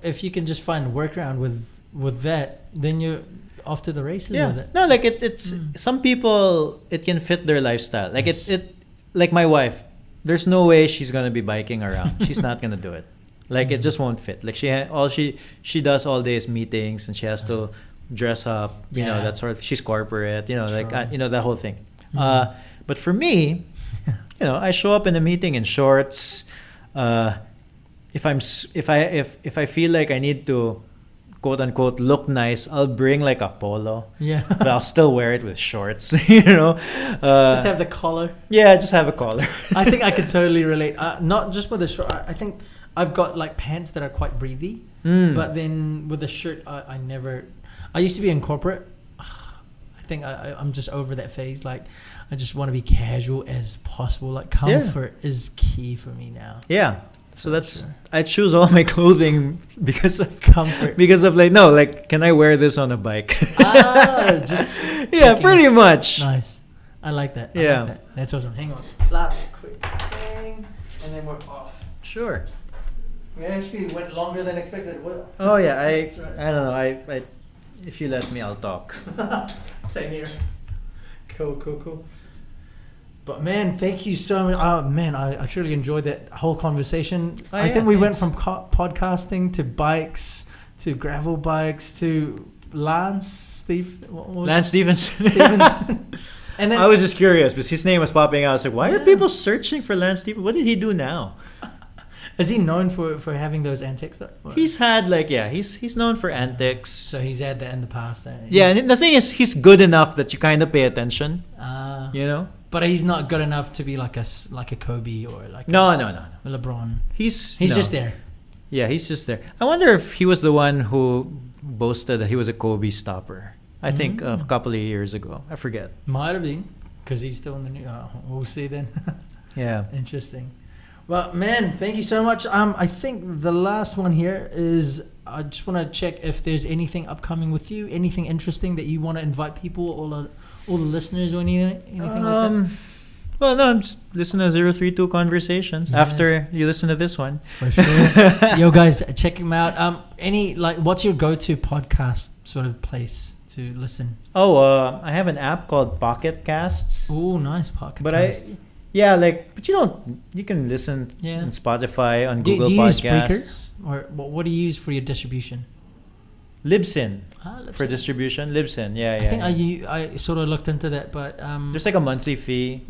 if you can just find a workaround with that, then you're off to the races with it. No, like it's some people it can fit their lifestyle. Like it like my wife, there's no way she's gonna be biking around. She's not gonna do it. Like it just won't fit. Like she does all day is meetings, and she has to dress up. That sort of. She's corporate. That whole thing. But for me, I show up in a meeting in shorts. If I feel like I need to quote unquote look nice, I'll bring like a polo. Yeah. But I'll still wear it with shorts. Just have the collar. Yeah, just have a collar. I think I could totally relate. Not just with the short. I think I've got like pants that are quite breathy. But then with the shirt, I never. I used to be in corporate. I think I'm just over that phase. Like, I just want to be casual as possible. Like, comfort is key for me now. Yeah. So that's I choose all my clothing because of comfort. Because of can I wear this on a bike? Just pretty much. Nice. I like that. Yeah. That's awesome. Hang on. Last quick thing, and then we're off. Sure. We actually went longer than expected. Well, Oh yeah, That's right. I don't know. I if you let me, I'll talk. Same here. Cool. But man, thank you so much. Oh man, I truly enjoyed that whole conversation. Oh, I yeah, think we went thanks. from podcasting to bikes to gravel bikes to what was Lance Stevenson. it? Stevenson. And then I was just curious because his name was popping out. I was like, why are Yeah. people searching for Lance Stevenson? What did he do now? is he known for having those antics though? He's had he's known for antics. So he's had that in the past. Yeah, and the thing is, he's good enough that you kind of pay attention. You know? But he's not good enough to be like a Kobe or like No. a LeBron. He's He's no. just there. Yeah, he's just there. I wonder if he was the one who boasted that he was a Kobe stopper. I think a couple of years ago. I forget. Might have been because he's still in the new. We'll see then. Yeah. Interesting. Well, man, thank you so much. I think the last one here is I just want to check if there's anything upcoming with you, anything interesting that you want to invite people, all the listeners or anything like that. Well, no, I'm just listening to 032 Conversations Yes. after you listen to this one. For sure. Yo, guys, check him out. What's your go-to podcast sort of place to listen? Oh, I have an app called Pocket Casts. Oh, nice podcast. But you can listen Yeah. on Spotify, on Do Google you use Podcasts. or what do you use for your distribution? Libsyn for Libsyn. distribution. Libsyn, yeah. I think I sort of looked into that, but There's like a monthly fee.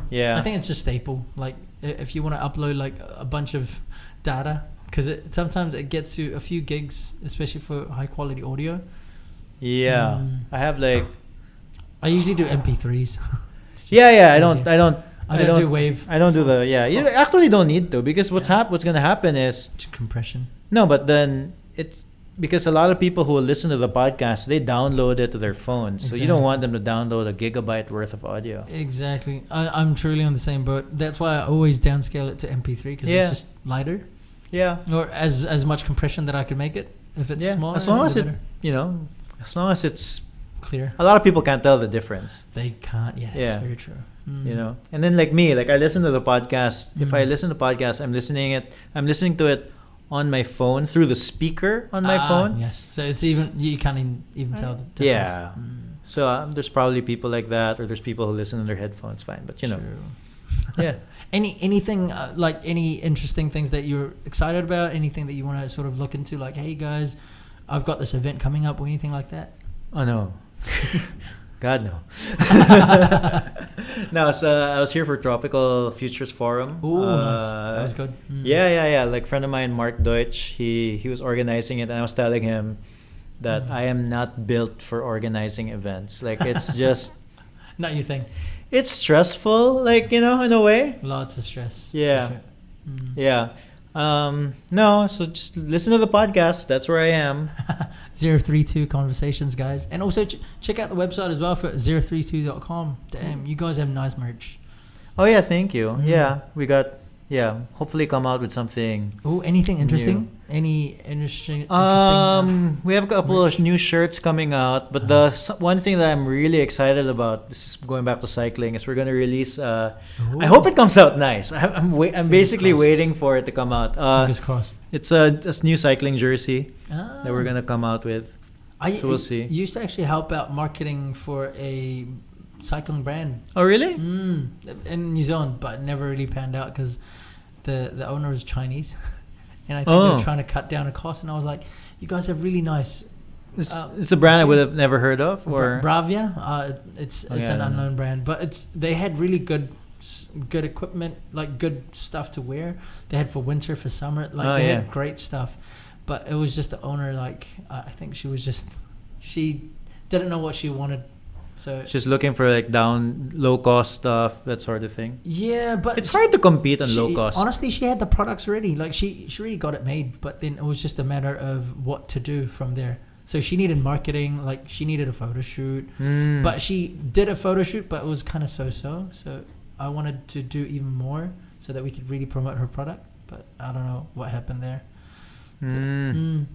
Yeah. I think it's a staple. Like if you want to upload like a bunch of data, because sometimes it gets you a few gigs, especially for high quality audio. Yeah. I have like I usually do MP3s. Yeah, I easier. don't I don't do wave. I don't do the you actually don't need to, because what's gonna happen is Just compression. no, but then it's because a lot of people who will listen to the podcast, they download it to their phones. So you don't Exactly. want them to download a gigabyte worth of audio. Exactly. I'm truly on the same boat. That's why I always downscale it to MP3 because Yeah. it's just lighter, Yeah. or as much compression that I can make it. If it's Yeah. smaller, As long the as it, better. as long as it's Clear. a lot of people can't tell the difference. They can't. Yeah, Yeah. that's very true. And then like me, like I listen to the podcast. If I Mm. listen to podcasts, I'm listening to it on my phone through the speaker on my phone. Yes. So it's even you can't even tell the difference. Yeah. So there's probably people like that, or there's people who listen on their headphones. Fine, but True. yeah. Anything like any interesting things that you're excited about? Anything that you want to sort of look into? Like, hey guys, I've got this event coming up, or anything like that? Oh no. God no. No, so I was here for Tropical Futures Forum. Oh, nice. That was good. Yeah. Like a friend of mine, Mark Deutsch, he was organizing it, and I was telling him that I am not built for organizing events. Like it's just Not your thing. it's stressful, like, in a way. Lots of stress. for Yeah. sure. Yeah. No, so just listen to the podcast. That's where I am. 032 Conversations, guys. And also check out the website as well for 032.com. Damn, you guys have nice merch. Oh yeah, thank you. Yeah, we got hopefully come out with something. Oh, anything interesting? Any interesting We have a couple of new shirts coming out, but the one thing that I'm really excited about, this is going back to cycling, is we're gonna release. I hope it comes out nice. I'm basically crossed. waiting for it to come out. Fingers crossed. It's a new cycling jersey that we're gonna come out with. So we'll see. You used to actually help out marketing for a cycling brand Oh really? in New Zealand, but it never really panned out because the owner is Chinese, and I think Oh. they're trying to cut down the cost. And I was like, you guys have really nice. It's a brand I would have never heard of, or Bravia. It's Okay, I an don't know. unknown brand, but they had really good equipment, like good stuff to wear. They had for winter, for summer, like they had great stuff. But it was just the owner, like I think she didn't know what she wanted, so just looking for like low cost stuff, that sort of thing. yeah. But It's hard to compete on she- low cost. Honestly, she had the products ready. Like she already got it made, but then it was just a matter of what to do from there. So she needed marketing, like she needed a photo shoot. But she did a photo shoot, but it was kind of so-so. So I wanted to do even more so that we could really promote her product. But I don't know what happened there.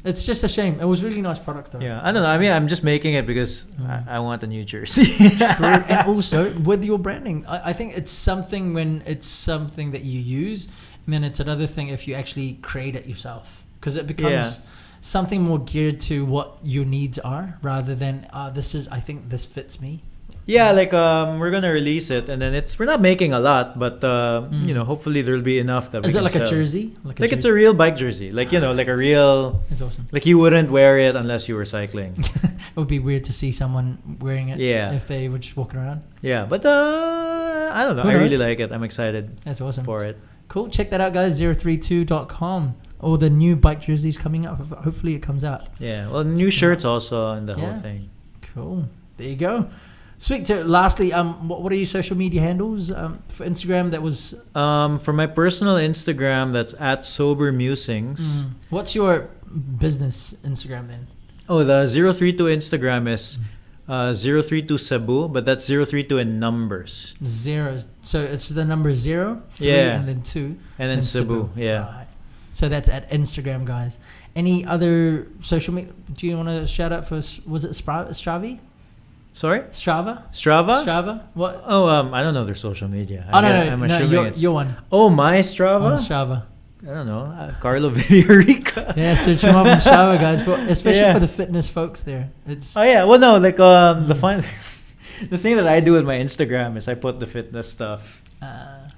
It's just a shame. It was really nice products though. Yeah, I don't know. I mean, I'm just making it because I want a new jersey. True. And also with your branding, I think it's something when it's something that you use, it And then it's another thing if you actually create it yourself, because it becomes something more geared to what your needs are rather than I think this fits me. Yeah, like we're gonna release it, and then we're not making a lot, but hopefully there'll be enough that we Is can it like sell. a jersey? Like It's a real bike jersey, like like a real. It's awesome. Like you wouldn't wear it unless you were cycling. It would be weird to see someone wearing it. Yeah. If they were just walking around. Yeah, but I don't know. Who I really knows? like it. I'm excited That's awesome. for it. Cool. Check that out, guys. 032.com. All the new bike jerseys coming up. Hopefully it comes out. Yeah. Well, new shirts also and the whole Yeah. thing. Cool. There you go. Sweet. So lastly, what are your social media handles for Instagram? That was For my personal Instagram, that's at Sober Musings. What's your business Instagram then? Oh, the 032 Instagram is 032 Cebu, but that's 032 in numbers. Zeros. So it's the number 0, 3, Yeah. and then 2. And then Cebu. Yeah. Right. So that's at Instagram, guys. Any other social media? Do you want to shout out for? Was it Stravi? Sorry? Strava? Strava? Strava? What? Oh, I don't know their social media. Oh, no, I'm assuming your one. Oh, my Strava? On Strava. I don't know. Carlo Villarica. Yeah, search him up on Strava, guys. Especially Yeah. for the fitness folks there. It's Oh yeah, well no, like the thing that I do with my Instagram is I put the fitness stuff.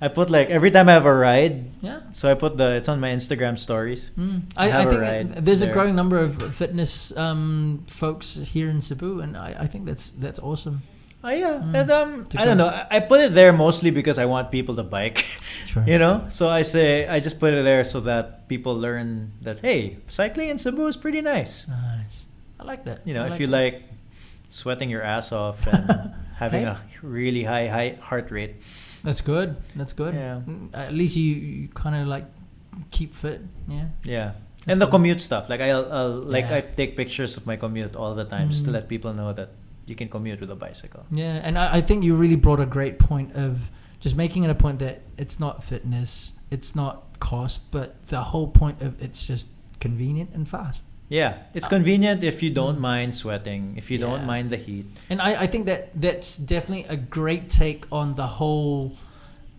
I put like every time I have a ride, yeah. so I put it's on my Instagram stories. I have a think ride there's a there. growing number of fitness folks here in Cebu, and I think that's awesome. Oh yeah, and To I don't go. know. I put it there mostly because I want people to bike. Sure. So I just put it there so that people learn that hey, cycling in Cebu is pretty nice. Nice. I like that. I If you that. like sweating your ass off and having Hey. a really high heart rate. That's good. That's good. Yeah. At least you kind of like keep fit. Yeah. Yeah. That's And the cool. commute stuff. Like I'll Yeah. I take pictures of my commute all the time just to Mm. let people know that you can commute with a bicycle. Yeah, and I think you really brought a great point of just making it a point that it's not fitness, it's not cost, but the whole point of it's just convenient and fast. Yeah. It's convenient if you don't mind sweating, if you Yeah. don't mind the heat. And I think that's definitely a great take on the whole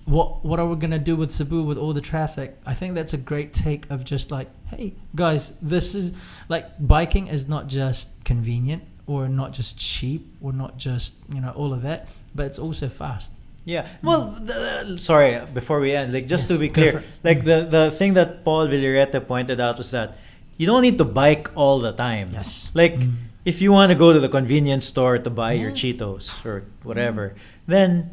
what are we gonna do with Cebu with all the traffic. I think that's a great take of just like, hey guys, this is like biking is not just convenient or not just cheap or not just all of that, but it's also fast. Yeah. Well, sorry, before we end, like just Yes, to be go clear, for it. like the thing that Paul Villareta pointed out was that you don't need to bike all the time. Yes. Like Mm. if you want to go to the convenience store to buy your Yeah. Cheetos or whatever, then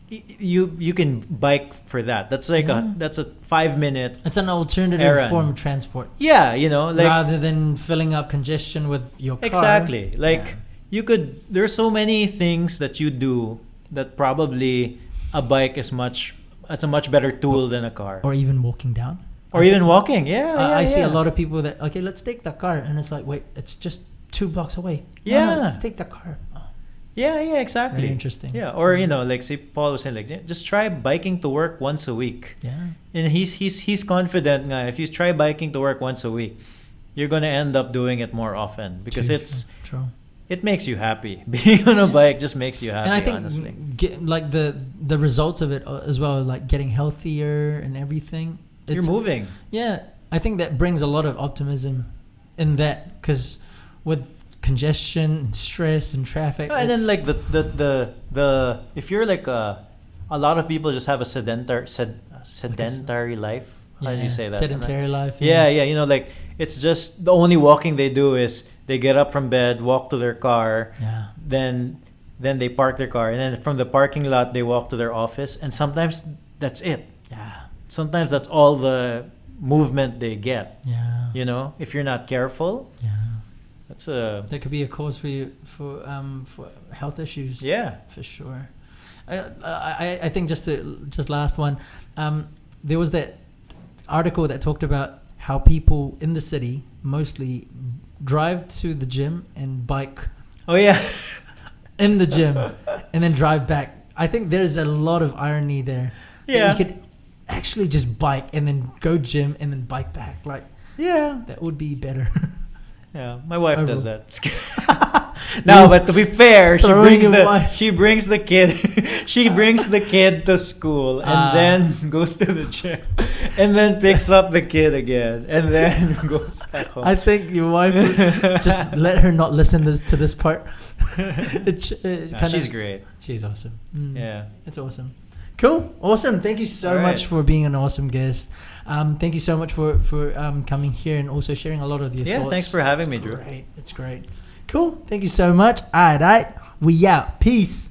you can bike for that. That's like Yeah. that's a 5 minute. It's an alternative Errand. form of transport Yeah, like rather than filling up congestion with your car. exactly. Like Yeah. you could. There's so many things that you do that probably a bike is it's a much better tool than a car. Or even walking down. Or even walking. Yeah, I see a yeah. lot of people that okay, let's take the car, and it's like, wait, it's just 2 blocks away. No, Yeah. let's take the car. Oh, Yeah, exactly. very interesting. Yeah, or like say Paul was saying, like just try biking to work once a week. Yeah. And he's confident nga if you try biking to work once a week, you're gonna end up doing it more often because True. it makes you happy. Being on a bike just makes you happy. And I think honestly, like the results of it as well, like getting healthier and everything. you're moving. Yeah, I think that brings a lot of optimism in that because with congestion and stress and traffic. And then it's- like the if you're like a lot of people just have a sedentary life. How do you say that? Sedentary life. Yeah, like it's just the only walking they do is they get up from bed, walk to their car, Yeah. then they park their car, and then from the parking lot they walk to their office, and sometimes that's it. Yeah. Sometimes that's all the movement they get. Yeah. If you're not careful, Yeah. that's a That could be a cause for you for health issues. yeah. For sure. I think just last one. There was that article that talked about how people in the city mostly drive to the gym and bike Oh yeah. in the gym and then drive back. I think there's a lot of irony there. That Yeah. you could actually just bike and then go gym and then bike back. Like Yeah. that would be better. Yeah. My wife does Overall. that. No, but to be fair, Throwing your wife. she brings the kid she brings the kid to school and then goes to the gym and then picks up the kid again and then goes back home. I think your wife would just let her not listen to this part. She's great. She's awesome. Yeah. It's awesome. Cool. Awesome. Thank you so much for being an awesome guest. Thank you so much for coming here and also sharing a lot of your thoughts. Yeah, thanks for having me, Drew. Great. It's great. Cool. Thank you so much. All right. We out. Peace.